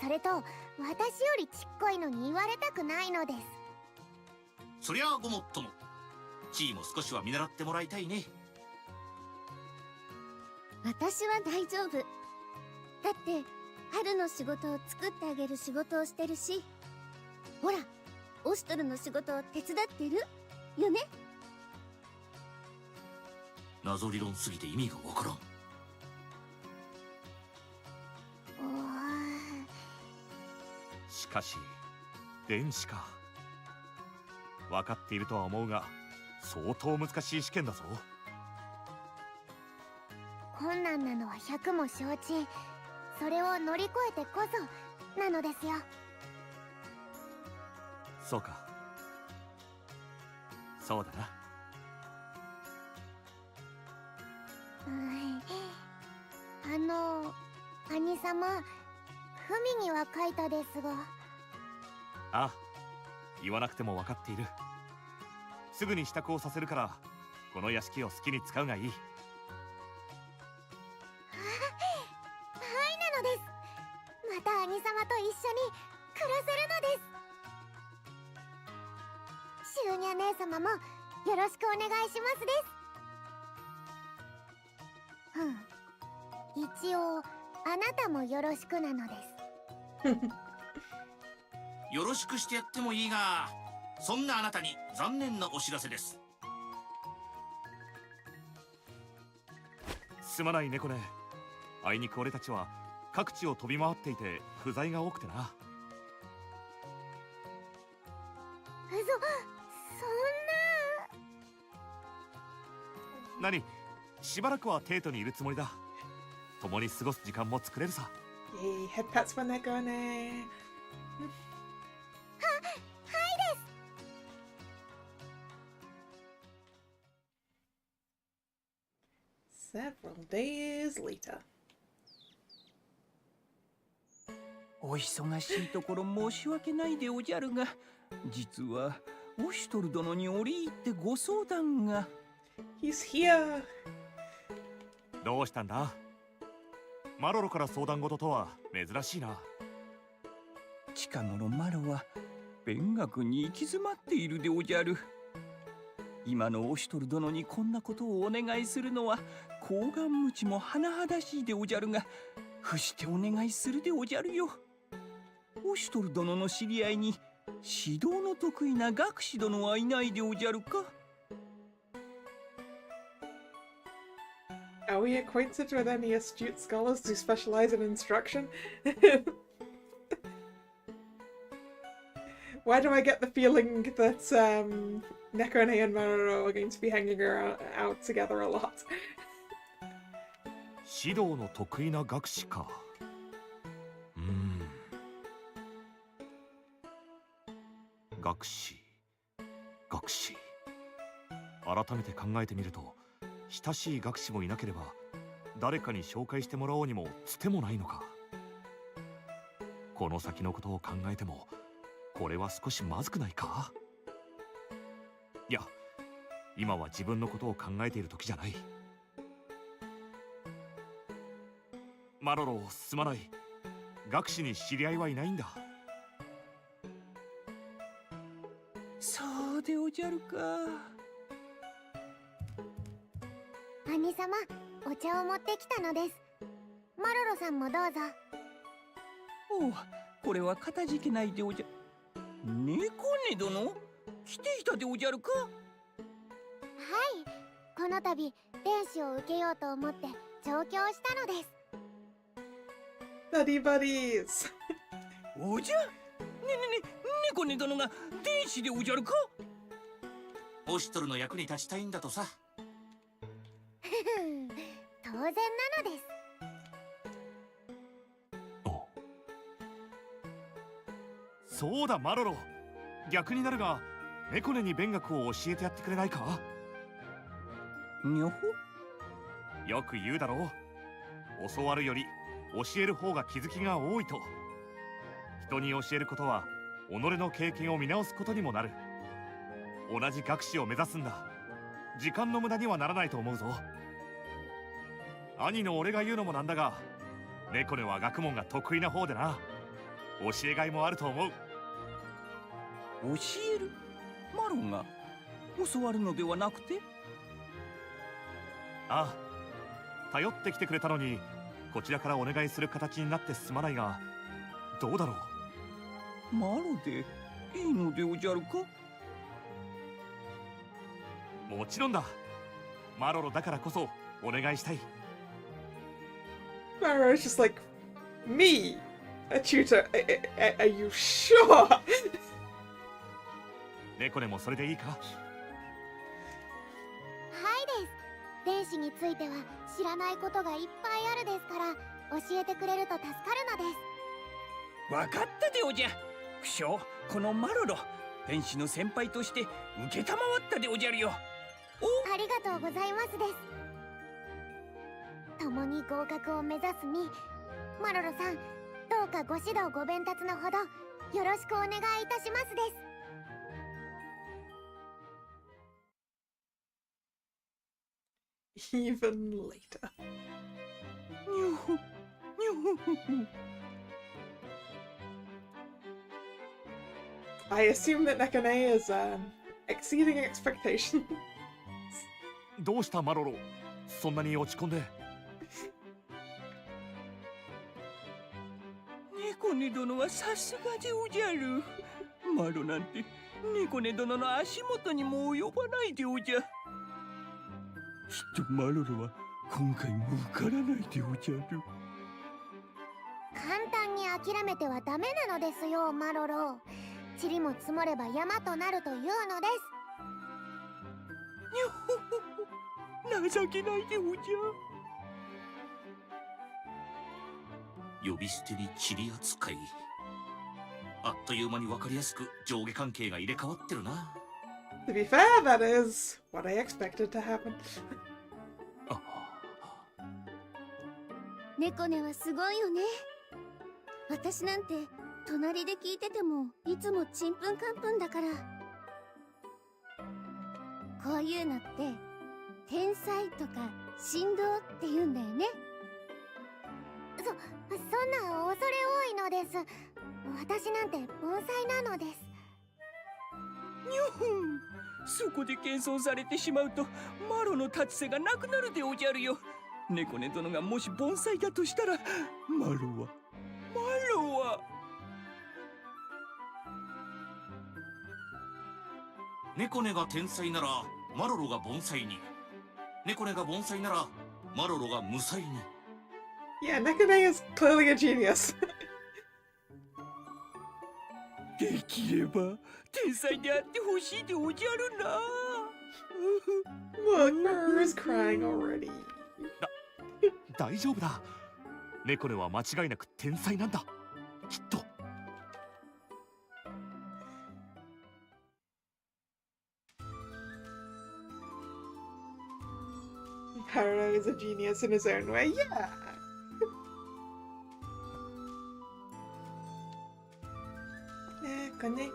それと私よりちっこいのに言われたくないのです。そりゃあごもっとも。地位も少しは見習ってもらいたいね。私は大丈夫だって、春の仕事を作ってあげる仕事をしてるし、ほらオシトルの仕事を手伝ってるよね。謎理論すぎて意味がわからん。しかし電子か。分かっているとは思うが相当難しい試験だぞ。困難なのは100も承知。それを乗り越えてこそなのですよ。そうか。そうだな。兄様、文には書いたですが。ああ、言わなくても分かっている。すぐに支度をさせるから、この屋敷を好きに使うがいい。はいなのです。また兄様と一緒に暮らせるのです。シューニャ姉様もよろしくお願いしますです。一応あなたもよろしくなのです。よろしくしてやってもいいが、そんなあなたに残念なお知らせです。すまない猫ね。あいにく俺たちは各地を飛び回っていて不在が多くてな。そんな。何、しばらくはテートにいるつもりだ。共に過ごす時間も作れるさ。Yay, head pats for Negone. Several days later. お忙しいところ申し訳ないでおじゃるが、実はオシュトル殿に折り入ってご相談が。He's here. どうしたんだ？マロロから相談事とは珍しいな。近頃マロは勉学に行き詰まっているでおじゃる。今のオシュトル殿にこんなことをお願いするのは高顔無知も甚だしいでおじゃるが、伏してお願いするでおじゃるよ。オシュトル殿の知り合いに指導の得意な学士殿はいないでおじゃるか。Are we acquainted with any astute scholars who specialize in instruction? Why do I get the feeling that Nekone and Maroro are going to be hanging out together a lot? 指導の得意な学士か。学士。改めて考えてみると、親しい学士もいなければ誰かに紹介してもらおうにもつてもないのか。この先のことを考えてもこれは少しまずくないか。いや、今は自分のことを考えている時じゃない。マロロ、すまない。学士に知り合いはいないんだ。そうでおじゃるか。兄様、お茶を持ってきたのです。マロロさんもどうぞ。おう、これはかたじけないでおじゃ。猫ね殿、来ていたでおじゃるか。はい、この度電子を受けようと思って上京したのです。Buddy buddies. おじゃ、猫ね殿が電子でおじゃるか。オシュトルの役に立ちたいんだとさ。当然なのです。そうだマロロ、逆になるが猫根に勉学を教えてやってくれないか。にょほ。よく言うだろう。教わるより教える方が気づきが多いと。人に教えることは己の経験を見直すことにもなる。同じ学士を目指すんだ。時間の無駄にはならないと思うぞ。兄の俺が言うのもなんだが、猫根は学問が得意な方でな。教えがいもあると思う。教える？マロンが教わるのではなくて？ああ、頼ってきてくれたのにこちらからお願いする形になってすまないが、どうだろう。マロでいいのでおじゃるか？もちろんだ。マロロだからこそお願いしたい。Maroro's just like, me? A tutor? Are you sure? 猫根もそれでいいか？はいです。電子については知らないことがいっぱいあるですから教えてくれると助かるのです。わかったでおじゃ。不肖このマロロ天使の先輩として受けたまわったでおじゃるよ。ありがとうございますです。共に合格を目指すみマロロさん、どうかご指導ご鞭達のほどよろしくお願いいたしますです。Even later. I assume that Nekone is exceeding expectations. どうしたマロロ、そんなに落ち込んで。猫根殿はさすがでおじゃる。マロなんて猫根殿の足元にも及ばないでおじゃ。きっとマロロは今回も受からないでおじゃる。簡単に諦めてはダメなのですよマロロ。塵も積もれば山となるというのです。情けないでおじゃ。呼び捨てに塵扱い。あっという間に分かりやすく上下関係が入れ替わってるな。To be fair, that is what I expected to happen. 猫根はすごいよね。私なんて隣で聞いててもいつもちんぷんかんぷんだから。こういうのって天才とか振動って言うんだよね。そんな恐れ多いのです。私なんて盆栽なのです。にゅふん、そこで謙遜されてしまうとマロの立ち背がなくなるでおじゃるよ。猫根殿がもし盆栽だとしたらマロは猫根が天才ならマロロが盆栽に、猫根が盆栽ならマロロが無才に。Yeah, Nekone is clearly a genius. できれば天才であってほしいでおじゃるな。Look, Maru's crying already. 大丈夫だ。猫根は間違いなく天才なんだ。きっと。Haruno is a genius in his own way, yeah. Konye.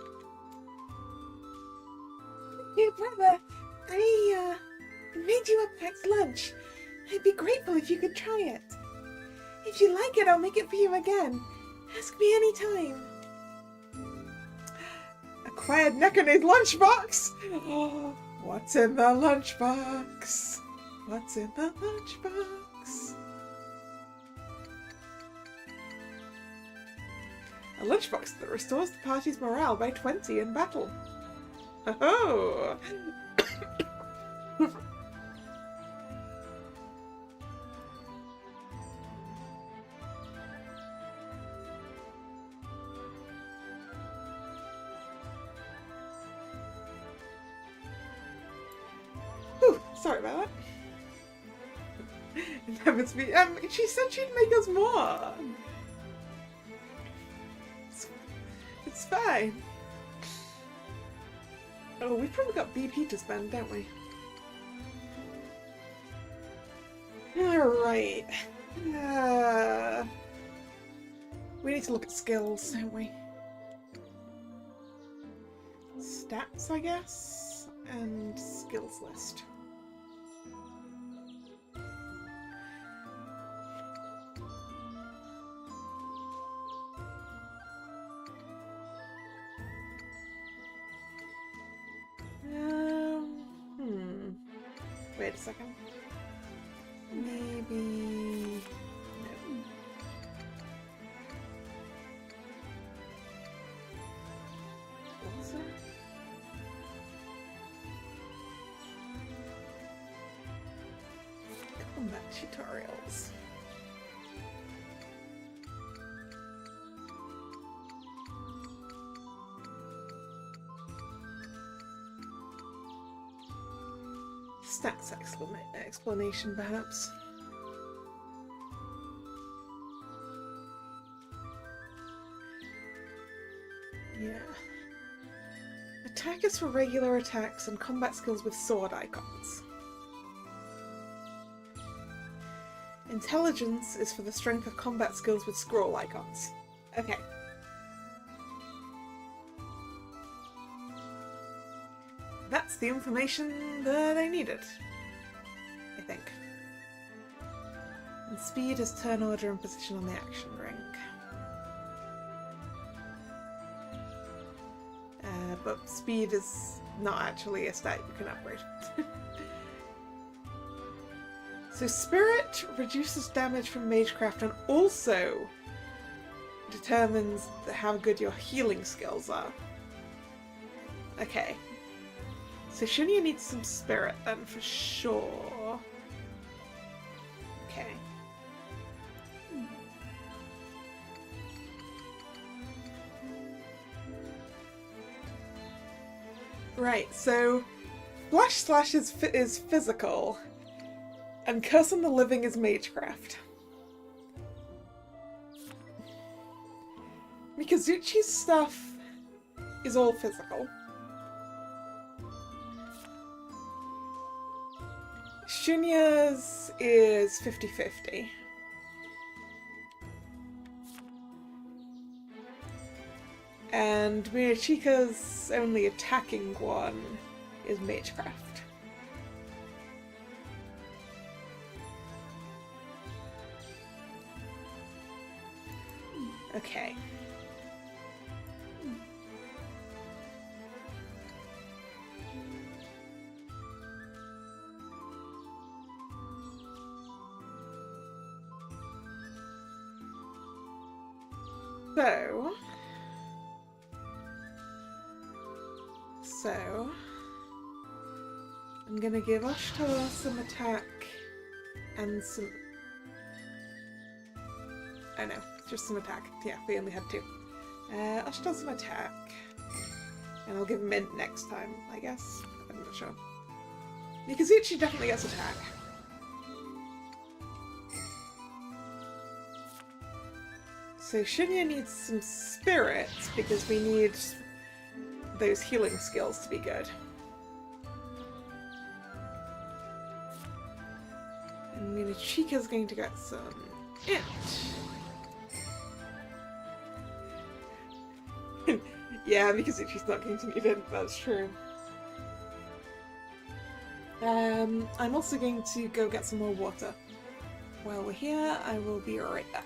Hey, brother, I made you a packed lunch. I'd be grateful if you could try it. If you like it, I'll make it for you again. Ask me anytime. Acquired Nekone's lunchbox. What's in the lunchbox? What's in the lunchbox? A lunchbox that restores the party's morale by 20 in battle. Oh! Whew, sorry about that. Never speak. She said she'd make us more. It's fine. Oh, we've probably got BP to spend, don't we? Alright. We need to look at skills, don't we? Stats, I guess? And skills list. Wait a second. Maybe... No. What's that? Combat tutorials. stats explanation, perhaps. Yeah. Attack is for regular attacks and combat skills with sword icons. Intelligence is for the strength of combat skills with scroll icons. Okay. That's the information that I needed, I think. And speed is turn order and position on the action ring. But speed is not actually a stat you can upgrade. So Spirit reduces damage from Magecraft and also determines how good your healing skills are. Okay. So Shunya needs some Spirit then for sure. Okay. Right, so Flash Slash is physical, and Curse on the Living is Magecraft. Mikazuchi's stuff is all physical. Shunya's is 50-50. And Miyachika's only attacking one is Magecraft. Okay. So, I'm gonna give Ashtar some attack and some... Oh no, just some attack. Yeah, we only had two. Ashtar some attack. And I'll give him Mint next time, I guess. I'm not sure. Mikazuchi definitely gets attack. So Shinya needs some spirits because we need those healing skills to be good. And Minachika's going to get some int. Yeah, because if she's not going to need int, that's true. I'm also going to go get some more water. While we're here, I will be right back.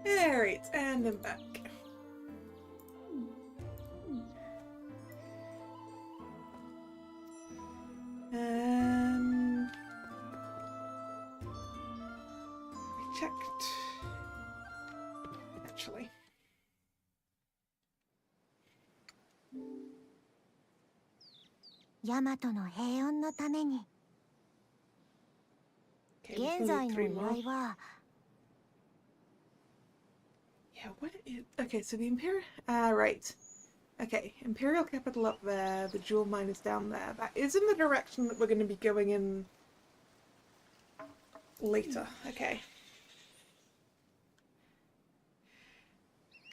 Alright, and I'm back. We checked. Actually.ヤマトの平穏のために。 Okay, we 現 can 在 do の three 依 more. 頼は Yeah, what is... Okay, so the Imperial... right. Okay, Imperial Capital up there, the jewel mine is down there. That is in the direction that we're going to be going in later. Okay.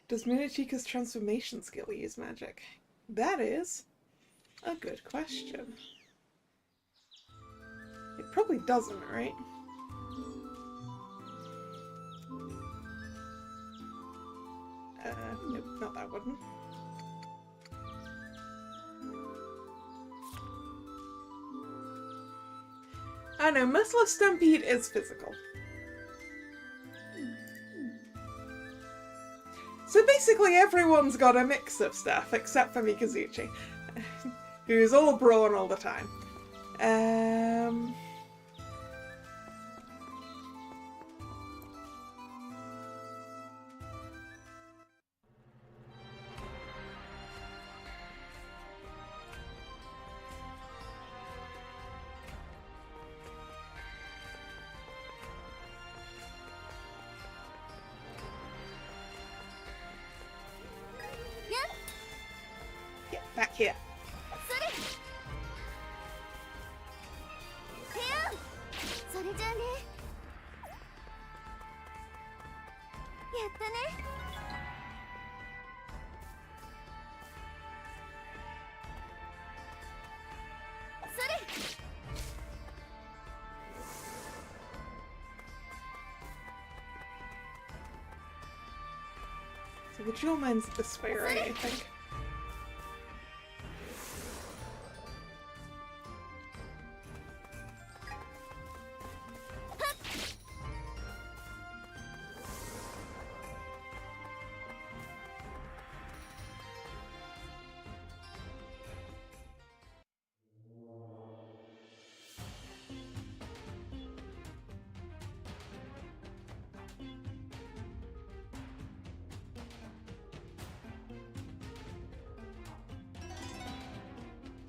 Does Minachika's transformation skill use magic? That is a good question. It probably doesn't, right? Nope, not that one. I know, Merciless Stampede is physical. So basically everyone's got a mix of stuff, except for Mikazuchi, who's all brawn all the time. Get back here. それじゃあね。やったね。それ。 So the jewel mine's this way, right, I think.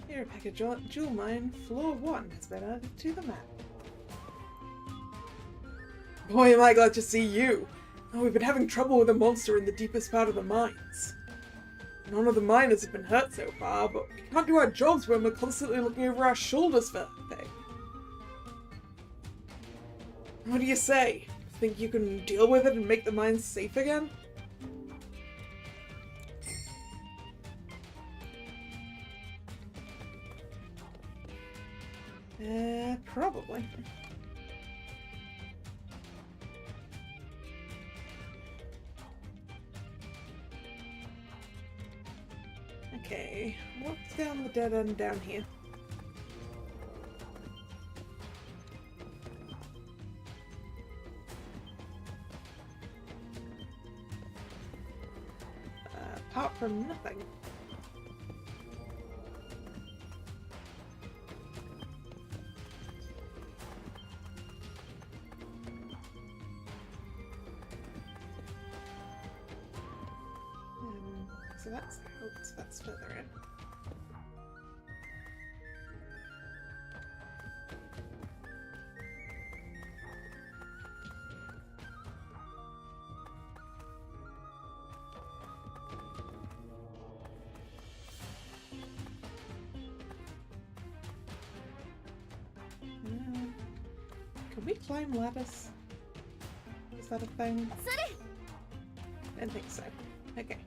Here, package jewel mine, floor 1 has been added to the map. Boy, am I glad to see you! Oh, we've been having trouble with a monster in the deepest part of the mines. None of the miners have been hurt so far, but we can't do our jobs when we're constantly looking over our shoulders for things. What do you say? Think you can deal with it and make the mines safe again? Probably. Okay, what's down the dead end down here? Apart from nothing. So that's out, so that's further in. Can we climb ladders? Is that a thing? I don't think so. Okay.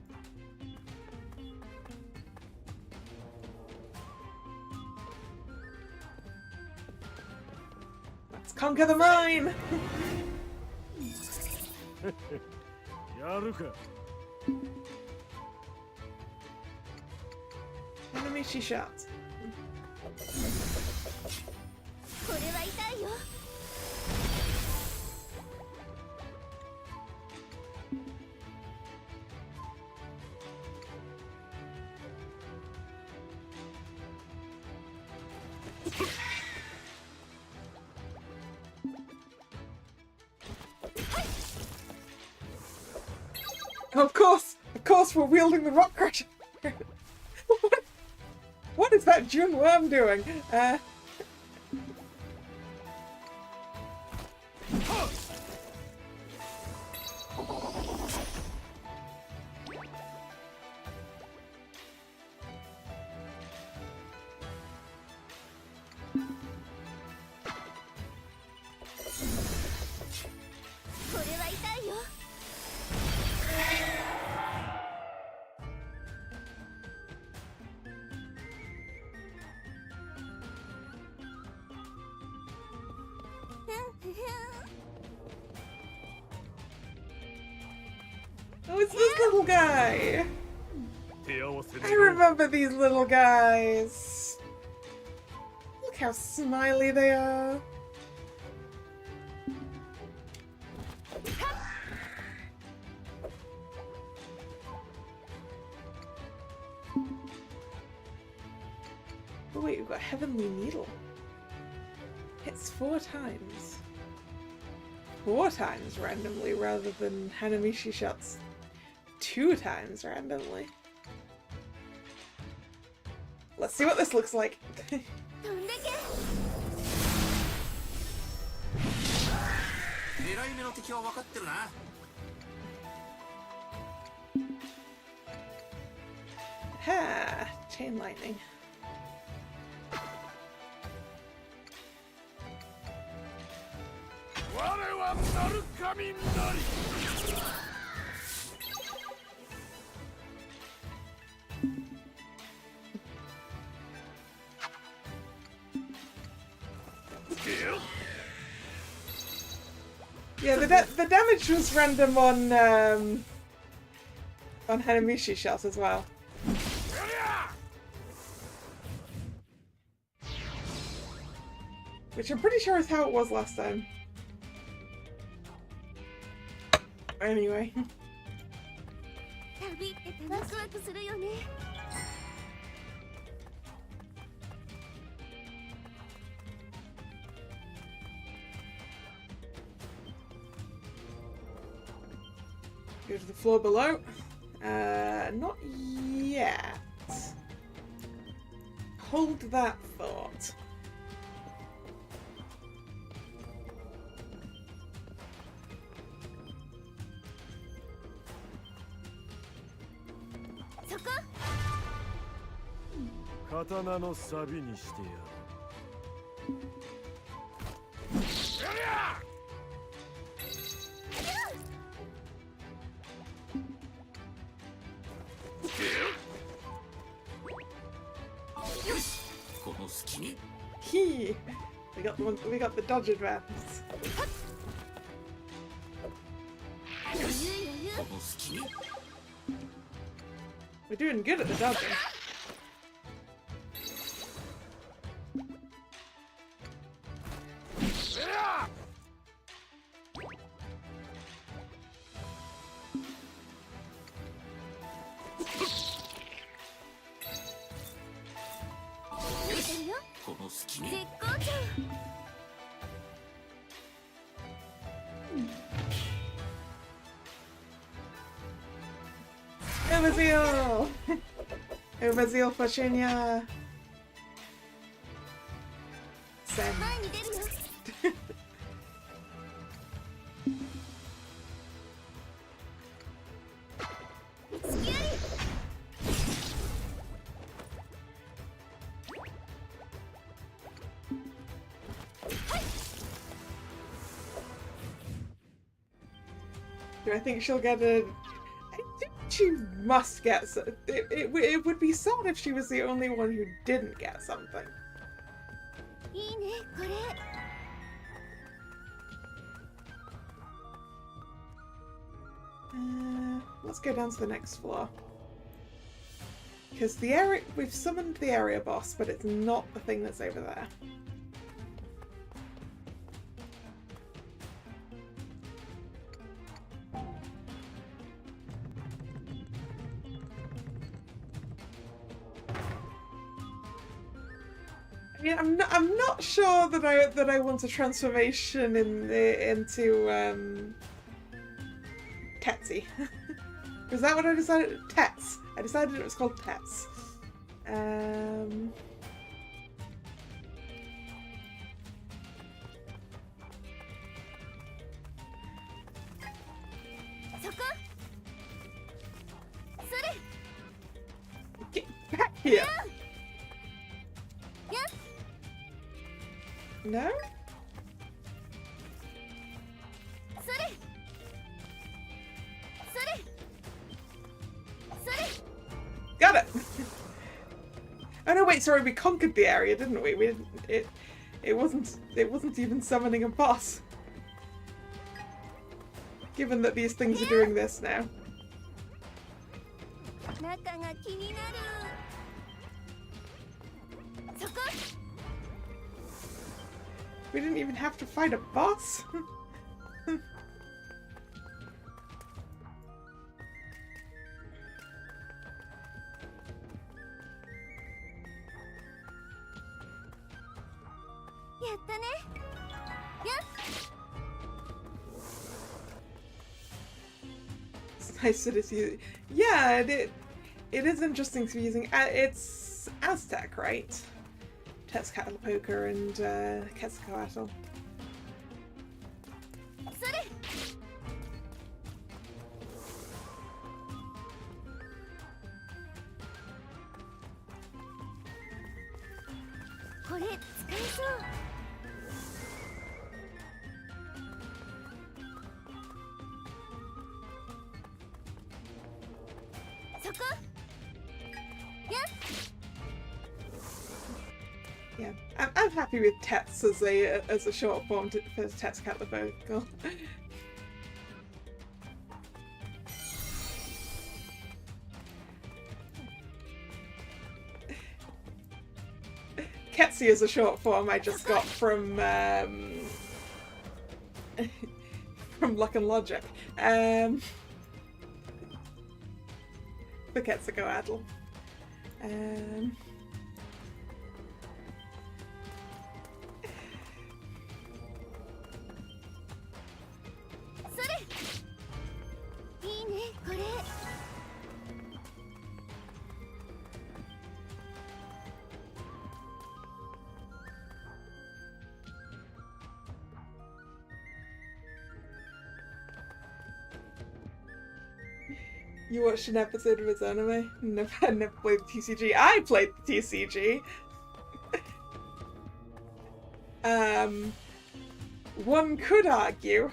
Let's conquer the mine! やるか。 Enemy she shot. これは痛いよ。Of course, we're wielding the rock crusher. What is that June worm doing? Oh, it's this little guy! I remember these little guys! Look how smiley they are! Oh wait, we've got Heavenly Needle. Hits 4 times. 4 times randomly rather than Hanamichi shots 2 times randomly. Let's see what this looks like. Ha! Chain lightning. Yeah, the damage was random on Hanamichi shot as well. Which I'm pretty sure is how it was last time. Anyway. Go to the floor below. Not yet. Hold that thought. Katana no sabi ni shite yaru. Hee! We got the dodge advance. We're doing good at the dodging. Overzeal! Overzeal for Shinya! Sen. Do I think she'll get a... I think she must get... It would be sad if she was the only one who didn't get something. Let's go down to the next floor. Because the area... We've summoned the area boss, but it's not the thing that's over there. Yeah, I'm not sure that I want a transformation into Tetsy. Was that what I decided? Tets. I decided it was called Tets. Get back here! No? Got it! Oh no, wait, sorry, we conquered the area, didn't we? We didn't, it wasn't even summoning a boss. Given that these things are doing this now. We didn't even have to fight a boss. It's nice that it's using. Yeah, it is interesting to be using. It's Aztec, right? Tezcatlipoca and Quetzalcoatl. Yeah, I'm happy with Tets as a short form for Tezcatlipoca. Ketsy is a short form I just got from Luck and Logic. For Quetzalcoatl. You watched an episode of his anime? I never played the TCG. I played the TCG! One could argue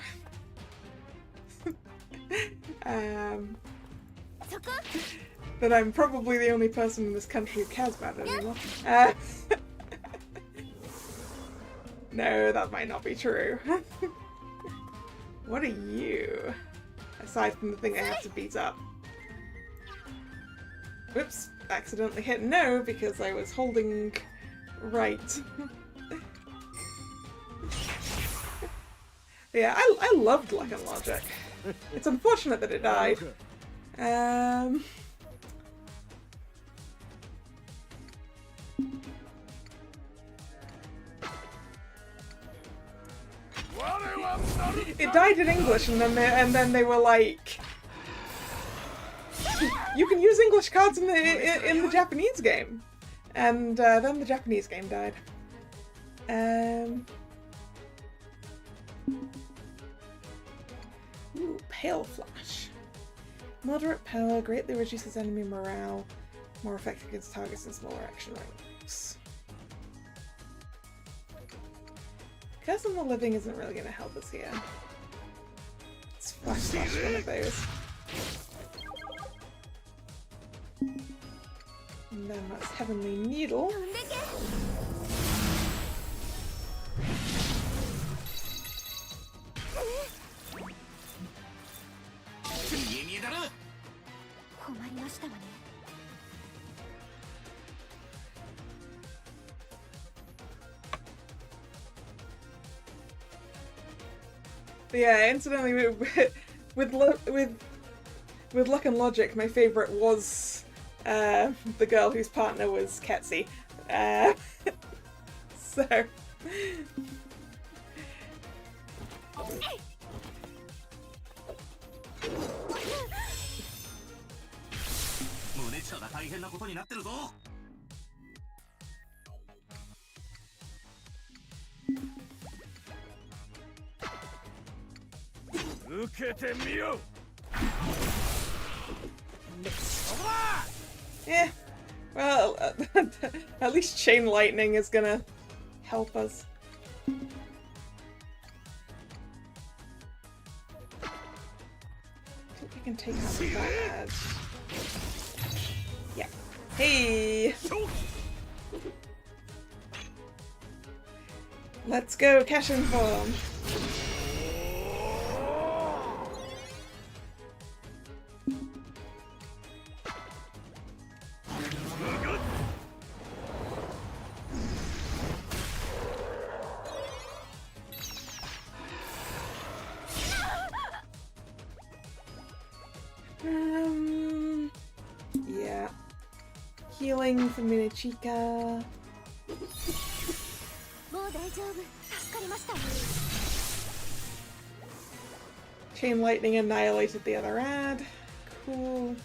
that I'm probably the only person in this country who cares about it anymore. No, that might not be true. What are you? Aside from the thing I have to beat up. Whoops, accidentally hit no because I was holding right. Yeah, I loved Luck and Logic. It's unfortunate that it died. It died in English, and then they were like, you can use English cards in the Japanese game, and then the Japanese game died. Ooh, Pale Flash. Moderate power greatly reduces enemy morale, more effective against targets in smaller action ranks. Curse on the Living isn't really going to help us here. It's Flash Slash one of those. And then that's Heavenly Needle. Yeah, incidentally, with Luck and Logic, my favourite was the girl whose partner was Ketsy. So... Yeah, well, at least chain lightning is gonna help us. I think we can take out that. Yeah. Hey! Let's go, cash and form. Yeah. Healing from Minachika. Chain lightning annihilated the other ad. Cool.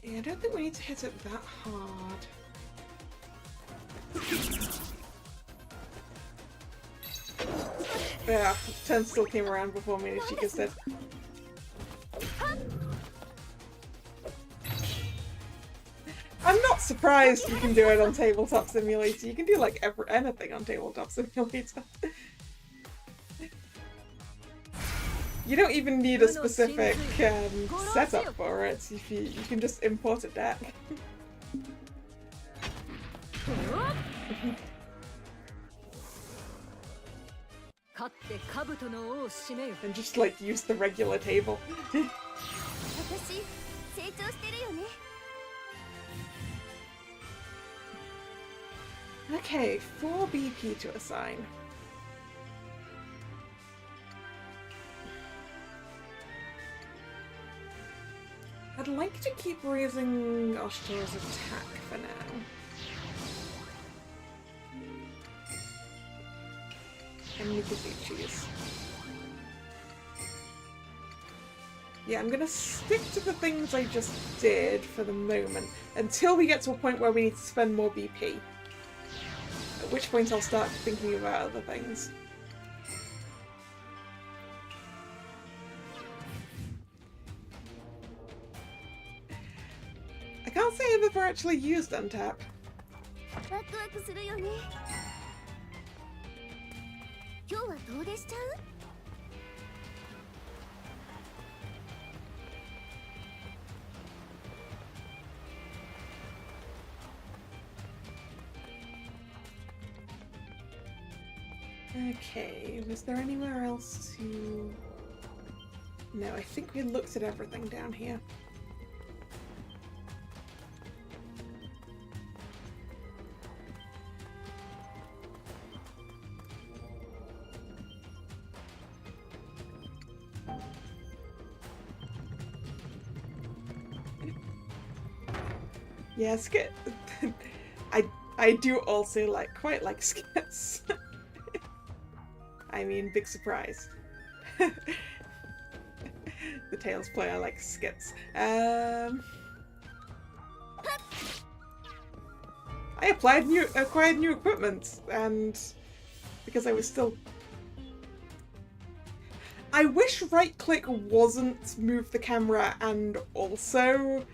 Yeah, I don't think we need to hit it that hard. Yeah, 10 still came around before Minachika said. I'm not surprised you can do it on Tabletop Simulator. You can do like anything on Tabletop Simulator. You don't even need a specific setup for it. You can just import a deck. And just like use the regular table. Okay, 4 BP to assign. I'd like to keep raising Oshito's attack for now. And Mikazuchi's. Yeah, I'm gonna stick to the things I just did for the moment, until we get to a point where we need to spend more BP. At which point I'll start thinking about other things. I can't say I've ever actually used Untap. Okay, was there anywhere else to... No, I think we looked at everything down here. Yeah, skit. I do also quite like skits. I mean, big surprise. The Tales player likes skits. I acquired new equipment, and because I was still... I wish right click wasn't move the camera and also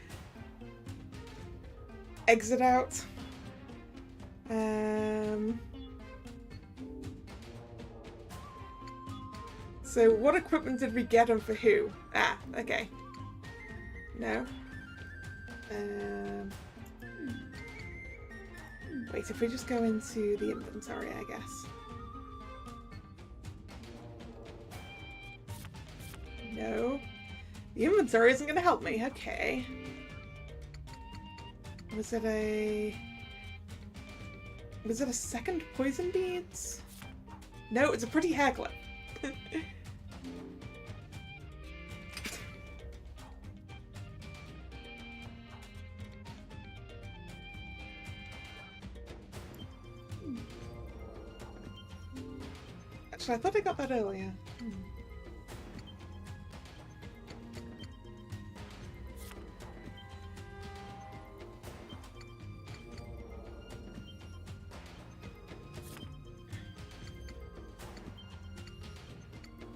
exit out. So what equipment did we get and for who? Ah, okay. No. Wait, if we just go into the inventory, I guess. No. The inventory isn't going to help me. Okay. Was it a second poison beads? No, it's a pretty hair clip. Actually, I thought I got that earlier.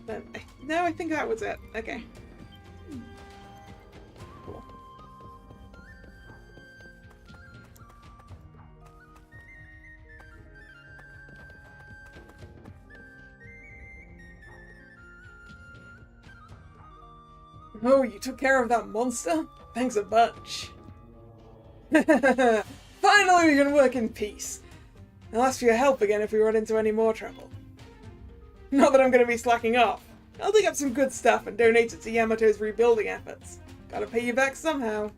But, no, I think that was it. Okay. Cool. Oh, you took care of that monster? Thanks a bunch. Finally, we can work in peace. I'll ask for your help again if we run into any more trouble. Not that I'm going to be slacking off. I'll dig up some good stuff and donate it to Yamato's rebuilding efforts. Gotta pay you back somehow.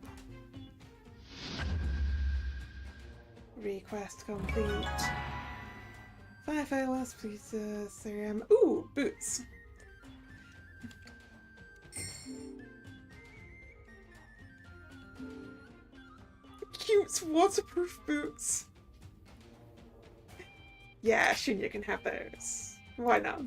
Request complete. Firefighter last please, serum. Ooh, boots. Cute waterproof boots. Yeah, Shunya can have those. Why not?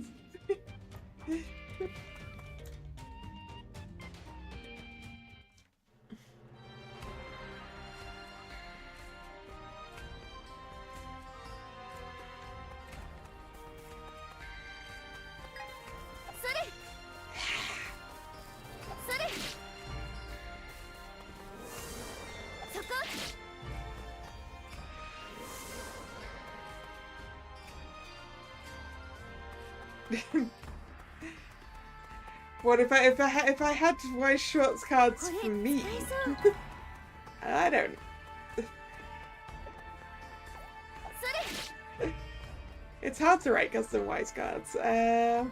What if I had Wise Shorts cards for me? I don't. It's hard to write custom Wise cards. Yeah.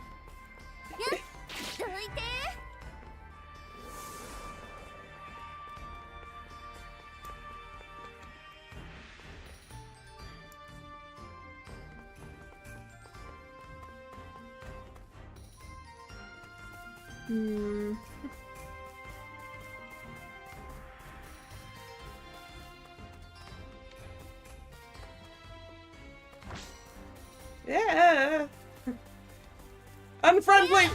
Unfriendly.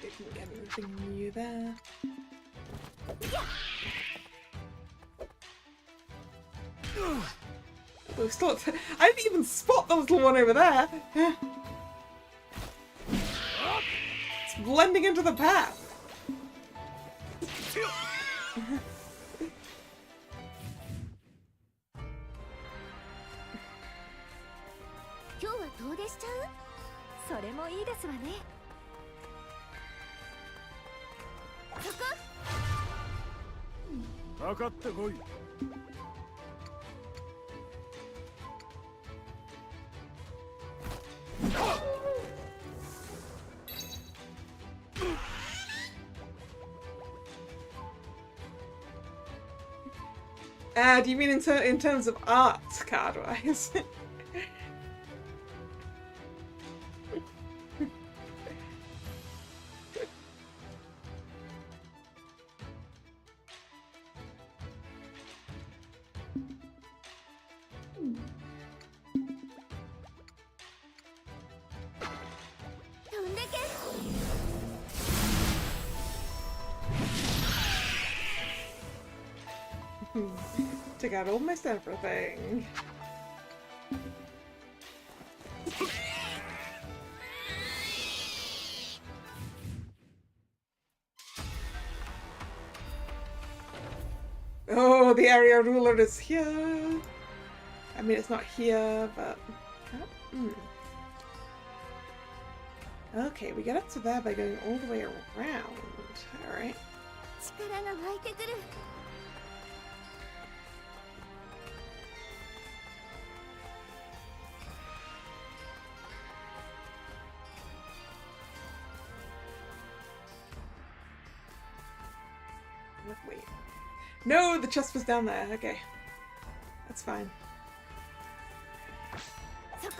Didn't get anything new there. Oh, still, I didn't even spot the little one over there. It's blending into the path. Do you mean in terms of art, card-wise? Took out almost everything. Oh, the area ruler is here. I mean, it's not here, but... Okay, we get up to there by going all the way around. Alright. Wait. No, the chest was down there. Okay. That's fine. そこ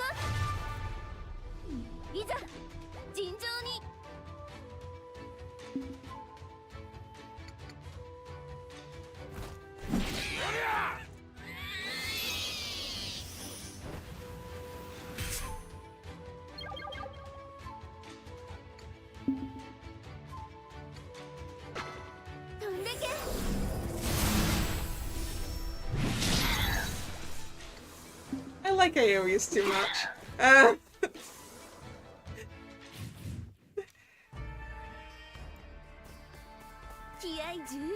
いざ尋常に I like AoEs too much. 気合十分や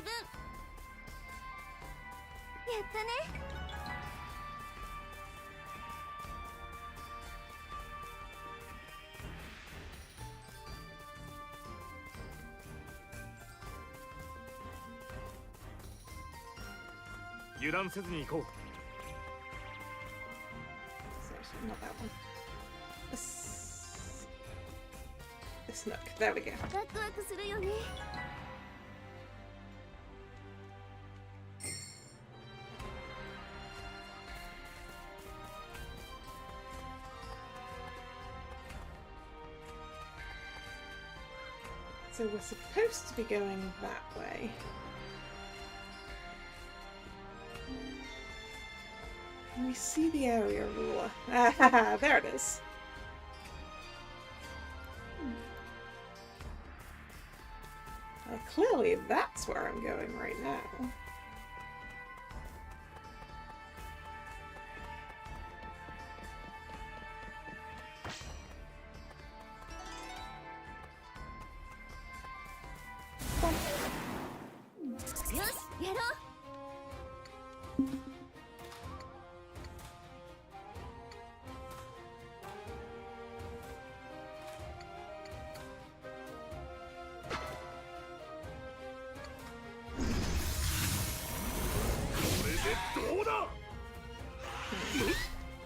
ったね 油断せずに行こう。 Sorry, not that one. This nook. There we go. ワクワクするよね So we're supposed to be going that way. Can we see the area ruler? Ah, there it is. Clearly that's where I'm going right now.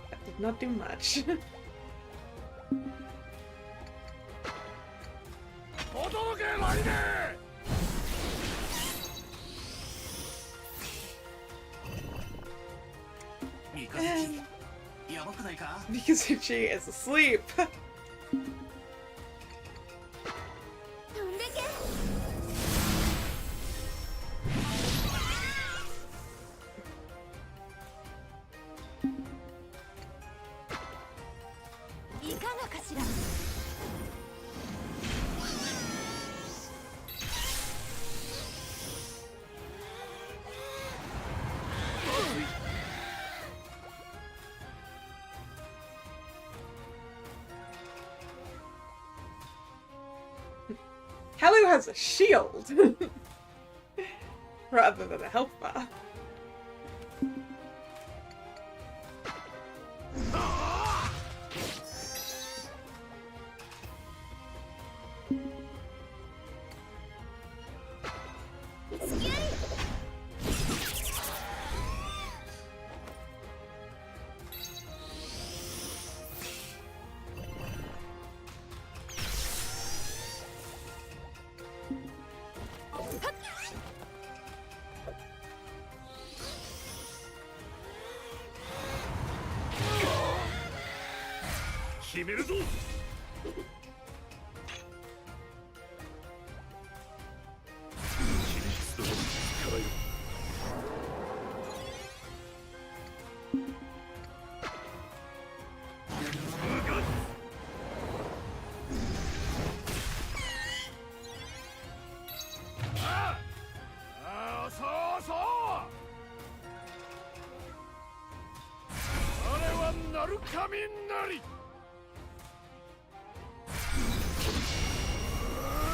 That did not do much. 驚けライデー やばくないか Mikazuchi is asleep. 飛んでけ いかがかしら Hello has a shield rather than a health bar.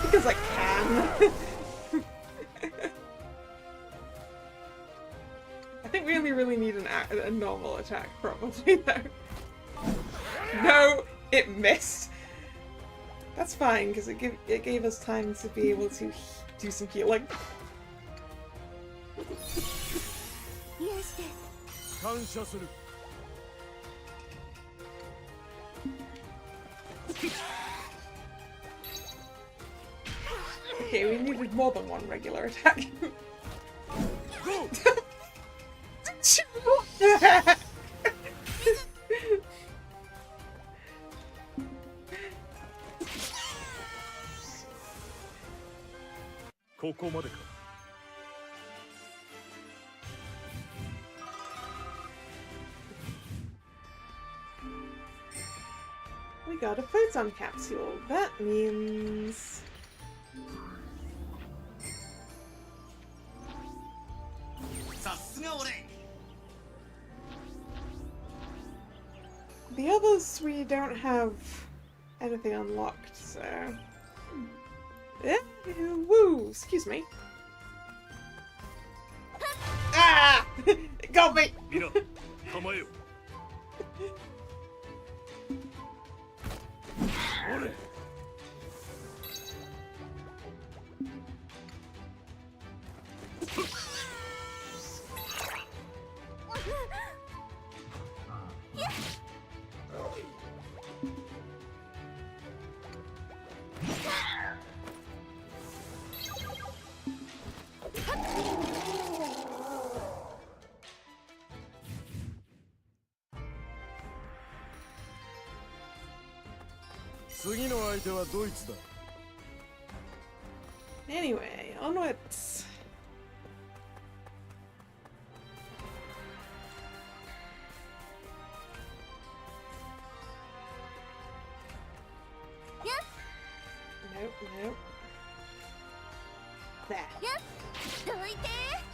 Because I can. I think we only really need a normal attack, probably, though. No, it missed. That's fine, because it gave us time to be able to do some healing. 感謝する Okay, we needed more than one regular attack. ここまでか。We got a photon capsule. That means... The others, we don't have anything unlocked, so... Woo! Excuse me. Ah! It got me! ミラ、構えよ。あれ。次の相手はドイツだ。Anyway, onwards. Nope, nope. There.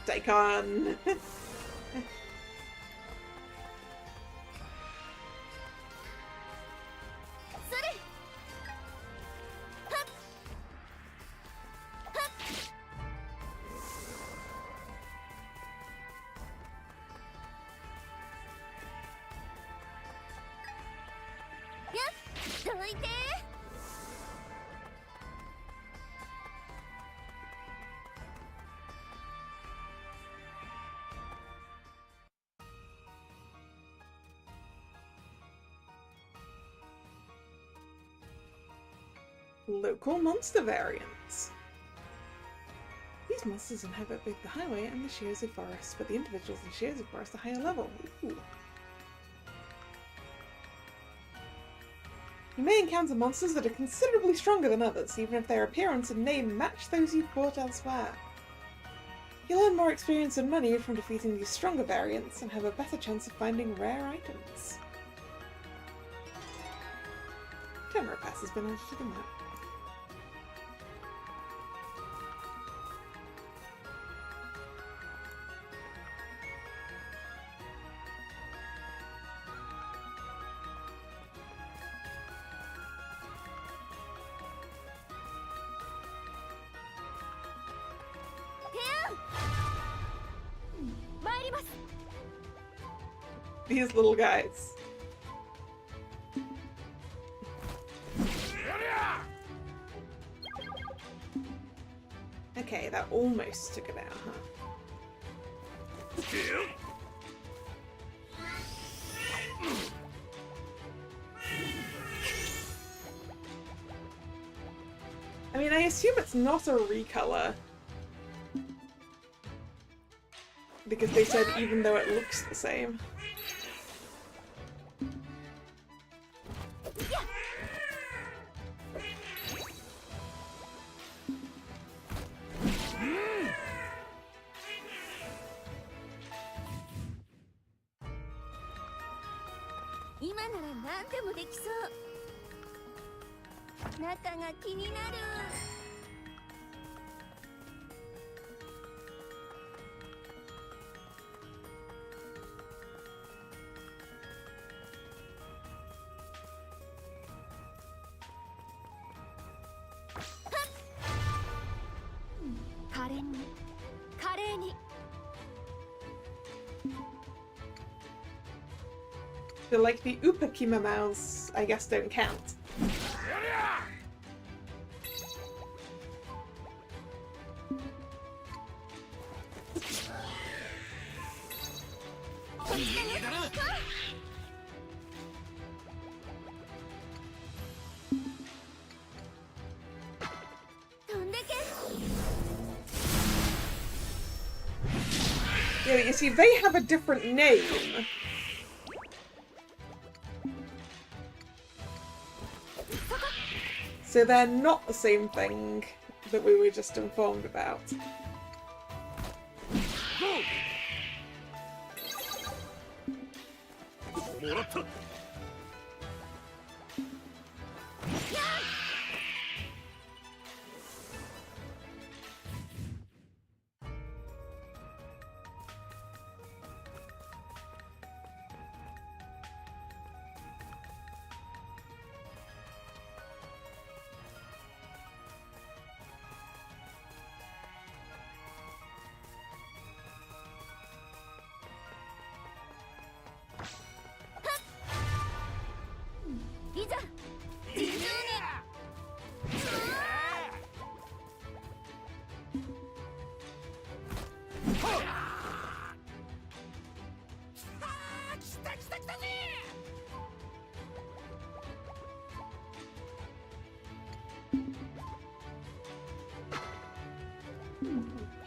Daikon. Local monster variants. These monsters inhabit both the highway and the Shiazu Forest, but the individuals in Shiazu Forest are higher level. Ooh. You may encounter monsters that are considerably stronger than others, even if their appearance and name match those you've fought elsewhere. You'll earn more experience and money from defeating these stronger variants and have a better chance of finding rare items. Camera pass has been added to the map. These little guys. Okay, that almost took it out, huh? I mean, I assume it's not a recolor. Because they said even though it looks the same. But like the Upakima mouths, I guess don't count. Yeah, but you see, they have a different name. So they're not the same thing that we were just informed about.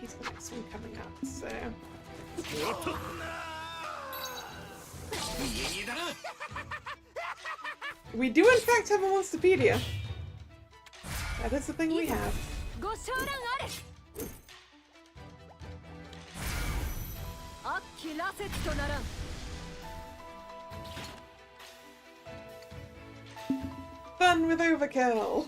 He's the next one coming up, so... We do in fact have a Monsterpedia. That is the thing we have. Fun with overkill!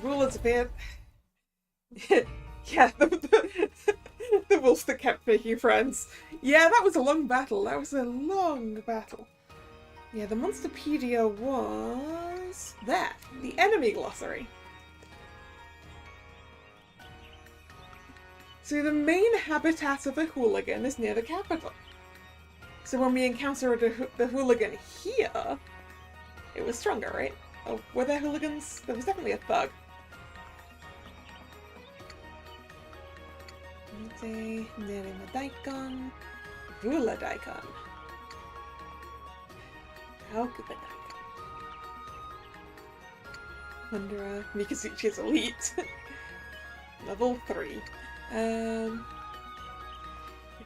Rulers appeared. Yeah, the wolves that kept making friends. Yeah, that was a long battle. That was a long battle. Yeah, the Monsterpedia was there. The enemy glossary. So the main habitat of a hooligan is near the capital. So when we encountered the hooligan here, it was stronger, right? Oh, were there hooligans? There was definitely a thug. Nerima Daikon, Vula Daikon. Haokuba Daikon. Wanderer, Mikazuchi's elite. Level 3.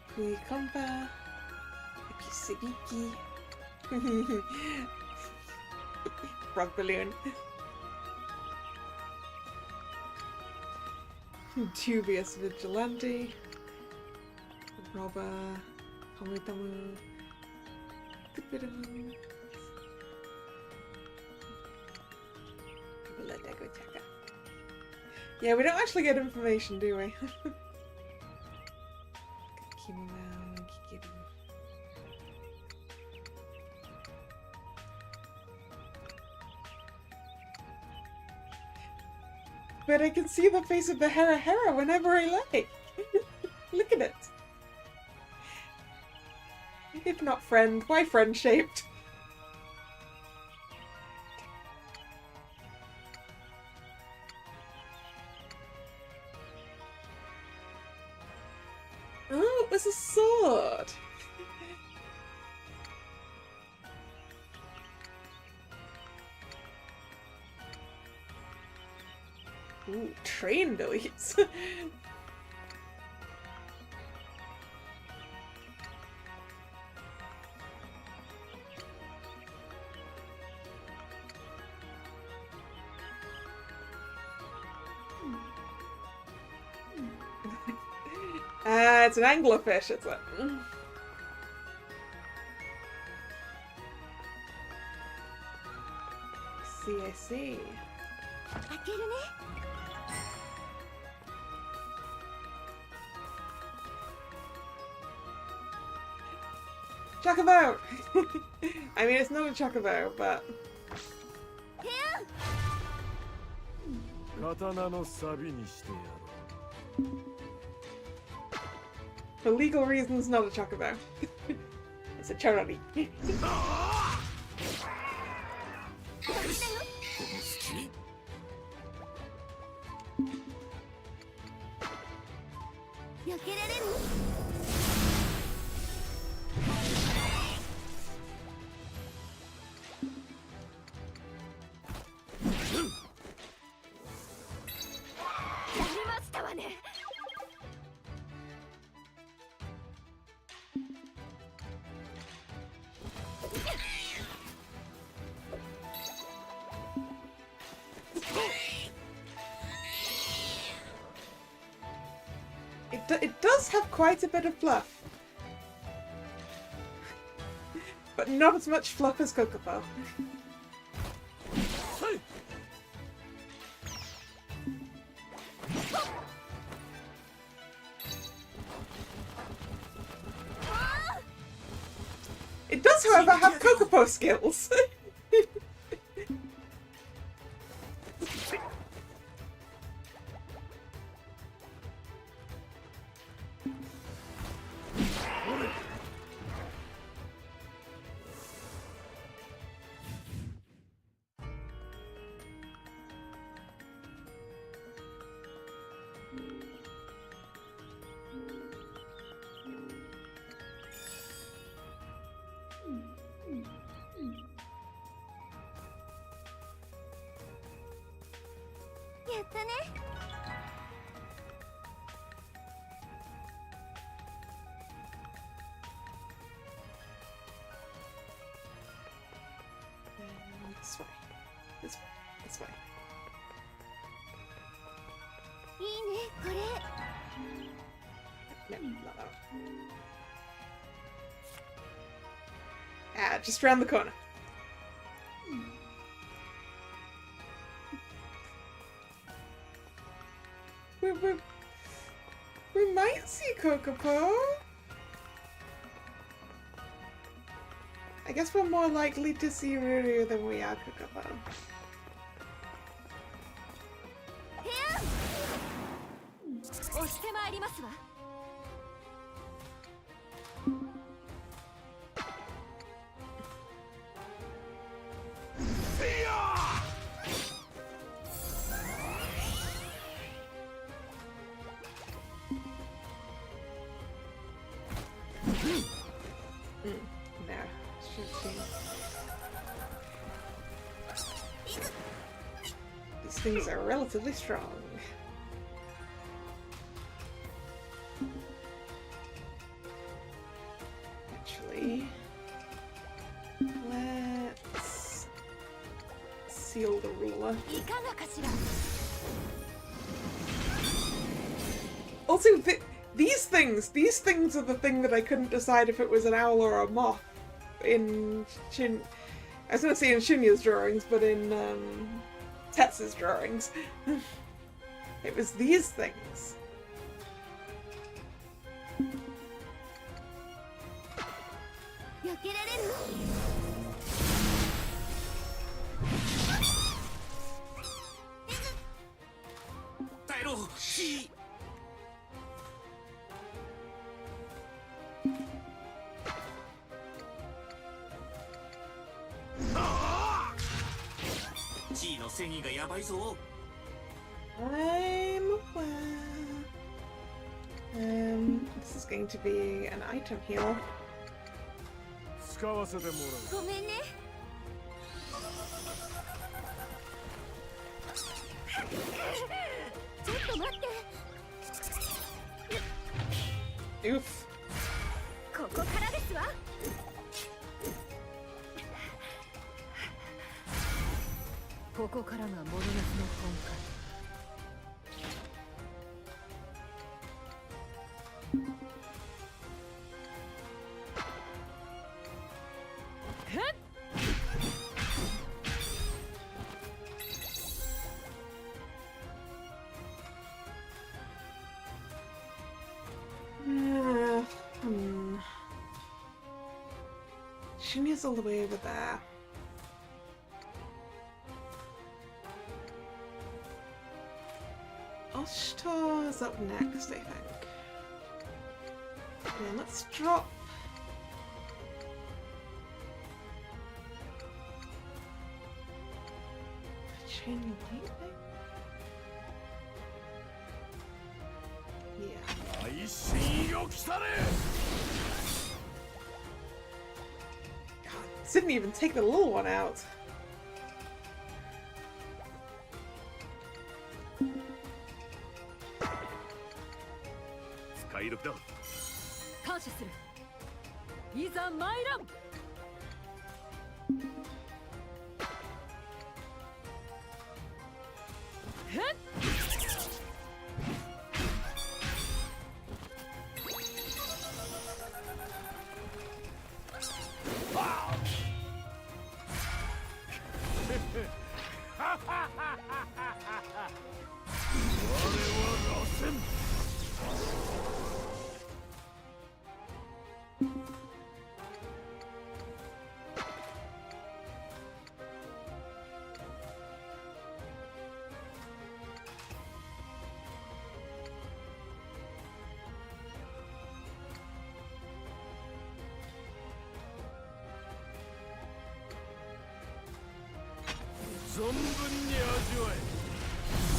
Ikui Kompa. Ikisibiki. Frog balloon. Dubious vigilante. Robber. Homitamu. Kupiramu. Yeah, we don't actually get information, do we? But I can see the face of the Hera Hera whenever I like. Look at it. If not friend, why friend-shaped? Oh, it was a sword. Ooh, train deletes. It's an anglerfish, it's a... I see. Chocobo! I mean, it's not a chocobo, but... 刀の錆にしてやろう。 For legal reasons, not a chocobo. It's a chorari. It does have quite a bit of fluff. But not as much fluff as Kokopo. It does, however, have Kokopo skills. This way. This way. This way. No, not that one. Ah, just round the corner. We might see Kokopo. I guess we're more likely to see Ruru than we are Kokopo. These things are relatively strong. Actually, let's seal the ruler. Also, these things are the thing that I couldn't decide if it was an owl or a moth in I was going to say in Shinya's drawings, but in Tetsu's drawings. It was these things. I'm aware. This is going to be an item heal. 使わせてもらう。ごめんね。ちょっと待って。Oof. ここからですわ。ここからがモノノフの本館。Shinya's all the way over there. Oshtor's up next, I think. Yeah, let's drop. Chain lightning? Yeah. God, didn't even take the little one out.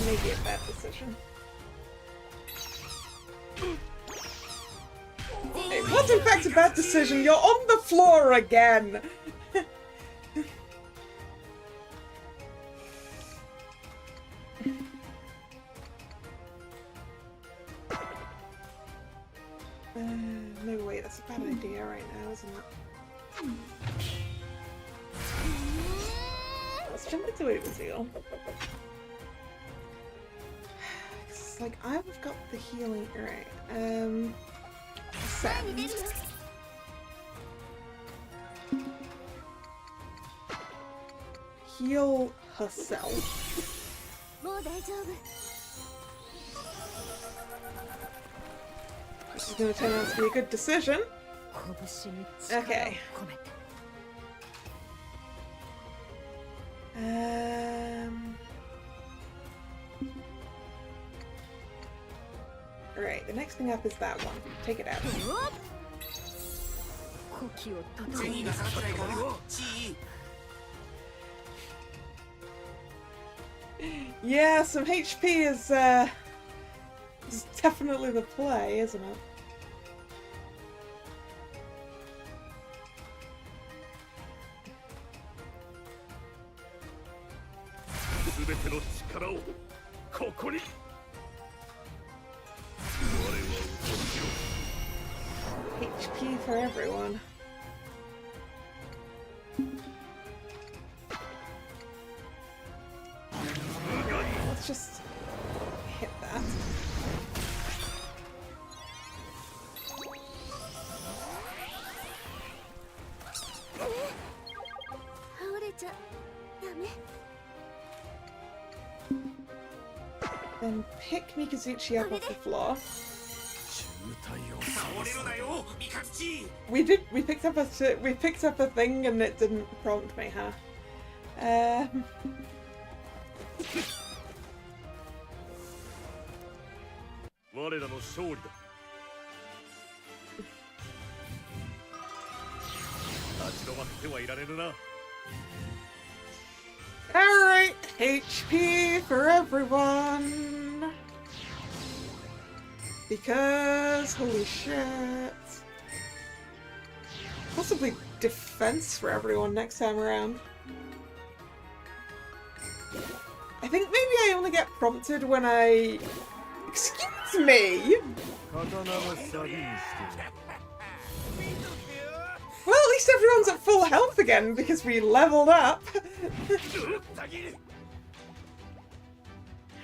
Maybe a bad decision. It was in fact a bad decision. You're on the floor again. No way, that's a bad idea right now, isn't it? Let's jump into Overseal. It's like I've got the healing, right? Send. Heal herself. This is going to turn out to be a good decision. Okay. Alright, the next thing up is that one. Take it out. Yeah, some HP is definitely the play, isn't it? HP for everyone. Let's just hit that. Then pick Mikazuchi up off the floor. We picked up a thing and it didn't prompt me, huh? Alright, HP for everyone. Because, holy shit. Possibly defense for everyone next time around. I think maybe I only get prompted when I... Excuse me! Well, at least everyone's at full health again because we leveled up.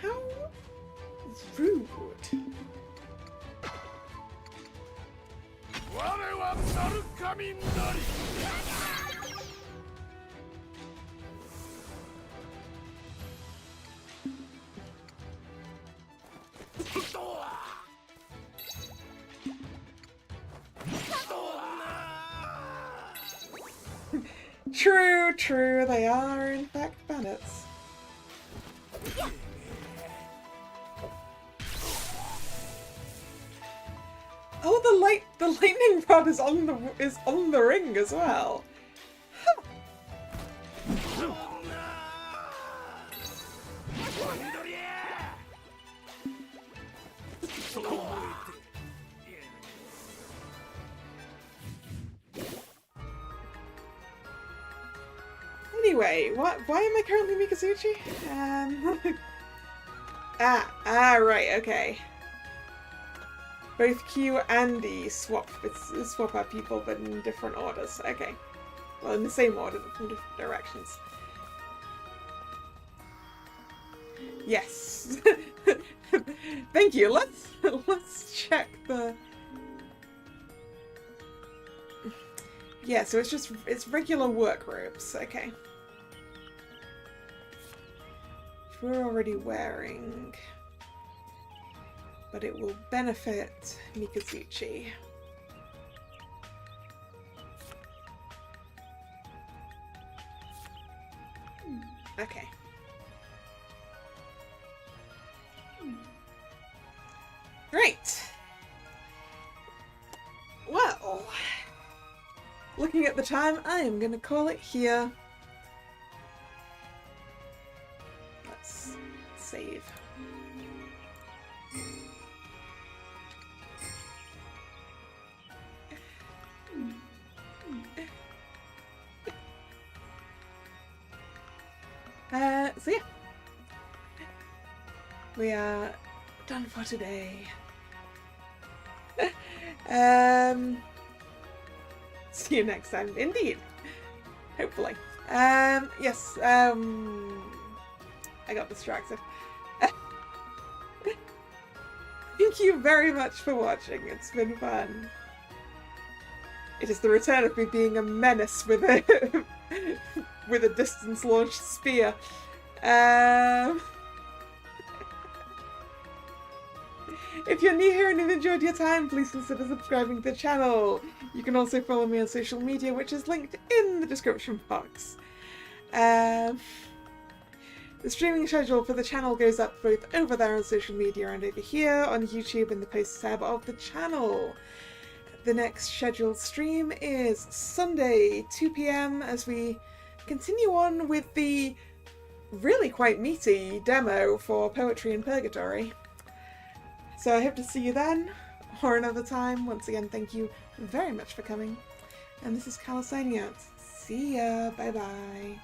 How rude. True, true, they are in fact bandits. Oh, the lightning rod is on the ring as well. Huh. Anyway, why am I currently Mikazuchi? Right, okay. Both Q and E swap out people, but in different orders. Okay. Well, in the same order, but from different directions. Yes. Thank you. Let's check the. Yeah, so it's regular work robes. Okay. Which we're already wearing. But it will benefit Mikazuchi. Okay. Great. Well, looking at the time, I am going to call it here. Let's save. So yeah, we are done for today. See you next time, indeed. Hopefully. Yes, I got distracted. Thank you very much for watching. It's been fun. It is the return of me being a menace with a with a distance launched spear. If you're new here and have enjoyed your time, please consider subscribing to the channel. You can also follow me on social media, which is linked in the description box. The streaming schedule for the channel goes up both over there on social media and over here on YouTube in the posts tab of the channel. The next scheduled stream is Sunday, 2 PM, as we continue on with the really quite meaty demo for Poetry in Purgatory. So I hope to see you then, or another time. Once again, thank you very much for coming. And this is Kalla signing out. See ya. Bye bye.